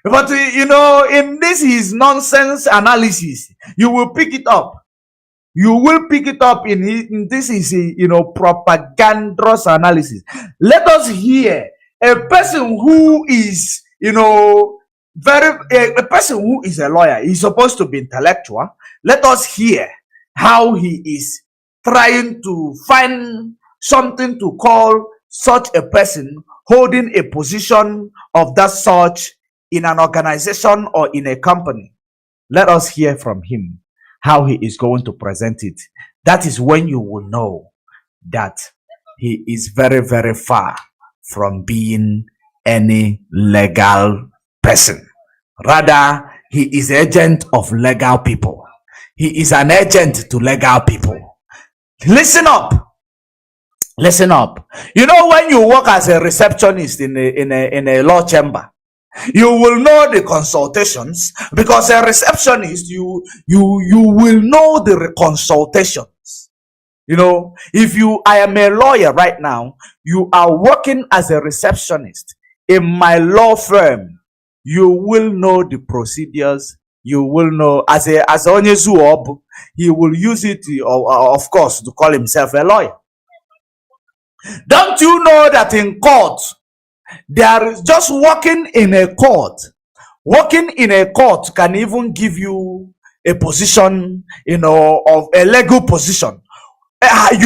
But in this his nonsense analysis, you will pick it up. You will pick it up in this is propagandous analysis. Let us hear a person who is a person who is a lawyer. He's supposed to be intellectual. Let us hear how he is trying to find something to call such a person holding a position of that sort in an organization or in a company. Let us hear from him how he is going to present it. That is when you will know that he is very, very far from being any legal person. Rather, he is agent of legal people. He is an agent to legal people. Listen up. Listen up. You know, when you work as a receptionist in a law chamber, you will know the consultations, because a receptionist, you will know the consultations. If I am a lawyer right now, you are working as a receptionist in my law firm, you will know the procedures. You will know as Onyezuob, he will use it, of course, to call himself a lawyer. Don't you know that in court, there is just working in a court. Working in a court can even give you a position, of a legal position. The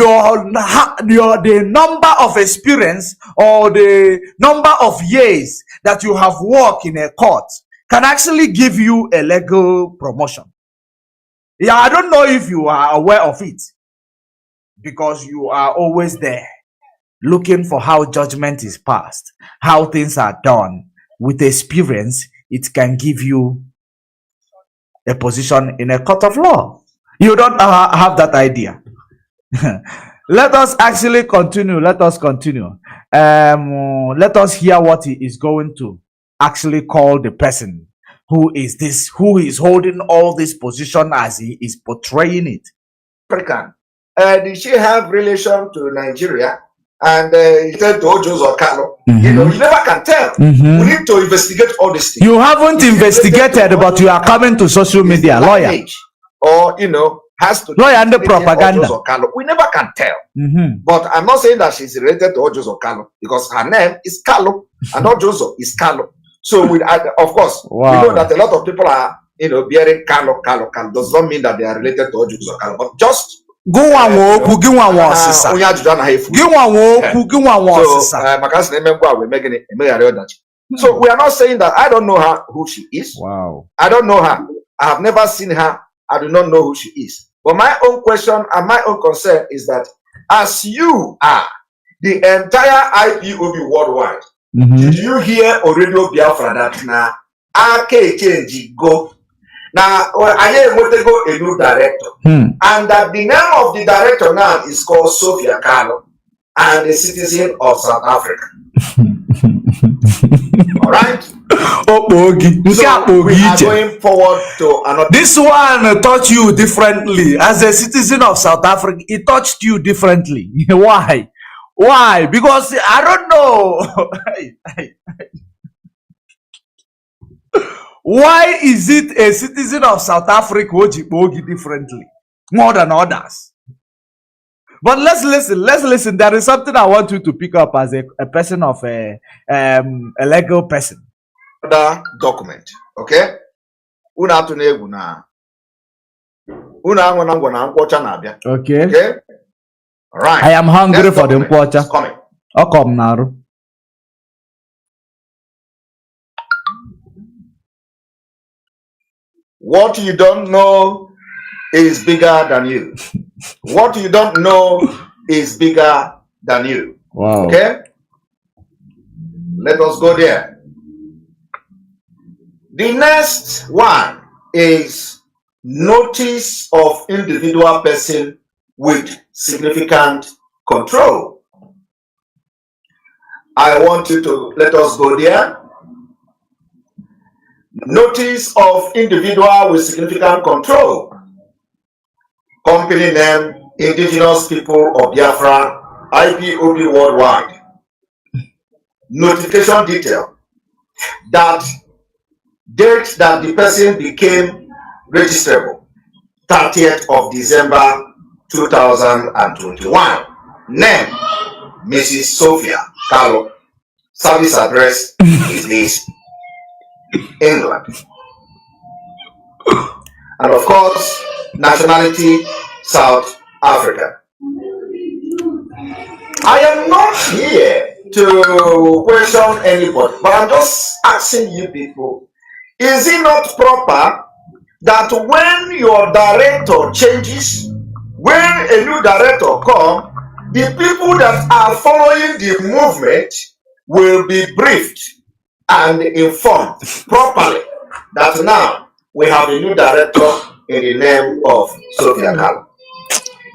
number of experience or the number of years that you have worked in a court can actually give you a legal promotion. Yeah, I don't know if you are aware of it, because you are always there looking for how judgment is passed, how things are done. With experience, it can give you a position in a court of law. You don't have that idea. Let us actually continue. Let us continue. Let us hear what he is going to actually call the person who is holding all this position as he is portraying it. African. Did she have relation to Nigeria? And he said to Ojos or Kalu, you never can tell. We need to investigate all these things. You haven't investigated, but you are coming to social media, lawyer. Or, has to lawyer and the propaganda. Or Kalu. We never can tell. But I'm not saying that she's related to Ojos or Kalu, because her name is Kalu and Ojozo is Kalu. So, of course, we know that a lot of people are, bearing Kalu. Does not mean that they are related to Ojos or Kalu, but just go on walk, give one walk, sister. Give one walk, give one walk, sister. So we are not saying that I don't know her who she is. Wow. I don't know her. I have never seen her. I do not know who she is. But my own question and my own concern is that as you are the entire IPOB worldwide, did you hear on Radio Biafra that now change go? Now, I want to go a new director. And that the name of the director now is called Sofia Kalu, and a citizen of South Africa. All right? So we are going forward to another. This one taught you differently. As a citizen of South Africa, it touched you differently. Why? Why? Because I don't know. Why is it a citizen of South Africa Oji differently more than others? But let's listen. There is something I want you to pick up as a person of a legal person. Other document, okay? Okay. Okay. All right. I am hungry for the mpocha. Coming. Oh, come now. What you don't know is bigger than you. What you don't know is bigger than you. Wow. Okay? Let us go there. The next one is notice of individual person with significant control. I want you to let us go there. Notice of individual with significant control. Company name, Indigenous People of Biafra, Ipob worldwide. Notification detail. That date that the person became registrable, 30th of December 2021. Name, Mrs. Sofia, Kalu. Service address is this, England. And of course, nationality, South Africa. I am not here to question anybody, but I'm just asking you people, is it not proper that when your director changes, when a new director comes, the people that are following the movement will be briefed and informed properly that now we have a new director in the name of Sofia Kalu.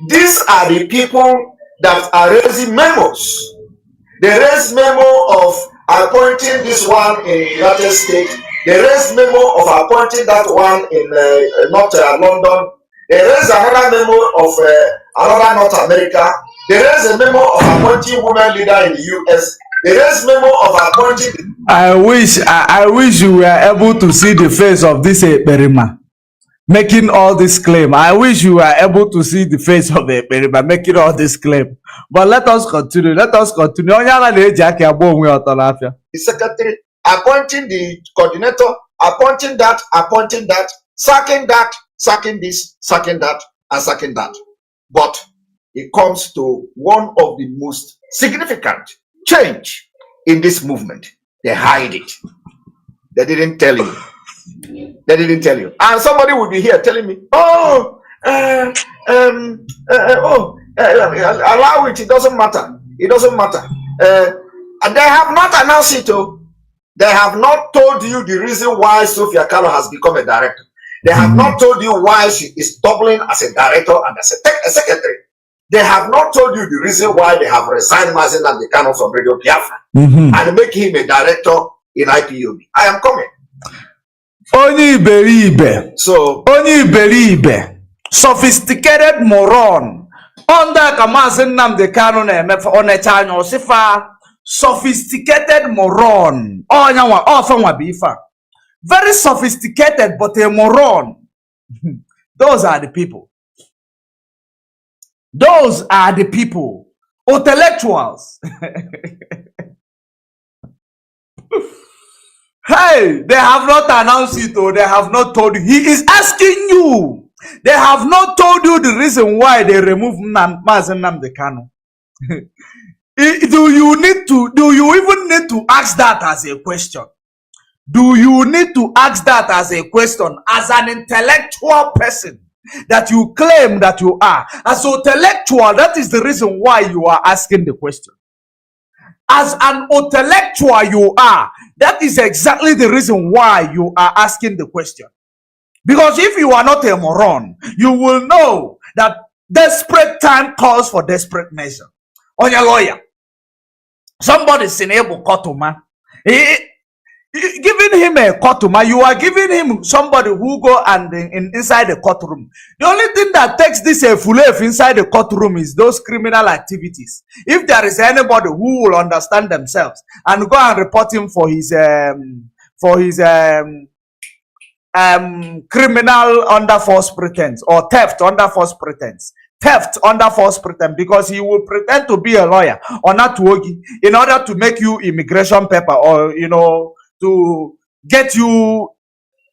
These are the people that are raising memos. They raise memo of appointing this one in the United States. They raise memo of appointing that one in North London. They raise another memo of another North America. They raise a memo of appointing women leader in the US. They raise memo of appointing. I wish you were able to see the face of this Berima making all this claim. I wish you were able to see the face of the Berima making all this claim. But let us continue. Let us continue. The secretary appointing the coordinator, appointing that, sacking that, sacking this, sacking that, and sacking that. But it comes to one of the most significant change in this movement. They hide it. They didn't tell you. They didn't tell you. And somebody will be here telling me, allow it. It doesn't matter. It doesn't matter. And they have not announced it. They have not told you the reason why Sofia Kalu has become a director. They have not told you why she is doubling as a director and as a secretary. They have not told you the reason why they have resigned Mazi and the Kanu from Radio Biafra and make him a director in Ipob. I am coming. Only believe. So only believe. Sophisticated moron. Under Mazi Nnamdi Kanu on a channel sifa. Sophisticated moron. Very sophisticated, but a moron. Those are the people. Those are the people. Intellectuals. Hey, they have not announced it, or they have not told you. He is asking you. They have not told you the reason why they removed Mazi Nnamdi Kanu. Do you even need to ask that as a question? Do you need to ask that as a question as an intellectual person that you claim that you are? As an intellectual, that is the reason why you are asking the question. As an intellectual you are, that is exactly the reason why you are asking the question. Because if you are not a moron, you will know that desperate time calls for desperate measure. On your lawyer, somebody is in able kotuma. Giving him a courtroom, you are giving him somebody who go and inside the courtroom. The only thing that takes this a full inside the courtroom is those criminal activities. If there is anybody who will understand themselves and go and report him for his criminal under false pretense or theft under false pretense. Theft under false pretense, because he will pretend to be a lawyer or not to in order to make you immigration paper, or to get you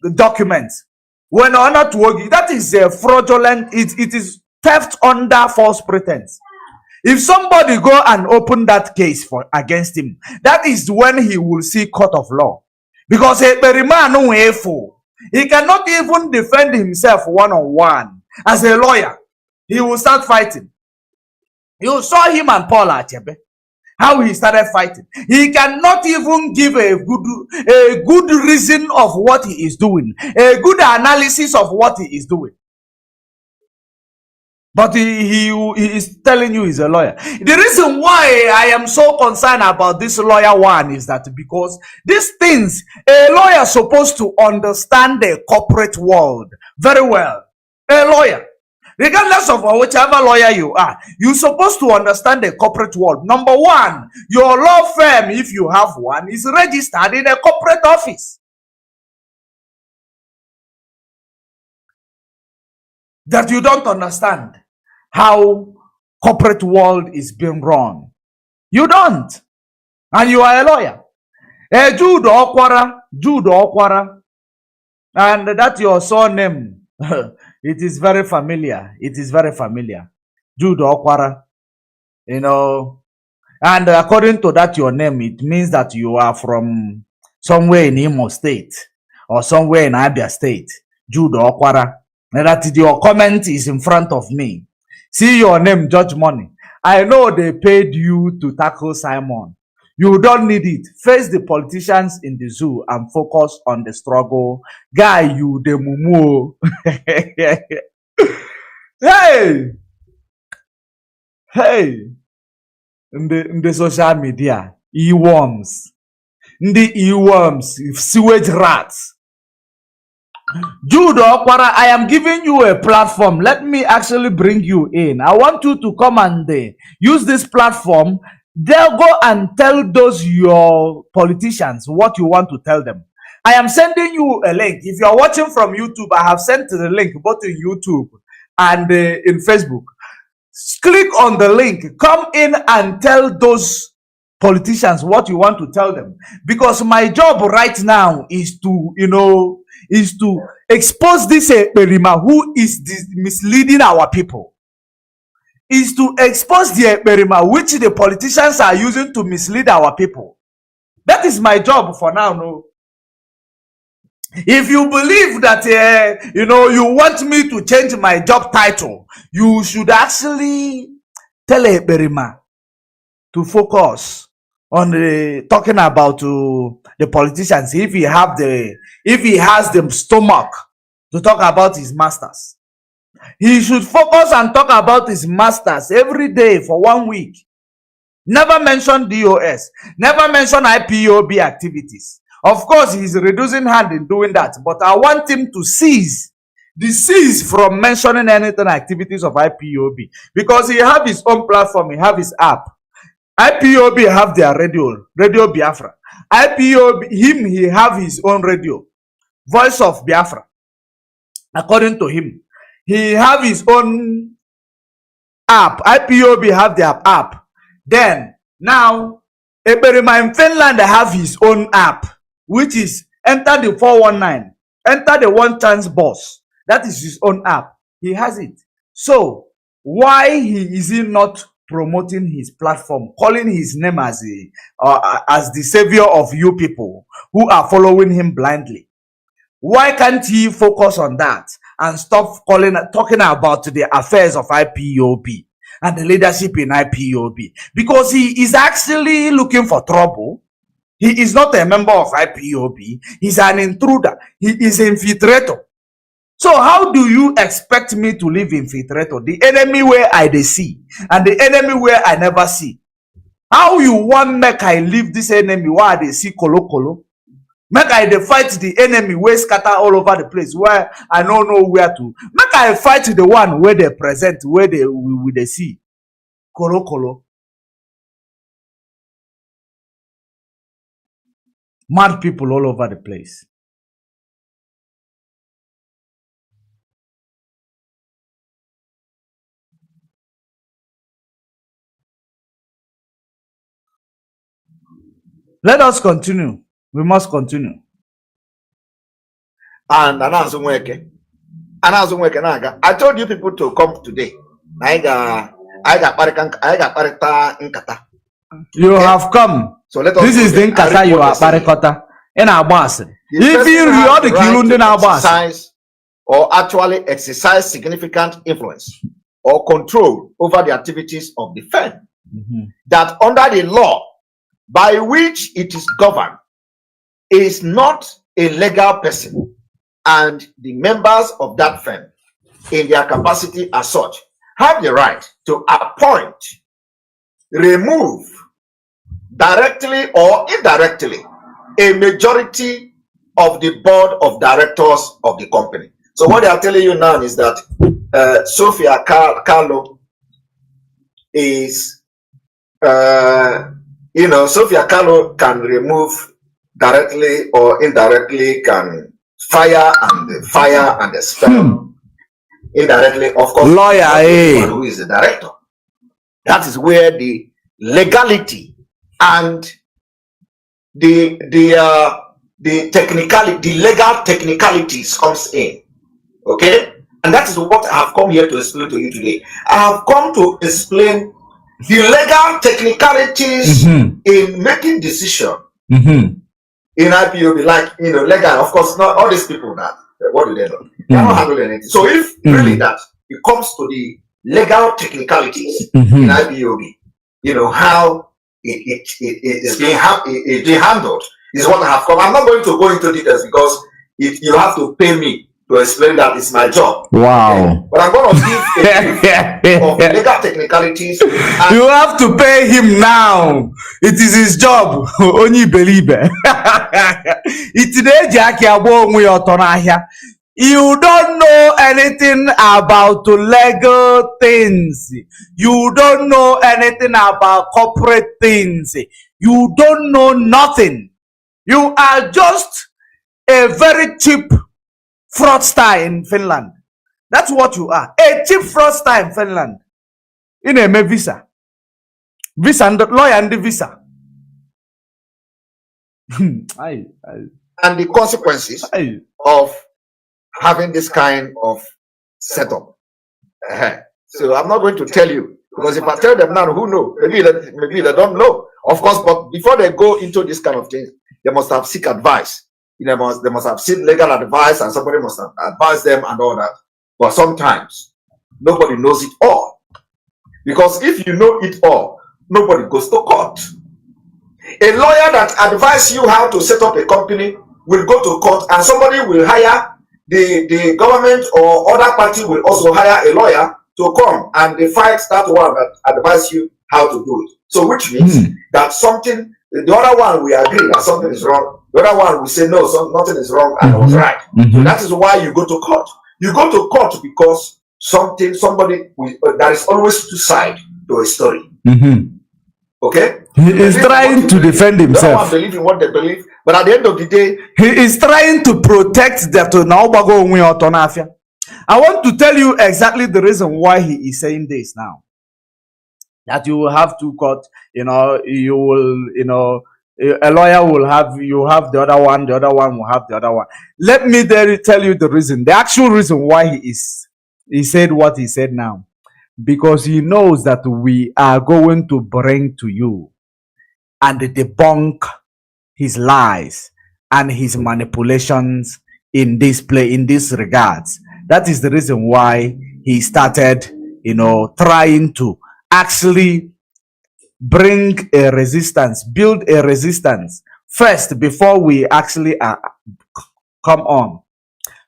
the documents. When or not to that is a fraudulent, it is theft under false pretense. If somebody go and open that case for against him, that is when he will see court of law. Because he cannot even defend himself one-on-one. As a lawyer, he will start fighting. You saw him and Paul Achebe, how he started fighting. He cannot even give a good reason of what he is doing, a good analysis of what he is doing. But he is telling you he's a lawyer. The reason why I am so concerned about this lawyer one is that because these things, a lawyer is supposed to understand the corporate world very well. A lawyer, regardless of whichever lawyer you are, you're supposed to understand the corporate world. Number one, your law firm, if you have one, is registered in a corporate office. That you don't understand how corporate world is being run. You don't. And you are a lawyer. Jude Okwara. And that's your surname. It is very familiar. It is very familiar. Jude Okwara. You know. And according to that your name, it means that you are from somewhere in Imo State or somewhere in Abia State. Jude Okwara. And that your comment is in front of me. See your name, Judge Money. I know they paid you to tackle Simon. You don't need it. Face the politicians in the zoo and focus on the struggle. Guy, you the mumu. Hey. In the social media, e-worms. The e-worms, sewage rats. Jude Okwara, I am giving you a platform. Let me actually bring you in. I want you to come and use this platform. They'll go and tell those your politicians what you want to tell them. I am sending you a link. If you are watching from YouTube, I have sent the link both in YouTube and in Facebook. Click on the link. Come in and tell those politicians what you want to tell them. Because my job right now is to, is to expose this Perima who is misleading our people. Is to expose the Perima which the politicians are using to mislead our people. That is my job for now. No. If you believe that you want me to change my job title, you should actually tell a Perima to focus on talking about the politicians. If he has the stomach to talk about his masters, he should focus and talk about his masters every day for 1 week. Never mention DOS, never mention IPOB activities. Of course, he's reducing hand in doing that, but I want him to cease from mentioning anything activities of IPOB, because he have his own platform, he have his app. IPOB have their Radio Biafra. IPOB, he have his own radio, Voice of Biafra. According to him, he have his own app. IPOB have their app. Then, now, Eberima in Finland have his own app, which is enter the 419, enter the one chance boss. That is his own app. He has it. So, why is he not promoting his platform, calling his name as the savior of you people who are following him blindly? Why can't he focus on that and stop talking about the affairs of IPOB and the leadership in IPOB? Because he is actually looking for trouble. He is not a member of IPOB. He's an intruder. He is an infiltrator. So how do you expect me to live infiltrator? The enemy where I see and the enemy where I never see. How you want make I leave this enemy where they see kolo? Make I fight the enemy where scatter all over the place where I don't know where to. Make I fight the one where they present, where they see kolo. Mad people all over the place. Let us continue. We must continue. And I told you people to come today. You have come. So let us. This is the Nkata you are Barikota. In our boss. If you are the Kilund in our boss. Or actually exercise significant influence or control over the activities of the firm. That under the law by which it is governed is not a legal person, and the members of that firm in their capacity as such have the right to appoint, remove, directly or indirectly, a majority of the board of directors of the company. So what they are telling you now is that Sofia Kalu is, Sofia Kalu can remove directly or indirectly, can fire and expel indirectly, of course, lawyer who is the director. That is where the legality and the legal technicalities comes in. Okay, and that is what I have come here to explain to you today. I have come to explain the legal technicalities in making decision in IPOB, like legal. Of course, not all these people that what do they know? They don't handle anything. So if really that it comes to the legal technicalities in IPOB, how it is being handled is what I have come. I'm not going to go into details because you have to pay me to explain that. It's my job. Wow. Okay? But I'm going to give of legal technicalities. You have to pay him now. It is his job. Only believe it. You don't know anything about legal things. You don't know anything about corporate things. You don't know nothing. You are just a very cheap fraudster in Finland. That's what you are. A cheap fraudster in Finland. In a visa. Visa and lawyer and the visa. And the consequences of having this kind of setup. So I'm not going to tell you, because if I tell them now, who know? Maybe they don't know. Of course, but before they go into this kind of thing, they must have seek advice. They must have seen legal advice, and somebody must have advised them and all that. But sometimes nobody knows it all, because if you know it all, nobody goes to court. A lawyer that advises you how to set up a company will go to court, and somebody will hire the government, or other party will also hire a lawyer to come and they fight that one that advise you how to do it. So which means that something, the other one will agree that something is wrong. The other one will say, no, nothing is wrong and I was right. So that is why you go to court. You go to court because somebody there is always two sides to a story. Okay? He is trying to defend himself. They believe in what they believe, but at the end of the day, he is trying to protect that. I want to tell you exactly the reason why he is saying this now. That you will have two courts, you will, a lawyer will have, you have the other one will have the other one. Let me tell you the reason, the actual reason why he said what he said now. Because he knows that we are going to bring to you and debunk his lies and his manipulations in this regards. That is the reason why he started, trying to actually bring a resistance, build a resistance first before we actually come on.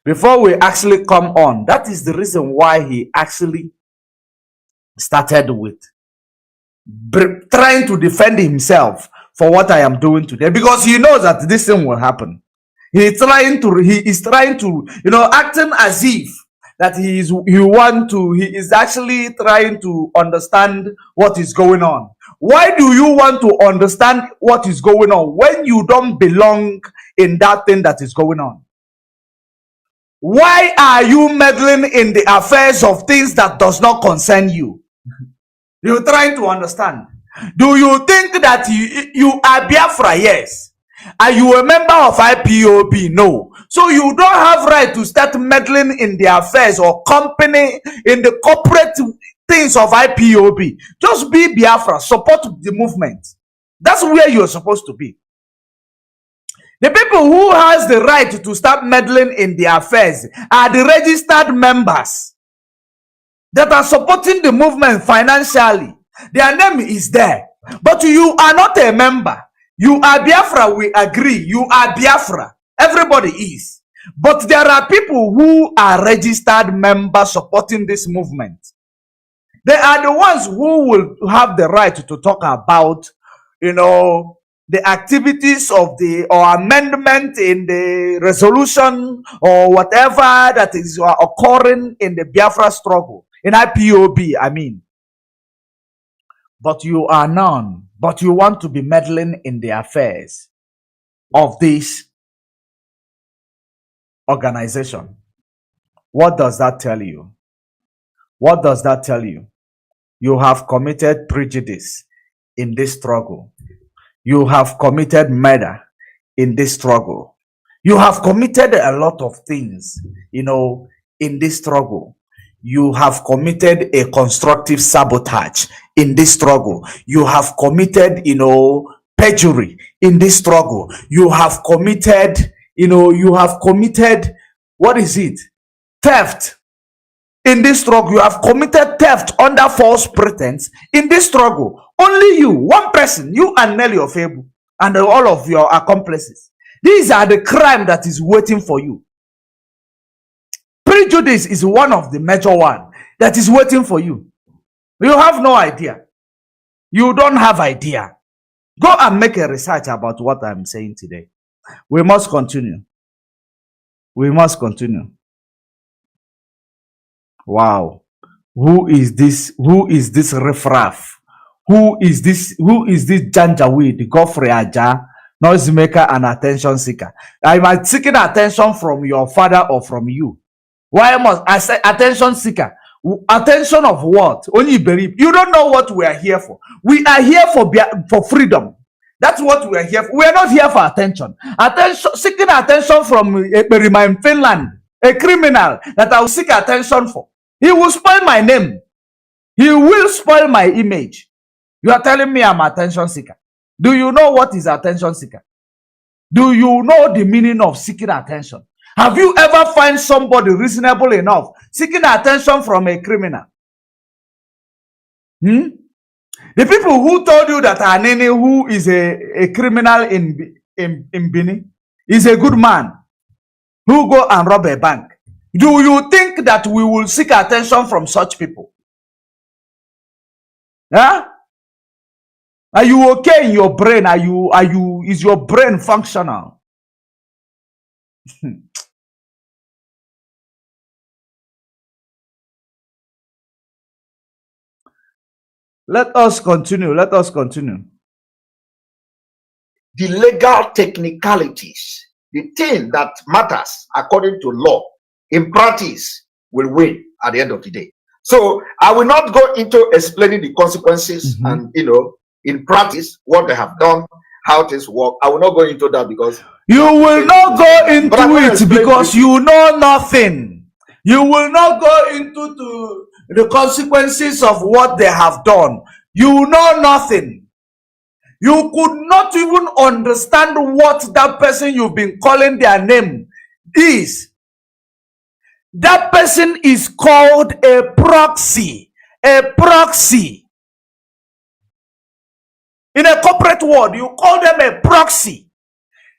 Before we actually come on, that is the reason why he actually started with trying to defend himself for what I am doing today, because he knows that this thing will happen. He is trying to, acting as if that he is actually trying to understand what is going on. Why do you want to understand what is going on when you don't belong in that thing that is going on? Why are you meddling in the affairs of things that does not concern you? You're trying to understand. Do you think that you are Biafra? Yes. Are you a member of IPOB? No. So you don't have right to start meddling in the affairs or company, in the corporate things of IPOB. Just be Biafra. Support the movement. That's where you're supposed to be. The people who has the right to start meddling in the affairs are the registered members that are supporting the movement financially. Their name is there. But you are not a member. You are Biafra, we agree. You are Biafra. Everybody is. But there are people who are registered members supporting this movement. They are the ones who will have the right to talk about, the activities of the or amendment in the resolution or whatever that is occurring in the Biafra struggle, in IPOB, I mean. But you are none. But you want to be meddling in the affairs of this organization. What does that tell you? What does that tell you? You have committed prejudice in this struggle. You have committed murder in this struggle. You have committed a lot of things, in this struggle. You have committed a constructive sabotage in this struggle. You have committed, perjury in this struggle. You have committed, what is it? Theft in this struggle. You have committed theft under false pretense in this struggle. Only you, one person, you and Nelly Ofebu, and all of your accomplices. These are the crime that is waiting for you. Prejudice is one of the major one that is waiting for you. You have no idea. You don't have idea. Go and make a research about what I'm saying today. We must continue. We must continue. Wow. Who is this? Who is this riffraff? Who is this Janjaweed, Godfrey Aja, noise maker and attention seeker? Am I seeking attention from your father or from you? Why must I say attention seeker? Attention of what? Only believe. You don't know what we are here for. We are here for freedom. That's what we are here for. We are not here for attention. Seeking attention from a Berima in Finland, a criminal that I will seek attention for. He will spoil my name. He will spoil my image. You are telling me I'm attention seeker. Do you know what is attention seeker? Do you know the meaning of seeking attention? Have you ever find somebody reasonable enough seeking attention from a criminal? The people who told you that Anene, who is a criminal in Bini, is a good man who go and rob a bank. Do you think that we will seek attention from such people? Huh? Are you okay in your brain? Is your brain functional? Let us continue. Let us continue. The legal technicalities, the thing that matters according to law, in practice, will win at the end of the day. So I will not go into explaining the consequences and, in practice, what they have done, how things work. I will not go into that because you will not go into it because you know nothing. You will not go into the consequences of what they have done. You know nothing. You could not even understand what that person you've been calling their name is. That person is called a proxy. A proxy. In a corporate world, you call them a proxy.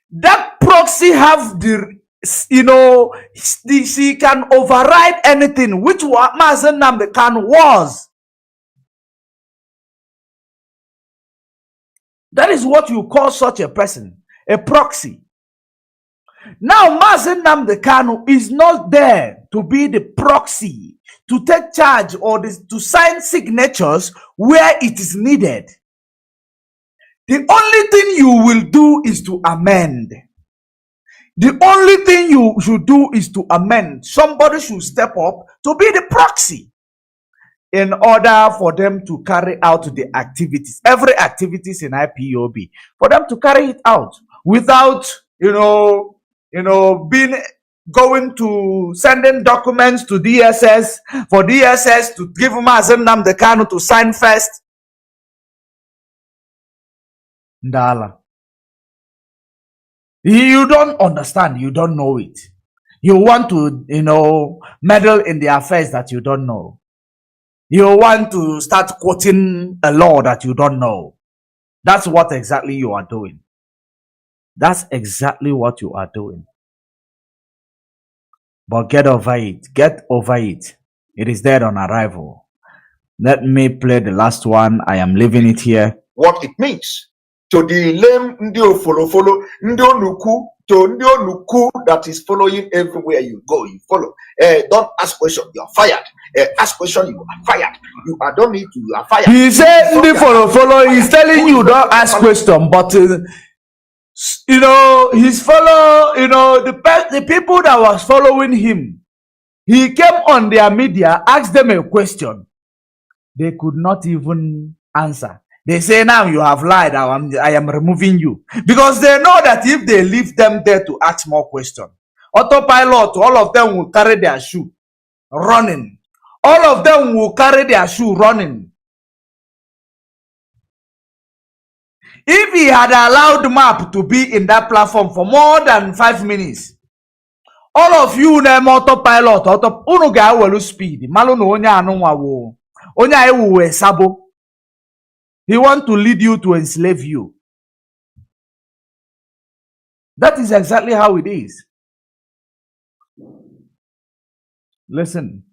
That proxy have the, she can override anything, which what Mazi Nnamdi Kanu was. That is what you call such a person, a proxy. Now, Mazi Nnamdi Kanu is not there to be the proxy, to take charge or to sign signatures where it is needed. The only thing you will do is to amend. The only thing you should do is to amend. Somebody should step up to be the proxy in order for them to carry out the activities, every activities in IPOB, for them to carry it out without, going to sending documents to DSS for DSS to give Mazi Nnamdi Kanu to sign first. Ndala. You don't understand. You don't know it. You want to, meddle in the affairs that you don't know. You want to start quoting a law that you don't know. That's what exactly you are doing. That's exactly what you are doing. But get over it. Get over it. It is dead on arrival. Let me play the last one. I am leaving it here. What it means to the lame ndio follow ndio nuku to ndio nuku that is following everywhere you go. You follow. Don't ask question. You are fired. Ask question. You are fired. You don't need to. You are fired. He said ndio follow. He's telling you don't ask question, but you know his follow. You know the people that was following him. He came on their media, asked them a question. They could not even answer. They say, now you have lied. I am removing you. Because they know that if they leave them there to ask more questions, autopilot, all of them will carry their shoe running. All of them will carry their shoe running. If he had allowed map to be in that platform for more than 5 minutes, all of you name autopilot, unu ga-ewelu speed. Malu no onye anunwa wo. Onye ayewu we sabo. He wants to lead you to enslave you. That is exactly how it is. Listen.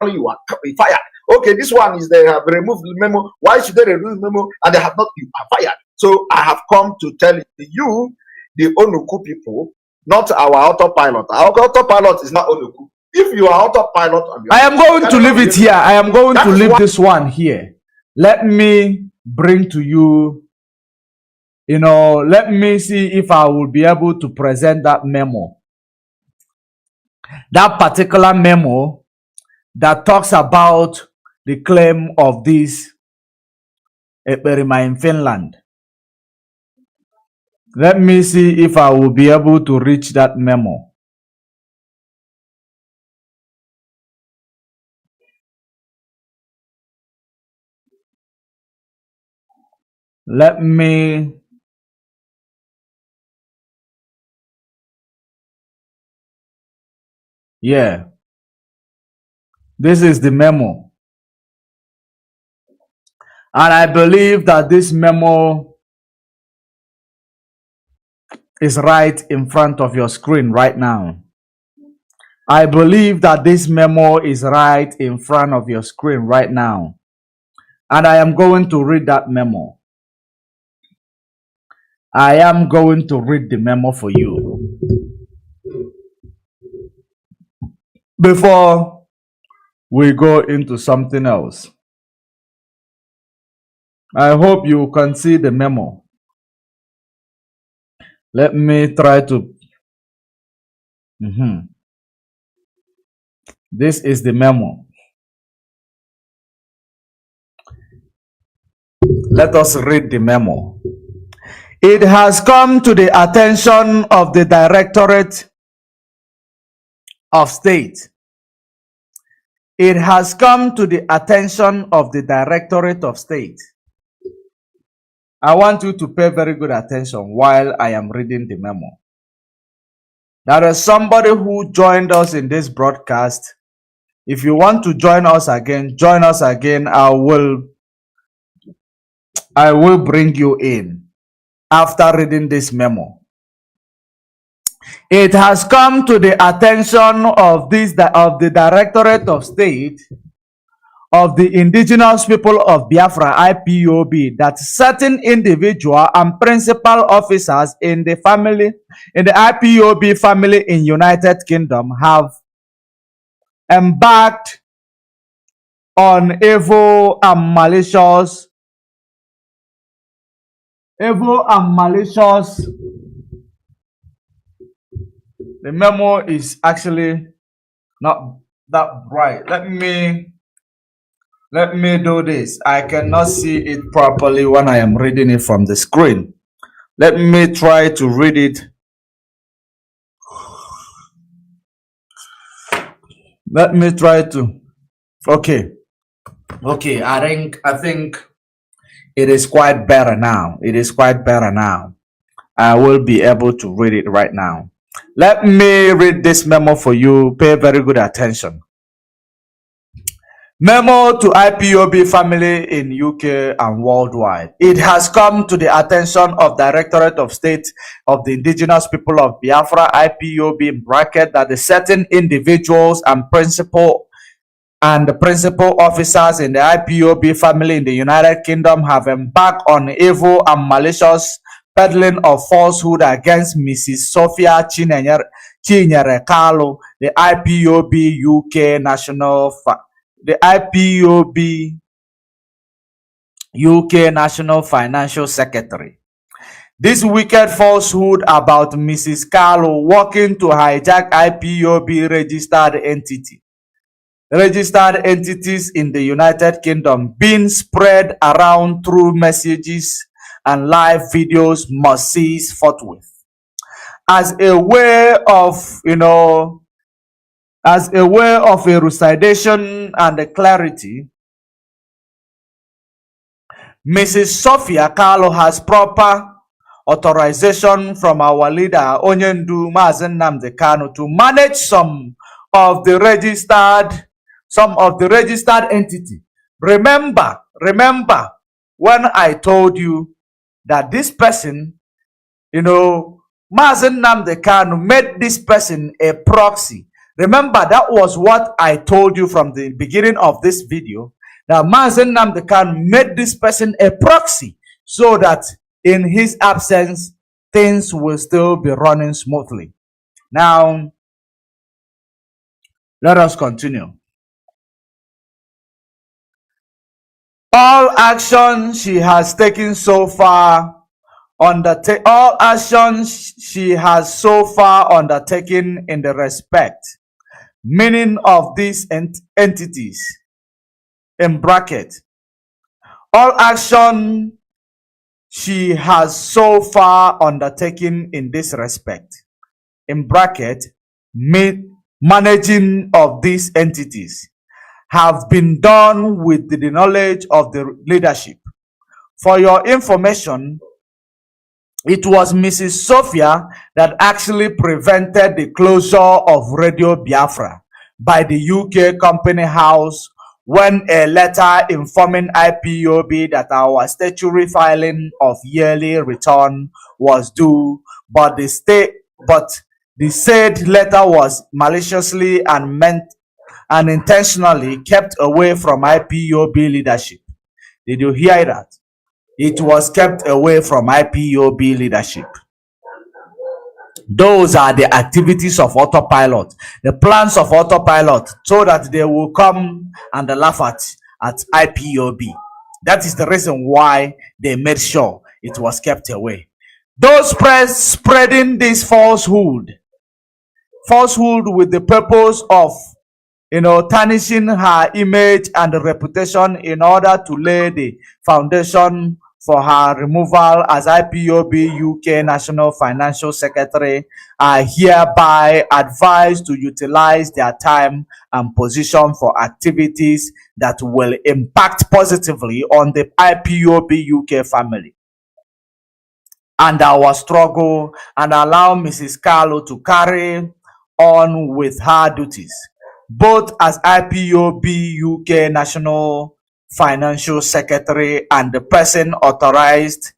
You are fired. Okay, this one is they have removed the memo. Why should they remove the memo? And they have not. You are fired. So I have come to tell you, the Onuku people, not our autopilot. Our autopilot is not Onuku. If you are autopilot, I am going to leave it here. I am going to leave this one here. Let me bring to you, let me see if I will be able to present that memo. That particular memo that talks about the claim of this Eperima in Finland. Let me see if I will be able to reach that memo. Let me this is the memo. And I believe that this memo is right in front of your screen right now. I believe that this memo is right in front of your screen right now. And I am going to read that memo. I am going to read the memo for you. Before we go into something else, I hope you can see the memo. Let me try to. This is the memo. Let us read the memo. It has come to the attention of the Directorate of State. It has come to the attention of the Directorate of State. I want you to pay very good attention while I am reading the memo. There is somebody who joined us in this broadcast. If you want to join us again, join us again. I will bring you in after reading this memo. It has come to the attention of the Directorate of State of the Indigenous People of Biafra (IPOB) that certain individual and principal officers in the IPOB family in United Kingdom have embarked on evil and malicious. The memo is actually not that bright. Let me do this. I cannot see it properly when I am reading it from the screen. Let me try to read it. Let me try to. Okay. I think it is quite better now. It is quite better now. I will be able to read it right now. Let me read this memo for you. Pay very good attention. Memo to IPOB family in UK and worldwide. It has come to the attention of Directorate of State of the Indigenous People of Biafra (IPOB) in bracket that the certain individuals and principal and the principal officers in the IPOB family in the United Kingdom have embarked on evil and malicious peddling of falsehood against Mrs. Sofia Chinyere Kalu, the IPOB UK National Financial Secretary. This wicked falsehood about Mrs. Kalu working to hijack IPOB registered entities in the United Kingdom being spread around through messages and live videos must cease forthwith. As a way of, elucidation and a clarity, Mrs. Sofia Kalu has proper authorization from our leader Onyendu Mazi Nnamdi Kanu to manage some of the registered entity. Remember when I told you that this person, Mazi Nnamdi Kanu made this person a proxy. Remember, that was what I told you from the beginning of this video, that Mazi Nnamdi Kanu made this person a proxy so that in his absence, things will still be running smoothly. Now, let us continue. All actions she has taken so far undertaken in the respect, meaning of these entities, in bracket, all action she has so far undertaken in this respect, in bracket, managing of these entities, have been done with the knowledge of the leadership. For your information, it was Mrs. Sofia that actually prevented the closure of Radio Biafra by the UK Company House when a letter informing IPOB that our statutory filing of yearly return was due, but the said letter was maliciously and intentionally kept away from IPOB leadership. Did you hear that? It was kept away from IPOB leadership. Those are the activities of autopilot, the plans of autopilot, so that they will come and laugh at IPOB. That is the reason why they made sure it was kept away. Those spreading this falsehood with the purpose of tarnishing her image and reputation in order to lay the foundation for her removal as IPOB UK National Financial Secretary are hereby advised to utilize their time and position for activities that will impact positively on the IPOB UK family and our struggle, and allow Mrs. Kalu to carry on with her duties, both as IPOB UK National Financial Secretary and the person authorized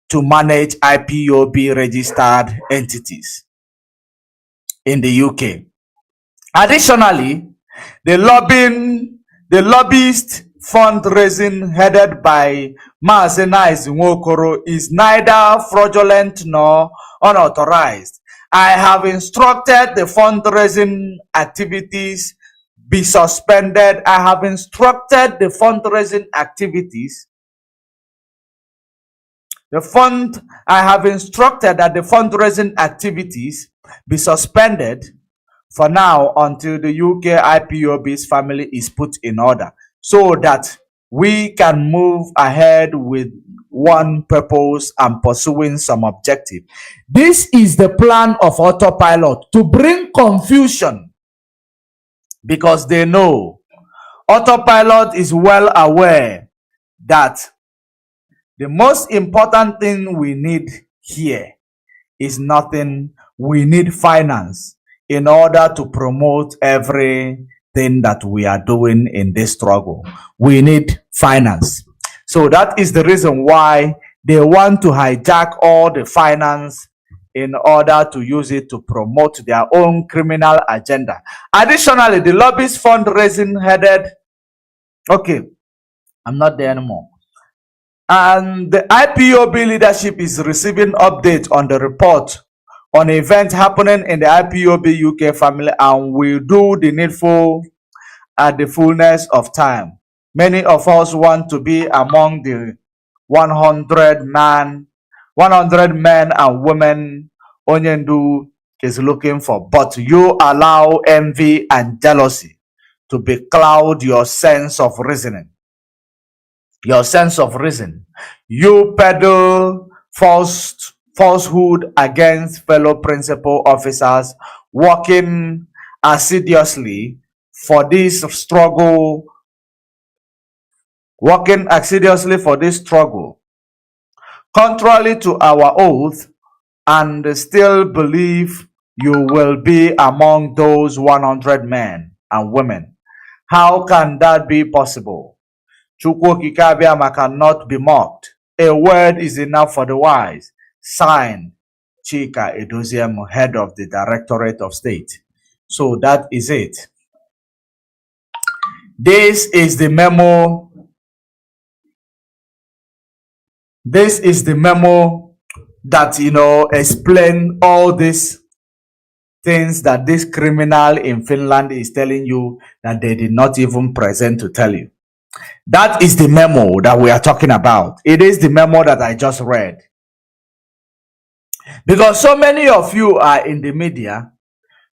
to manage IPOB registered entities in the UK. Additionally, the lobbyist fundraising headed by Mazi Nwokoro is neither fraudulent nor unauthorized. I have instructed the fundraising activities be suspended. I have instructed the fundraising activities. I have instructed that the fundraising activities be suspended for now until the UK IPOB's family is put in order, so that we can move ahead with one purpose and pursuing some objective. This is the plan of autopilot, to bring confusion, because they know autopilot is well aware that the most important thing we need here is nothing. We need finance in order to promote everything that we are doing in this struggle. We need finance. So that is the reason why they want to hijack all the finance in order to use it to promote their own criminal agenda. Additionally, the lobbyist fundraising headed, okay, I'm not there anymore. And the IPOB leadership is receiving updates on the report on events happening in the IPOB UK family and will do the needful at the fullness of time. Many of us want to be among the 100 men and women Onyendu is looking for, but you allow envy and jealousy to becloud your sense of reasoning. Your sense of reason. You peddle falsehood against fellow principal officers working assiduously for this struggle, contrary to our oath, and still believe you will be among those 100 men and women. How can that be possible? Chukwokikabiama cannot be mocked. A word is enough for the wise. Signed, Chika Edoziem, head of the Directorate of State. So that is it. This is the memo. This is the memo that, explain all these things that this criminal in Finland is telling you that they did not even present to tell you. That is the memo that we are talking about. It is the memo that I just read. Because so many of you are in the media,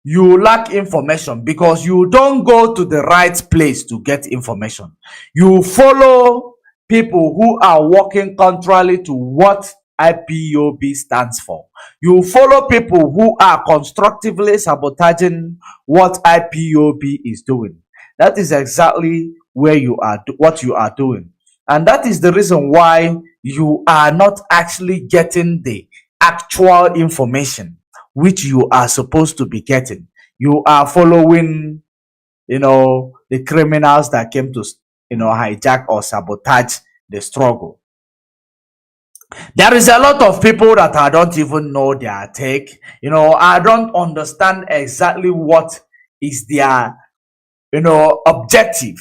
you lack information because you don't go to the right place to get information. You follow people who are working contrary to what IPOB stands for. You follow people who are constructively sabotaging what IPOB is doing. That is exactly where you are, what you are doing. And that is the reason why you are not actually getting the actual information which you are supposed to be getting. You are following, the criminals that came to, hijack or sabotage the struggle. There is a lot of people that I don't even know their take. I don't understand exactly what is their, objective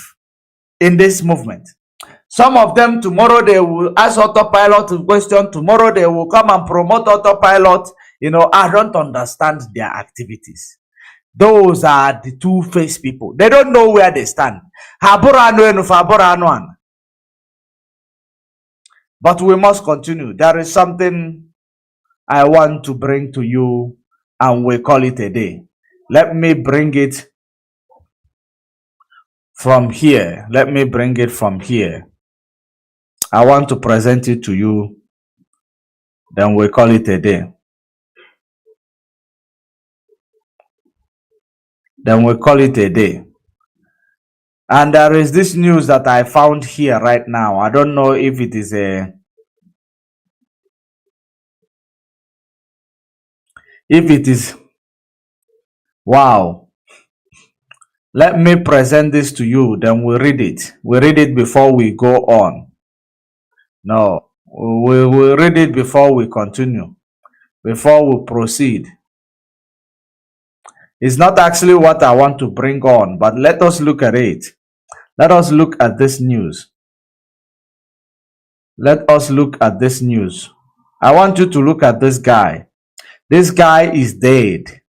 in this movement. Some of them, tomorrow they will ask autopilot a question. Tomorrow they will come and promote autopilot. I don't understand their activities. Those are the two-faced people. They don't know where they stand. But we must continue. There is something I want to bring to you, and we call it a day. Let me bring it from here. I want to present it to you. Then we call it a day. And there is this news that I found here right now. I don't know if it is wow. Let me present this to you, then we read it. We read it before we go on. No, we will read it before we continue, before we proceed. It's not actually what I want to bring on, but let us look at it. Let us look at this news. I want you to look at this guy. This guy is dead.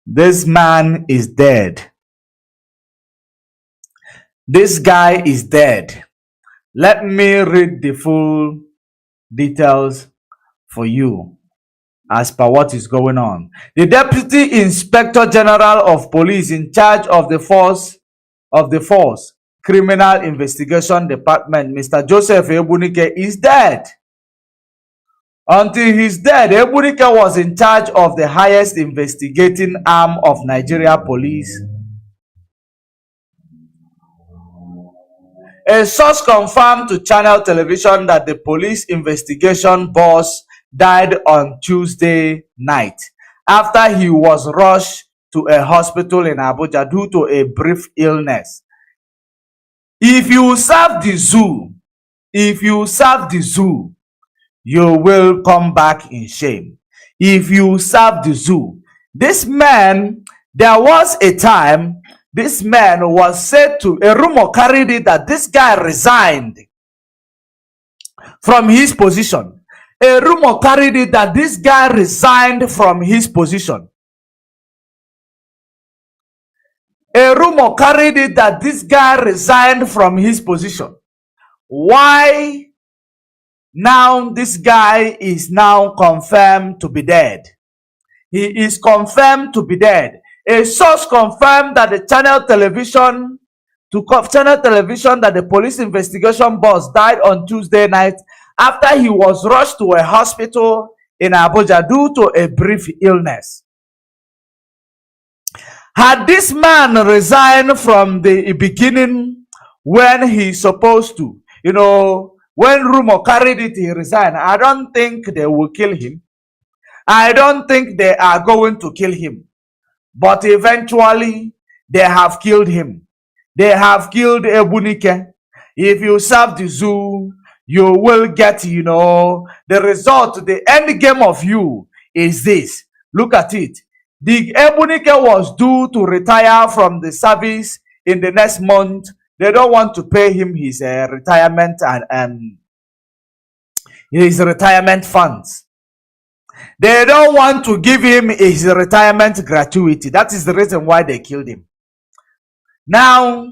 This man is dead. This guy is dead. Let me read the full details for you as per what is going on. The Deputy Inspector General of Police in charge of the force Criminal Investigation Department, Mr. Joseph Ebunike, is dead. Until he's dead, Ebunike was in charge of the highest investigating arm of Nigeria Police. A source confirmed to Channel Television that the police investigation boss died on Tuesday night after he was rushed to a hospital in Abuja due to a brief illness. If you serve the zoo, you will come back in shame. if you serve the zoo. This man, there was a time, this man was said to, a rumor carried it that this guy resigned from his position. A rumor carried it that this guy resigned from his position. A rumor carried it that this guy resigned from his position. Why now this guy is now confirmed to be dead? He is confirmed to be dead. A source confirmed that the channel television that the police investigation boss died on Tuesday night after he was rushed to a hospital in Abuja due to a brief illness. Had this man resigned from the beginning when he's supposed to, when rumor carried it, he resigned, I don't think they will kill him. I don't think they are going to kill him. But eventually, they have killed him. They have killed Ebunike. If you serve the zoo, you will get, the result. The end game of you is this. Look at it. The Ebunike was due to retire from the service in the next month. They don't want to pay him his retirement and his retirement funds. They don't want to give him his retirement gratuity. That is the reason why they killed him. Now,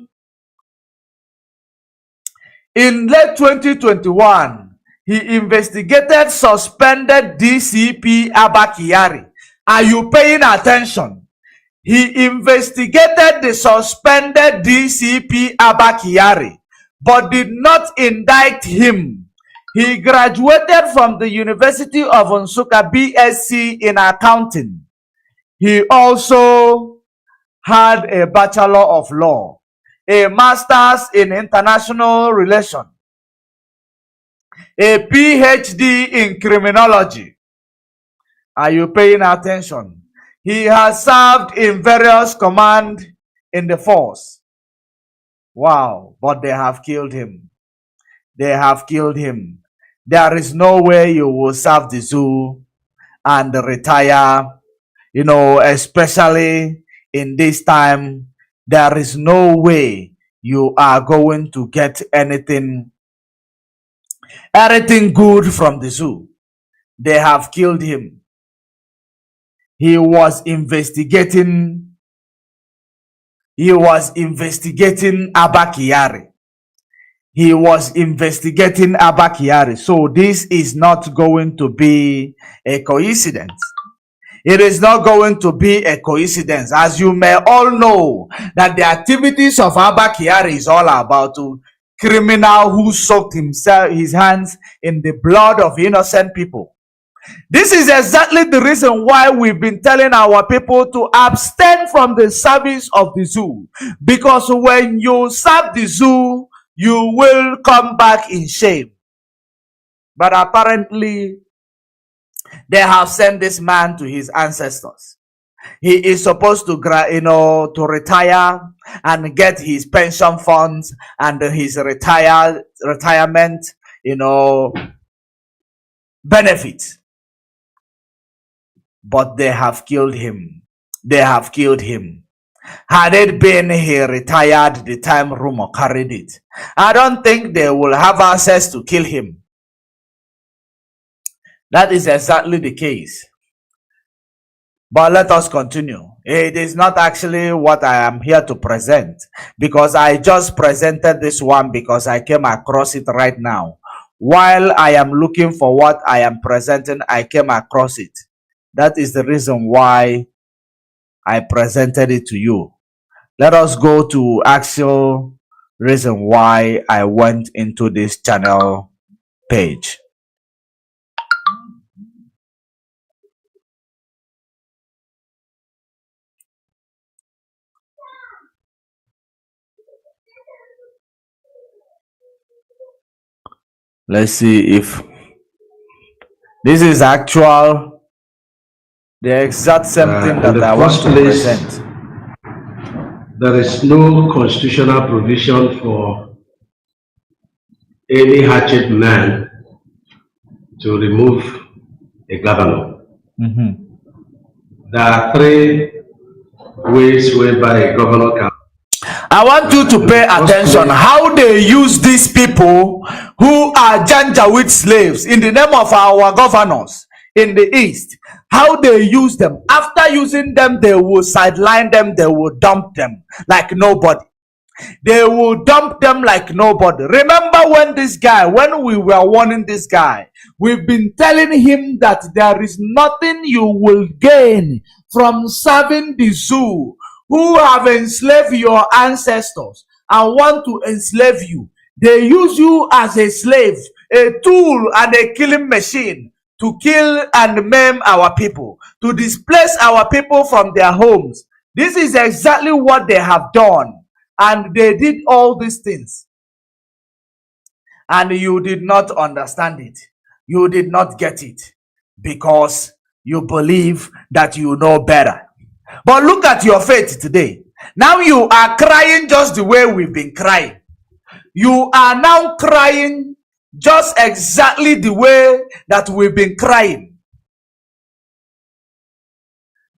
in late 2021, he investigated suspended DCP Abba Kyari. Are you paying attention? He investigated the suspended DCP Abba Kyari, but did not indict him. He graduated from the University of Nsukka BSc in accounting. He also had a Bachelor of Law, a Master's in International Relations, a PhD in Criminology. Are you paying attention? He has served in various commands in the force. Wow, but they have killed him. They have killed him. There is no way you will serve the zoo and retire, especially in this time. There is no way you are going to get anything good from the zoo. They have killed him. He was investigating Abba Kyari. He was investigating Abba Kyari. So this is not going to be a coincidence. It is not going to be a coincidence. As you may all know, that the activities of Abba Kyari is all about a criminal who soaked his hands in the blood of innocent people. This is exactly the reason why we've been telling our people to abstain from the service of the zoo. Because when you serve the zoo, you will come back in shame. But apparently, they have sent this man to his ancestors. He is supposed to, to retire and get his pension funds and his retirement, benefits. But they have killed him. They have killed him. Had it been he retired the time rumor carried it, I don't think they will have access to kill him. That is exactly the case. But let us continue. It is not actually what I am here to present, because I just presented this one because I came across it right now. While I am looking for what I am presenting, I came across it. That is the reason why I presented it to you. Let us go to actual reason why I went into this channel page. Let's see if this is actual, the exact same thing that I want to present. There is no constitutional provision for any hatchet man to remove a governor. There are three ways whereby a governor can. I want you to pay attention how they use these people who are Janjaweed slaves in the name of our governors in the East. How they use them. After using them, they will sideline them, they will dump them like nobody. They will dump them like nobody. Remember when we were warning this guy, we've been telling him that there is nothing you will gain from serving the zoo who have enslaved your ancestors and want to enslave you. They use you as a slave, a tool and a killing machine to kill and maim our people, to displace our people from their homes. This is exactly what they have done. And they did all these things. And you did not understand it. You did not get it. Because you believe that you know better. But look at your faith today. Now you are crying just the way we've been crying. You are now crying just exactly the way that we've been crying.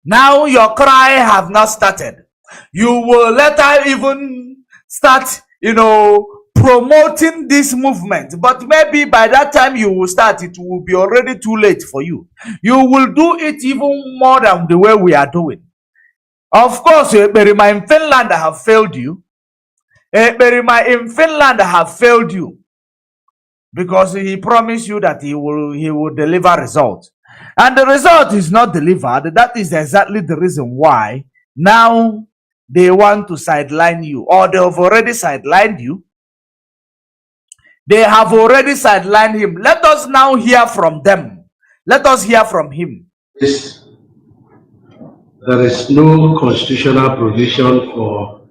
Now your cry have not started. You will later even start, promoting this movement. But maybe by that time you will start, it will be already too late for you. You will do it even more than the way we are doing. Of course, Berima in Finland have failed you. Berima in Finland have failed you. Because he promised you that he will deliver results. And the result is not delivered. That is exactly the reason why now they want to sideline you, or they have already sidelined you. They have already sidelined him. Let us now hear from them. Let us hear from him. There is no constitutional provision for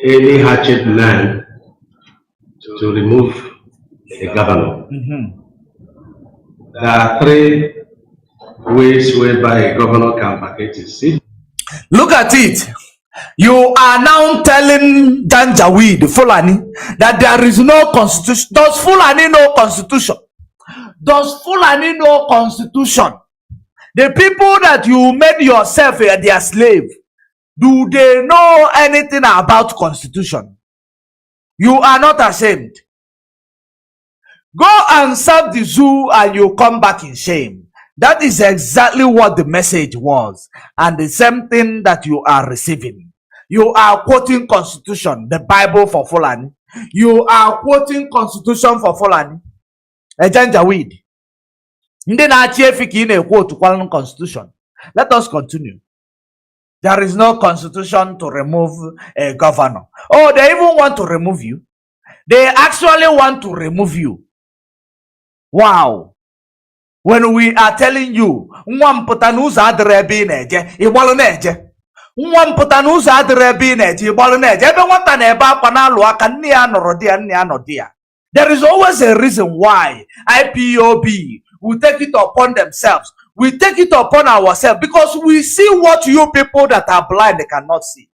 any hatchet man to remove a governor. There are three ways whereby a governor can vacate his seat. Look at it. You are now telling Janjaweed, Fulani, that there is no constitution. Does Fulani know constitution? Does Fulani know constitution? The people that you made yourself their slave, do they know anything about constitution? You are not ashamed. Go and serve the zoo and you come back in shame. That is exactly what the message was. And the same thing that you are receiving. You are quoting constitution, the Bible for Fulani. You are quoting constitution for Fulani. Janjaweed. Constitution. Let us continue. There is no constitution to remove a governor. Oh, they even want to remove you. They actually want to remove you. Wow. When we are telling you, there is always a reason why IPOB will take it upon themselves. We take it upon ourselves because we see what you people that are blind they cannot see.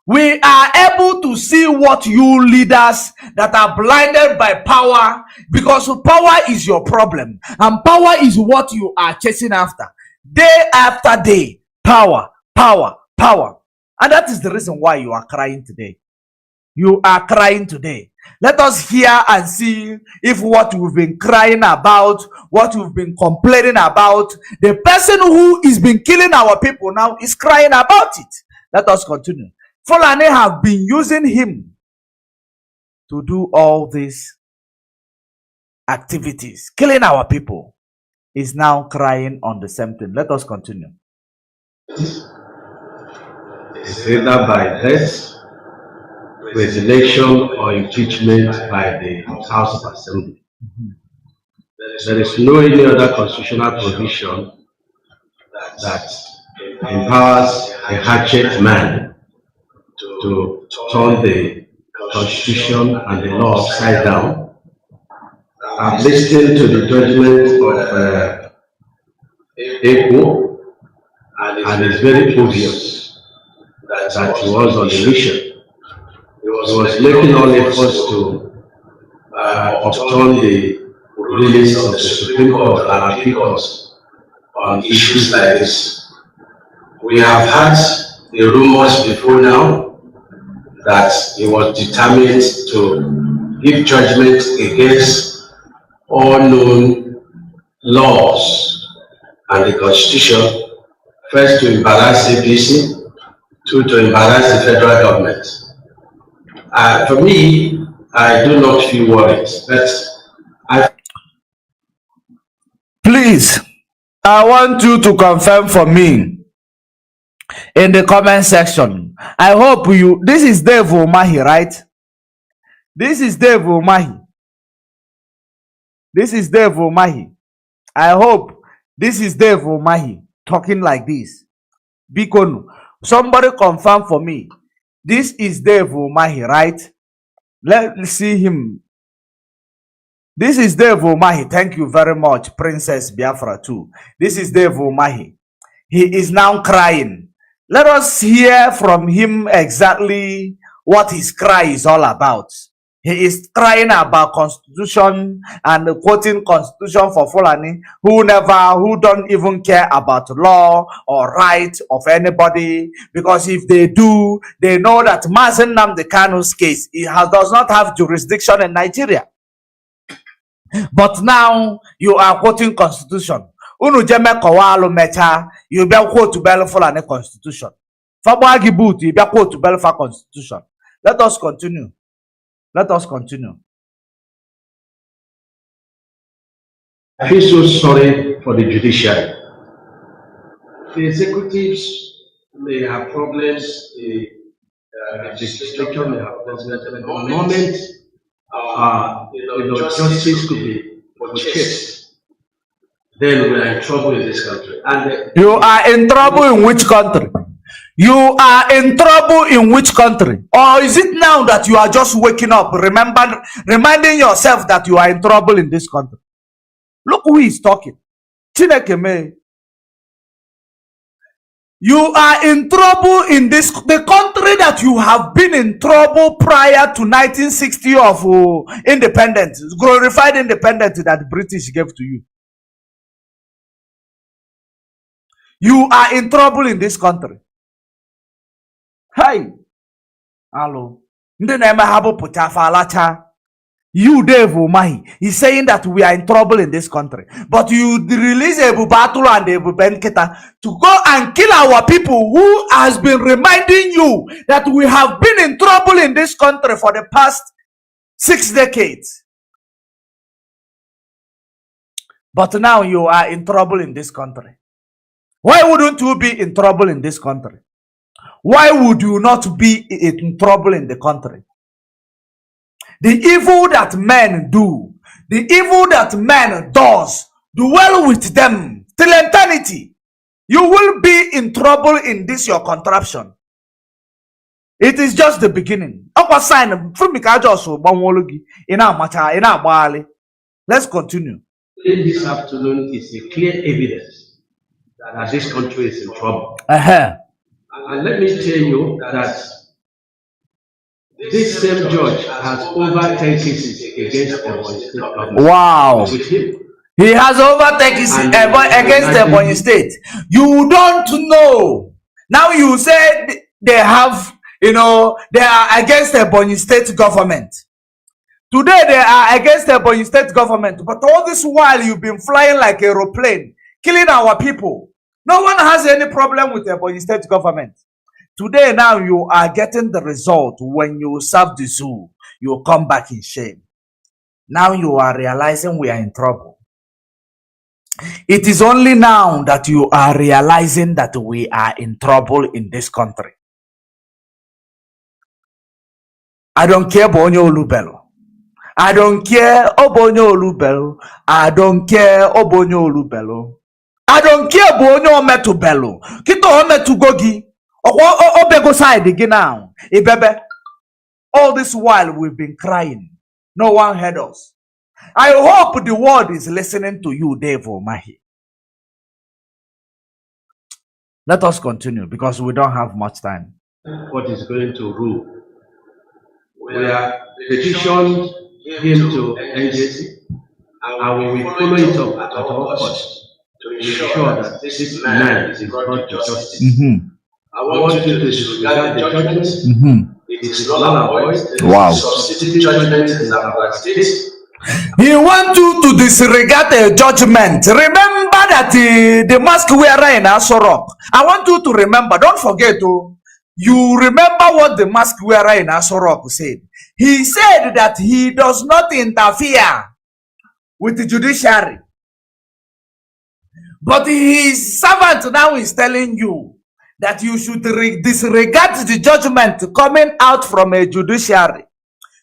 We are able to see what you leaders that are blinded by power, because power is your problem and power is what you are chasing after. Day after day, power, power, power. And that is the reason why you are crying today. You are crying today. Let us hear and see if what we've been crying about, what we've been complaining about, the person who is been killing our people now is crying about it. Let us continue. Fulani have been using him to do all these activities, killing our people. Is now crying on the same thing. Let us continue. It's either by death, resignation, or impeachment by the House of Assembly. There is no any other constitutional provision that empowers a hatchet man to turn the constitution and the law upside down. I've listened to the judgment of Ipob, and it's very obvious that he was on a mission. He was making all efforts to upturn the rulings of the Supreme Court and appeal courts on issues like this. We have had the rumors before now that he was determined to give judgment against all known laws and the Constitution, first to embarrass APC, two to embarrass the federal government. For me, I do not feel worried, but please, I want you to confirm for me in the comment section. I hope you, this is Dave Umahi, right? This is Dave Umahi. This is Dave Umahi. I hope this is Dave Umahi talking like this. Because somebody confirm for me. This is Dave Umahi, right? Let's see him. This is Dave Umahi. Thank you very much, Princess Biafra too. This is Dave Umahi. He is now crying. Let us hear from him exactly what his cry is all about. He is crying about constitution and quoting constitution for Fulani who don't even care about law or right of anybody, because if they do, they know that Mazi Nnamdi Kanu's case does not have jurisdiction in Nigeria. But now you are quoting constitution. Unu jeme kowalu mecha, you be quote to bel Fulani constitution. Fabwagi boot, you be quote to bel for constitution. Let us continue. Let us continue. I feel so sorry for the judiciary. The executives may have problems, the legislature may have problems, but at the moment, justice could be purchased, then we are in trouble in this country. And you are in trouble in which country? You are in trouble in which country? Or is it now that you are just waking up, reminding yourself that you are in trouble in this country? Look who is talking. Chineke. You are in trouble in the country that you have been in trouble prior to 1960 of independence, glorified independence that the British gave to you. You are in trouble in this country. Hi. Hello. You, Dave Umahi, is saying that we are in trouble in this country. But you release Ebu Batulu and Ebu Benketa to go and kill our people who has been reminding you that we have been in trouble in this country for the past 6 decades. But now you are in trouble in this country. Why wouldn't you be in trouble in this country? Why would you not be in trouble in the country? The evil that men do, the evil that man does, dwell with them till eternity. You will be in trouble in this your contraption. It is just the beginning. Let's continue. In this afternoon is a clear evidence that this country is in trouble. And let me tell you that this same judge has over 10 cases against Ebonyi State government. Wow. With him. He has over 10 cases against Ebonyi State. You don't know. Now you said they have, they are against Ebonyi State government. Today they are against Ebonyi State government. But all this while you've been flying like an aeroplane, killing our people. No one has any problem with the Ebonyi State government. Today, now you are getting the result. When you serve the zoo, you come back in shame. Now you are realizing we are in trouble. It is only now that you are realizing that we are in trouble in this country. I don't care Bonyo Olubelo. I don't care Obonyo Olubelo. I don't care Obonyo Olubelo. I don't care Bonyo Metubelo. Kito Metugogi. Obego side again now. All this while we've been crying. No one heard us. I hope the world is listening to you, Dave Umahi. Let us continue because we don't have much time. What is going to rule? We are petitioned him to NJC and we will follow it up at all costs to ensure that this man is brought to justice. I want you to disregard the judgment. It is not our voice. Wow. Substitute judgment is our state. He wants you to disregard a judgment. Remember that the mask wearer in Asorok. I want you to remember. Don't forget to. You remember what the mask wearer in Asorok said. He said that he does not interfere with the judiciary. But his servant now is telling you that you should disregard the judgment coming out from a judiciary.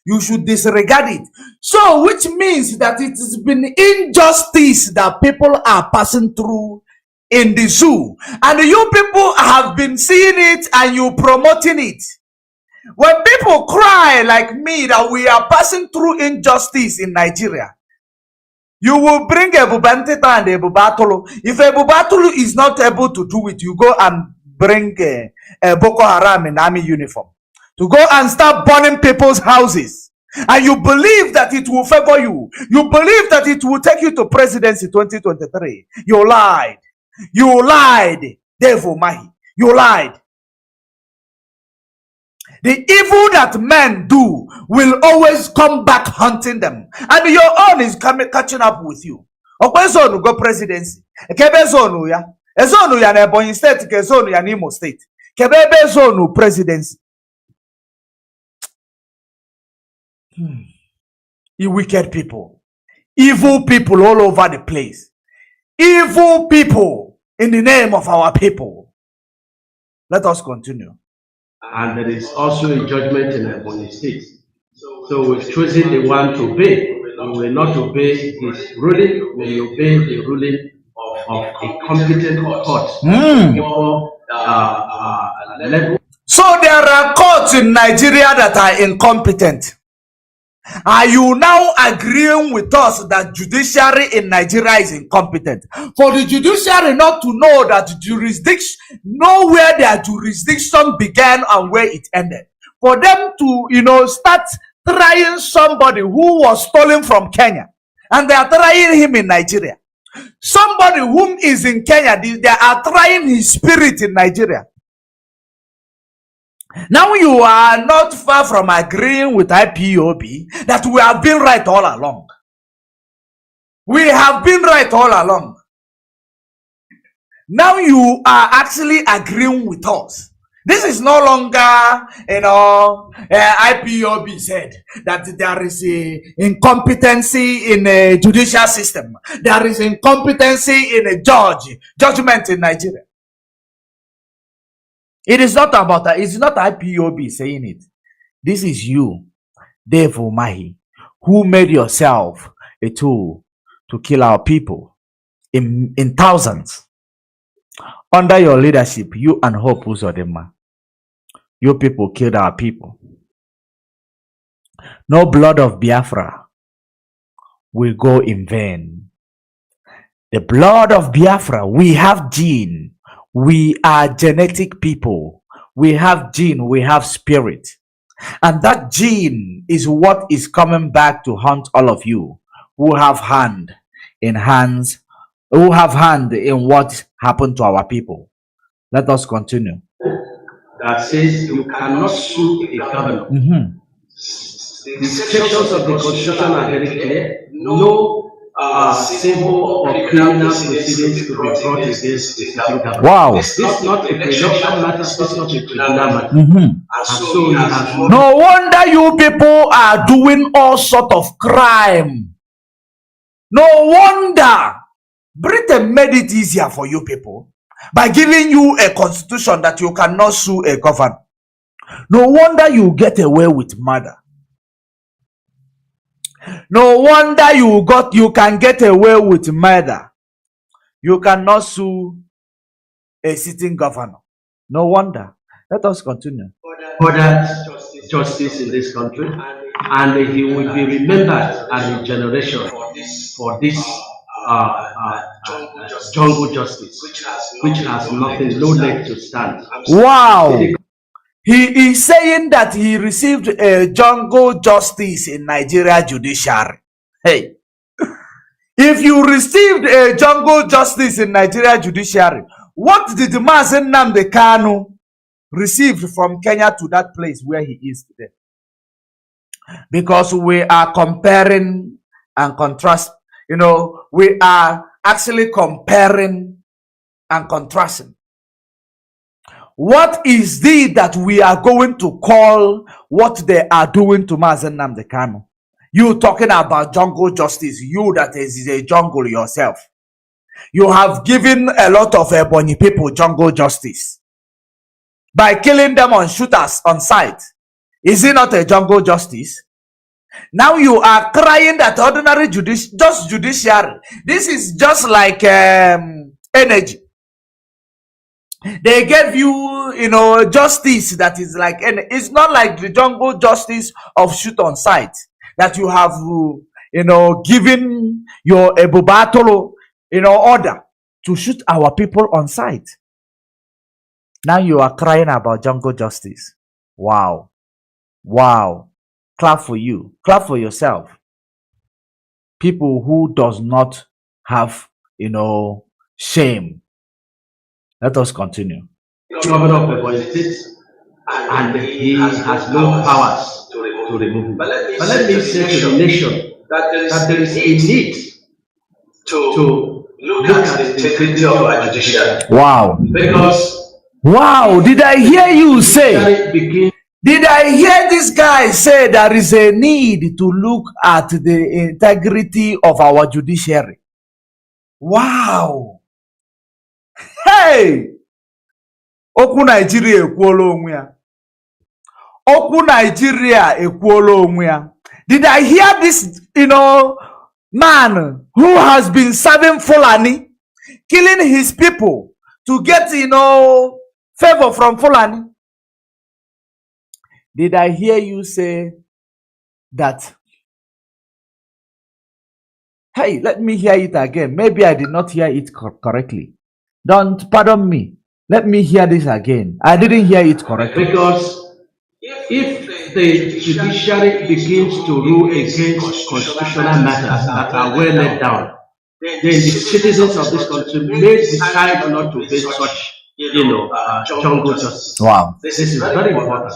You should disregard it. So, which means that it has been injustice that people are passing through in the zoo. And you people have been seeing it and you promoting it. When people cry like me that we are passing through injustice in Nigeria, you will bring a Bubantita and a Bubatolo. If a Bubatolo is not able to do it, you go and bring a Boko Haram in army uniform to go and start burning people's houses. And you believe that it will favor you. You believe that it will take you to presidency 2023. You lied. You lied, Devil Mahi. You lied. The evil that men do will always come back hunting them. And your own is catching up with you. Okwezonu go presidency. Kebe zonu ya. Ezonu ya na Ebonyi state, ke zonu ya na Imo state. Kebe zonu presidency. You wicked people. Evil people all over the place. Evil people in the name of our people. Let us continue. And there is also a judgment in Ebonyi state. So we've chosen the one to obey. We will not obey his ruling, we will obey the ruling of a competent court. So there are courts in Nigeria that are incompetent. Are you now agreeing with us that judiciary in Nigeria is incompetent? For the judiciary not to know that jurisdiction, know where their jurisdiction began and where it ended. For them to, start trying somebody who was stolen from Kenya, and they are trying him in Nigeria. Somebody whom is in Kenya, they are trying his spirit in Nigeria. Now you are not far from agreeing with IPOB that we have been right all along. We have been right all along. Now you are actually agreeing with us. This is no longer, IPOB said that there is a incompetency in a judicial system. There is incompetency in a judgment in Nigeria. It is not about that. It's not IPOB saying it. This is you, Devil Mahi, who made yourself a tool to kill our people in thousands. Under your leadership, you and Hope Uzodema, you people killed our people. No blood of Biafra will go in vain. The blood of Biafra, we have gene. We are genetic people. We have gene, we have spirit. And that gene is what is coming back to haunt all of you who have hand in what happened to our people. Let us continue. That says you cannot sue a governor. The sections of the Constitution are very clear. No civil or criminal proceedings to be brought against the sitting government. Wow. This is not a pre-election matter, this is not a tribunal matter. And so no wonder you people are doing all sort of crime. No wonder Britain made it easier for you people by giving you a constitution that you cannot sue a governor. No wonder you get away with murder. No wonder you can get away with murder. You cannot sue a sitting governor. No wonder. Let us continue. For that justice in this country, and he will be remembered as a generation for this jungle justice, which has nothing, no leg to stand. Wow. He is saying that he received a jungle justice in Nigeria judiciary. Hey, If you received a jungle justice in Nigeria judiciary, what did Mazi Nnamdi Kanu receive from Kenya to that place where he is today? Because we are comparing and contrast, we are actually comparing and contrasting. What is it that we are going to call what they are doing to Mazi Nnamdi Kanu? You talking about jungle justice, you that is a jungle yourself. You have given a lot of Ebonyi people jungle justice by killing them on shooters on site. Is it not a jungle justice? Now you are crying that ordinary judiciary. This is just like energy. They gave you, justice that is like, and it's not like the jungle justice of shoot on sight that you have, given your Ebubatolo, order to shoot our people on sight. Now you are crying about jungle justice. Wow. Wow. Clap for you. Clap for yourself. People who does not have, shame. Let us continue. Governor of Ebonyi State, and he has no powers to remove him. But let me say to the nation that there is a need to look at the integrity of our judiciary. Wow. Because did I hear you say? Did I hear this guy say there is a need to look at the integrity of our judiciary? Wow. Hey! Okwu Nigeria ekwuola onwe ya. Okwu Nigeria ekwuola onwe ya. Did I hear this, man who has been serving Fulani, killing his people to get, favor from Fulani? Did I hear you say that? Hey, let me hear it again. Maybe I did not hear it correctly. Don't pardon me. Let me hear this again. I didn't hear it correctly. Because if the judiciary begins to rule against constitutional matters that are well laid down, then the citizens of this country may decide not to base such, jungle justice. Wow. This is very important.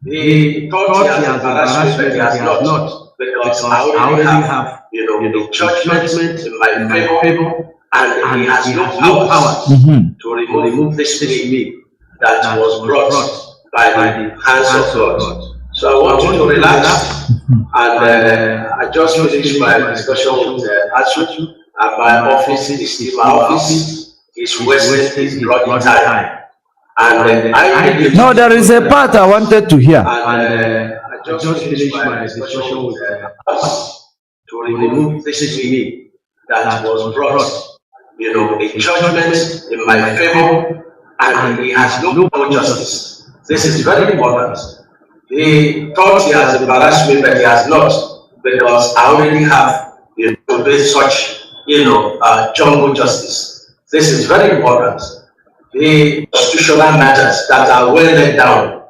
He thought he has embarrassed me, that he has not, because I already have, judgment in my favor, and he has no power to remove this me that was brought by the hands of God. So I want you to relax, and I just finished my discussion with Asu, and my office is my office is wasting his bloody time. And no, there is a part I wanted to hear. And I just finished my discussion with us to remove this me that was brought, a judgment in my favor, and he has no justice. This is very important. He thought he has embarrassed me, but he has not, because I already have, such, jungle justice. This is very important. The constitutional matters that are well laid down,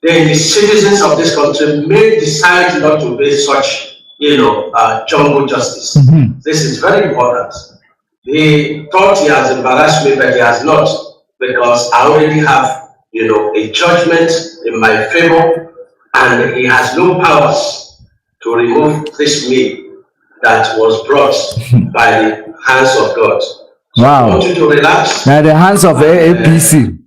then the citizens of this country may decide not to base such, jungle justice. This is very important. He thought he has embarrassed me, but he has not, because I already have, a judgment in my favor, and he has no powers to remove this me that was brought by the hands of God. So wow. I want you to relax. By the hands of APC.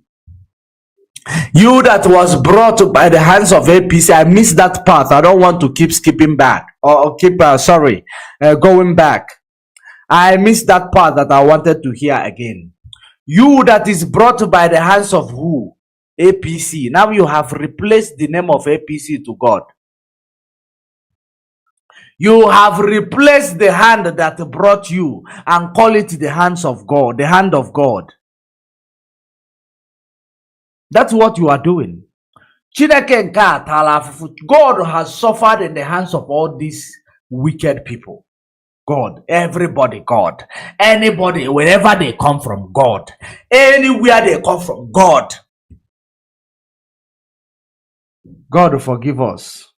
You that was brought by the hands of APC. I missed that part. I don't want to keep skipping back. Or keep, going back. I missed that part that I wanted to hear again. You that is brought by the hands of who? APC. Now you have replaced the name of APC to God. You have replaced the hand that brought you and call it the hands of God, the hand of God. That's what you are doing. God has suffered in the hands of all these wicked people. God, everybody, God, anybody, wherever they come from, God, anywhere they come from, God. God forgive us.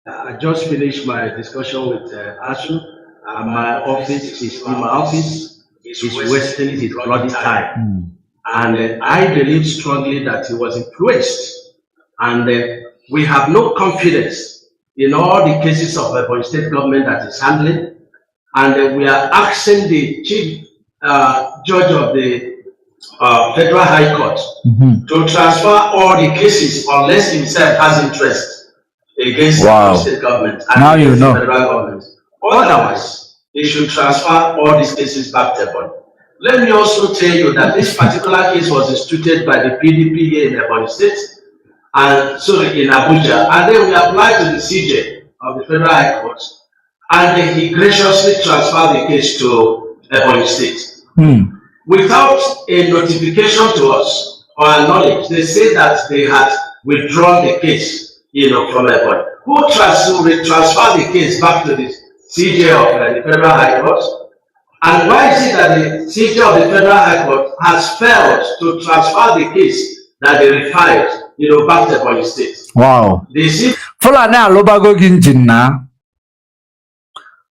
I just finished my discussion with Asu, my office is in my office is wasting his bloody time. And I believe strongly that he was influenced. And we have no confidence in all the cases of the state government that is handling. And we are asking the chief judge of the Federal High Court to transfer all the cases unless himself has interest against the state government and now the federal government. Otherwise, they should transfer all these cases back to Ebony. Let me also tell you that this particular case was instituted by the PDP here in Ebony State, and sorry, in Abuja, and then we applied to the CJ of the Federal High Court, and then he graciously transferred the case to Ebony State. Without a notification to us or our knowledge, they say that they had withdrawn the case, from Ebony. Who will transfer the case back to the CJ of the Federal High Court? And why is it that the CJ of the Federal High Court has failed to transfer the case that they referred, back to Ebony State? Wow. They see. Fulani alobago ginjin na.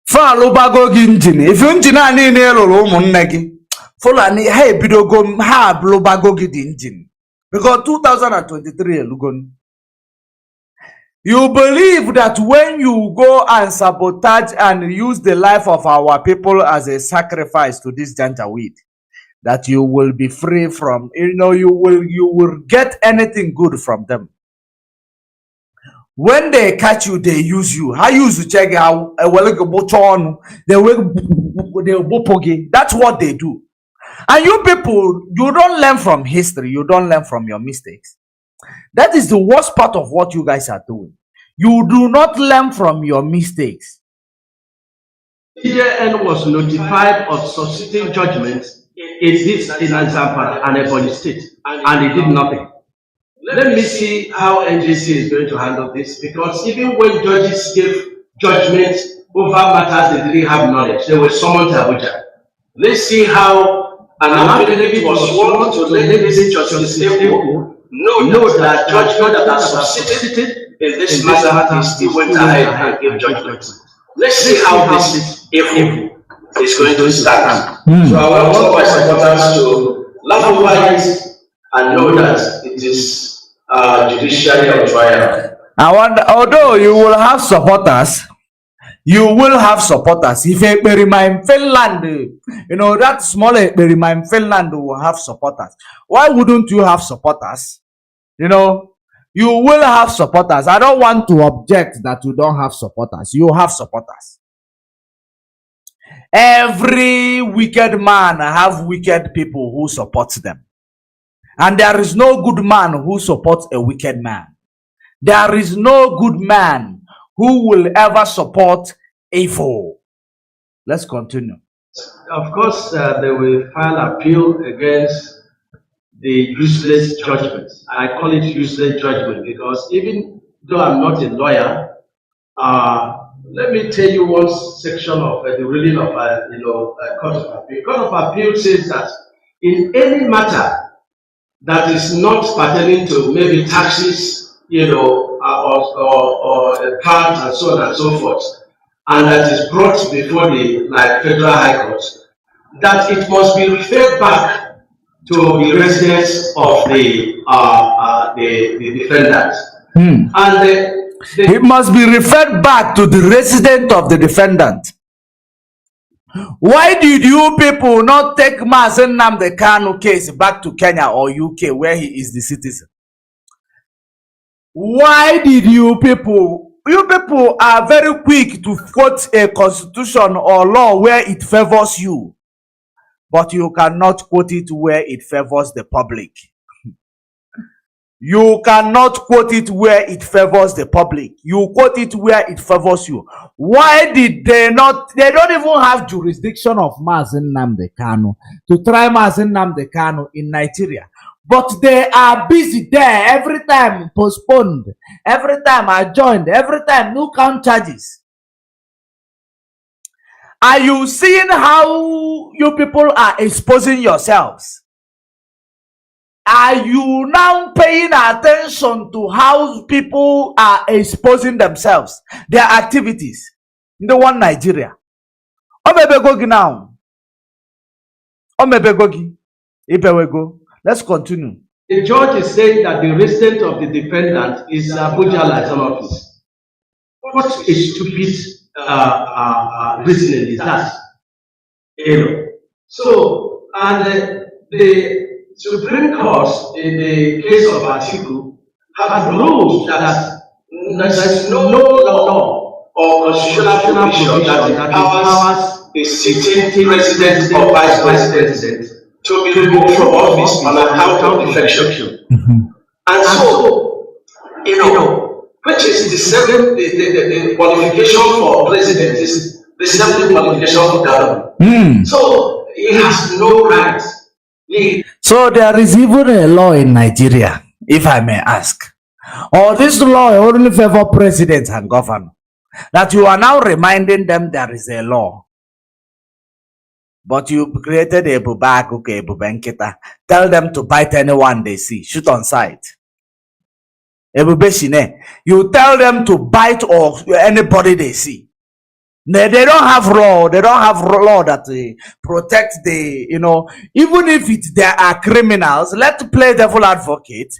Fa alobago ginjin. If you njina ni lolo umunne Fulani hey bidogo ha alobago ginjin. Because 2023 lugon. You believe that when you go and sabotage and use the life of our people as a sacrifice to this janjaweed, that you will be free from, you will get anything good from them. When they catch you, they use you. How you use to check out they will. That's what they do. And you people, you don't learn from history. You don't learn from your mistakes. That is the worst part of what you guys are doing. You do not learn from your mistakes. CJN was notified of substituting judgment in this example and Ebony State, and he did nothing. Let me see how NJC is going to handle this, because even when judges gave judgment over matters they didn't have knowledge, they were summoned to Abuja. Let's see how an affidavit was sworn to let the justice know that judgment that has substituted in this matter, he still went ahead and gave judgment. Let's see how this evil is going to start. So I want all my supporters to laugh over it and know that it is judiciary on trial. Although you will have supporters, If a in Finland, that small in Finland will have supporters. Why wouldn't you have supporters? You will have supporters. I don't want to object that you don't have supporters. You have supporters. Every wicked man have wicked people who support them. And there is no good man who supports a wicked man. There is no good man who will ever support evil. Let's continue. Of course, they will file appeal against the useless judgment. I call it useless judgment because even though I'm not a lawyer, let me tell you one section of the ruling of Court of Appeal. Court of Appeal says that in any matter that is not pertaining to maybe taxes, or cards and so on and so forth, and that is brought before the Federal High Court, that it must be referred back to the residence of the defendant. And it must be referred back to the resident of the defendant. Why did you people not take Mazi Nnamdi Kanu case back to Kenya or UK where he is the citizen? Why did you people are very quick to quote a constitution or law where it favors you, but you cannot quote it where it favors the public. You cannot quote it where it favors the public. You quote it where it favors you. Why did they not? They don't even have jurisdiction of Mazi Nnamdi Kanu to try Mazi Nnamdi Kanu in Nigeria. But they are busy there every time, postponed, every time adjourned, every time new count charges. Are you seeing how you people are exposing yourselves? Are you now paying attention to how people are exposing themselves, their activities in the one Nigeria? Omebegogi now. Omebegogi. Ipewego. Let's continue. The judge is saying that the resident of the defendant is Abuja license office. What a stupid reasoning is that? So, and the Supreme Court, in the case of Article, has ruled that there is no law or constitutional provision that empowers a sitting president or vice president to be removed from office on account of defection. And so, which is the same, the qualification for president is the same qualification for government. So, he has no rights. So there is even a law in Nigeria, if I may ask, or this law only favor presidents and governor, that you are now reminding them there is a law. But you created a bubak, okay, bubenkita. Tell them to bite anyone they see, shoot on sight. You tell them to bite or anybody they see. They don't have law. They don't have law that protect the, even if there are criminals, let's play devil advocate,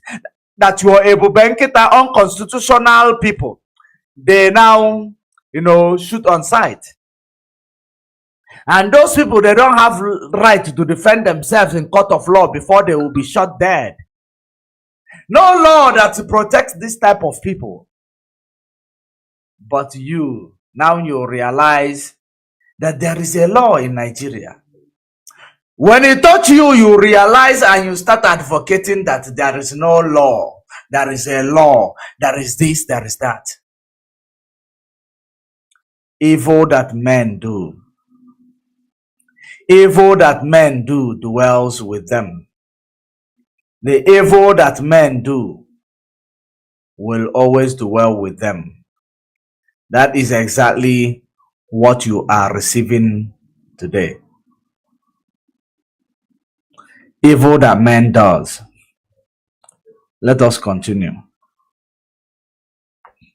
that you are a bubenkita unconstitutional people. They now, shoot on sight. And those people, they don't have right to defend themselves in court of law before they will be shot dead. No law that protects this type of people. But now you realize that there is a law in Nigeria. When it touch you, you realize and you start advocating that there is no law. There is a law. There is this, there is that. Evil that men do. Evil that men do dwells with them. The evil that men do will always dwell with them. That is exactly what you are receiving today. Evil that man does. Let us continue.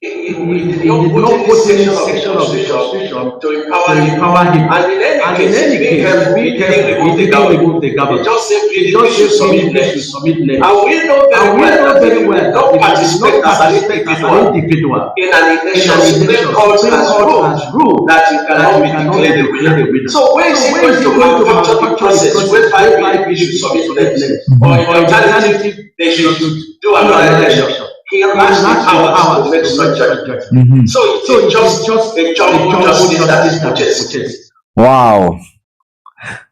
We did not put any section of the Constitution to empower him. And in any case, we didn't remove the government. It just simply should submit next. And we know very well that no participate as an individual in an election. Supreme Court has ruled that you cannot be declared the winner. So where is he going to capture the process where 5 people should submit next? Or in alternative, they should do another election. He has the power to make such judgment. So it's just a justice that is purchased. Wow.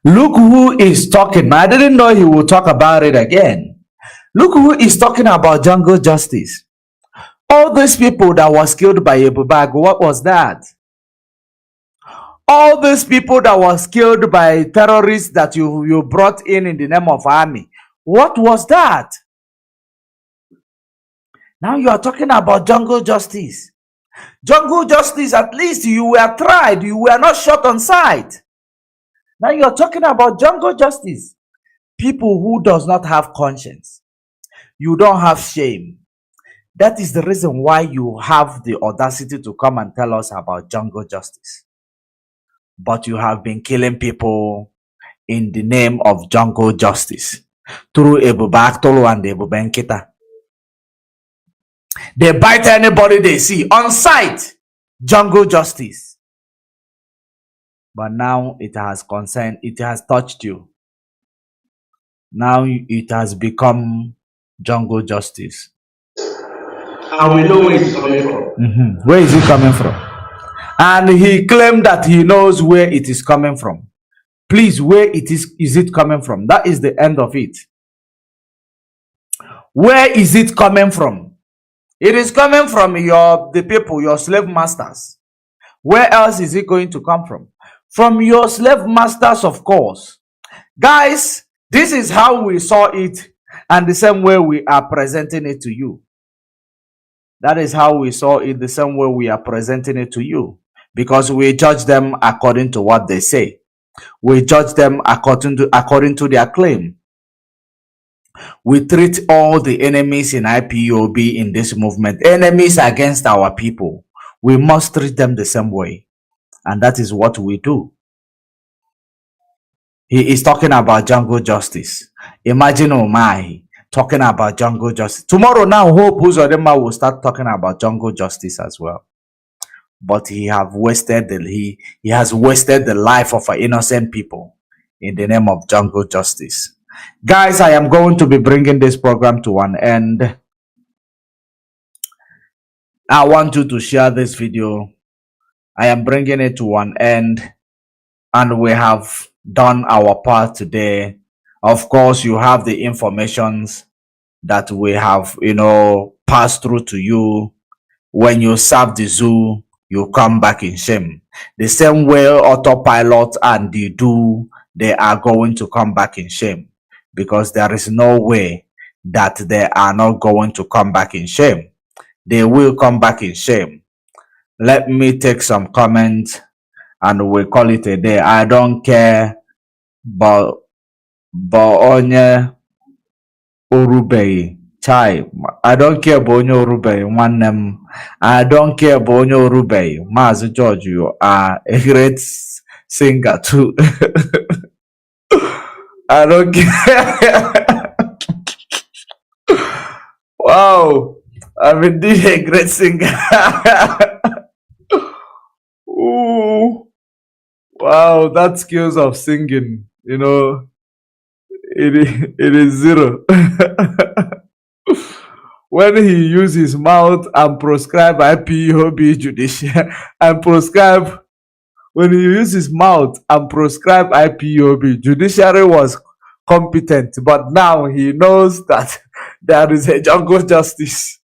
Look who is talking. I didn't know he would talk about it again. Look who is talking about jungle justice. All these people that was killed by Ebubag, what was that? All these people that was killed by terrorists that you brought in the name of army, what was that? Now you are talking about jungle justice. Jungle justice, at least you were tried. You were not shot on sight. Now you are talking about jungle justice. People who does not have conscience. You don't have shame. That is the reason why you have the audacity to come and tell us about jungle justice. But you have been killing people in the name of jungle justice. Through Ebubaktolo and Ebubenkita. They bite anybody they see on sight. Jungle justice. But now it has concerned, it has touched you. Now it has become jungle justice. And we know where it's coming from. Where is it coming from? And he claimed that he knows where it is coming from. Please, where is it coming from? That is the end of it. Where is it coming from? It is coming from the people, your slave masters. Where else is it going to come from? From your slave masters, of course. Guys, this is how we saw it, and the same way we are presenting it to you. That is how we saw it, the same way we are presenting it to you. Because we judge them according to what they say. We judge them according to their claim. We treat all the enemies in IPOB in this movement, enemies against our people. We must treat them the same way. And that is what we do. He is talking about jungle justice. Imagine Omai talking about jungle justice. Tomorrow now, Hope Uzodema will start talking about jungle justice as well. But he has wasted the life of innocent people in the name of jungle justice. Guys, I am going to be bringing this program to an end. I want you to share this video. I am bringing it to an end, and we have done our part today. Of course, you have the informations that we have, passed through to you. When you serve the zoo, you come back in shame. The same way autopilot and the do, they are going to come back in shame, because there is no way that they are not going to come back in shame. They will come back in shame. Let me take some comments and we call it a day. I don't care, but onye orubei chai. I don't care about onye orubei nwannem. I don't care about onye orubei. Mazi George, you are a great singer too. I don't care. Wow, I'm indeed a great singer. Ooh, wow, that skills of singing, it is zero. When he uses his mouth and prescribe IPOB judiciary and prescribe, when he uses his mouth and prescribe IPOB, judiciary was competent, but now he knows that there is a jungle justice.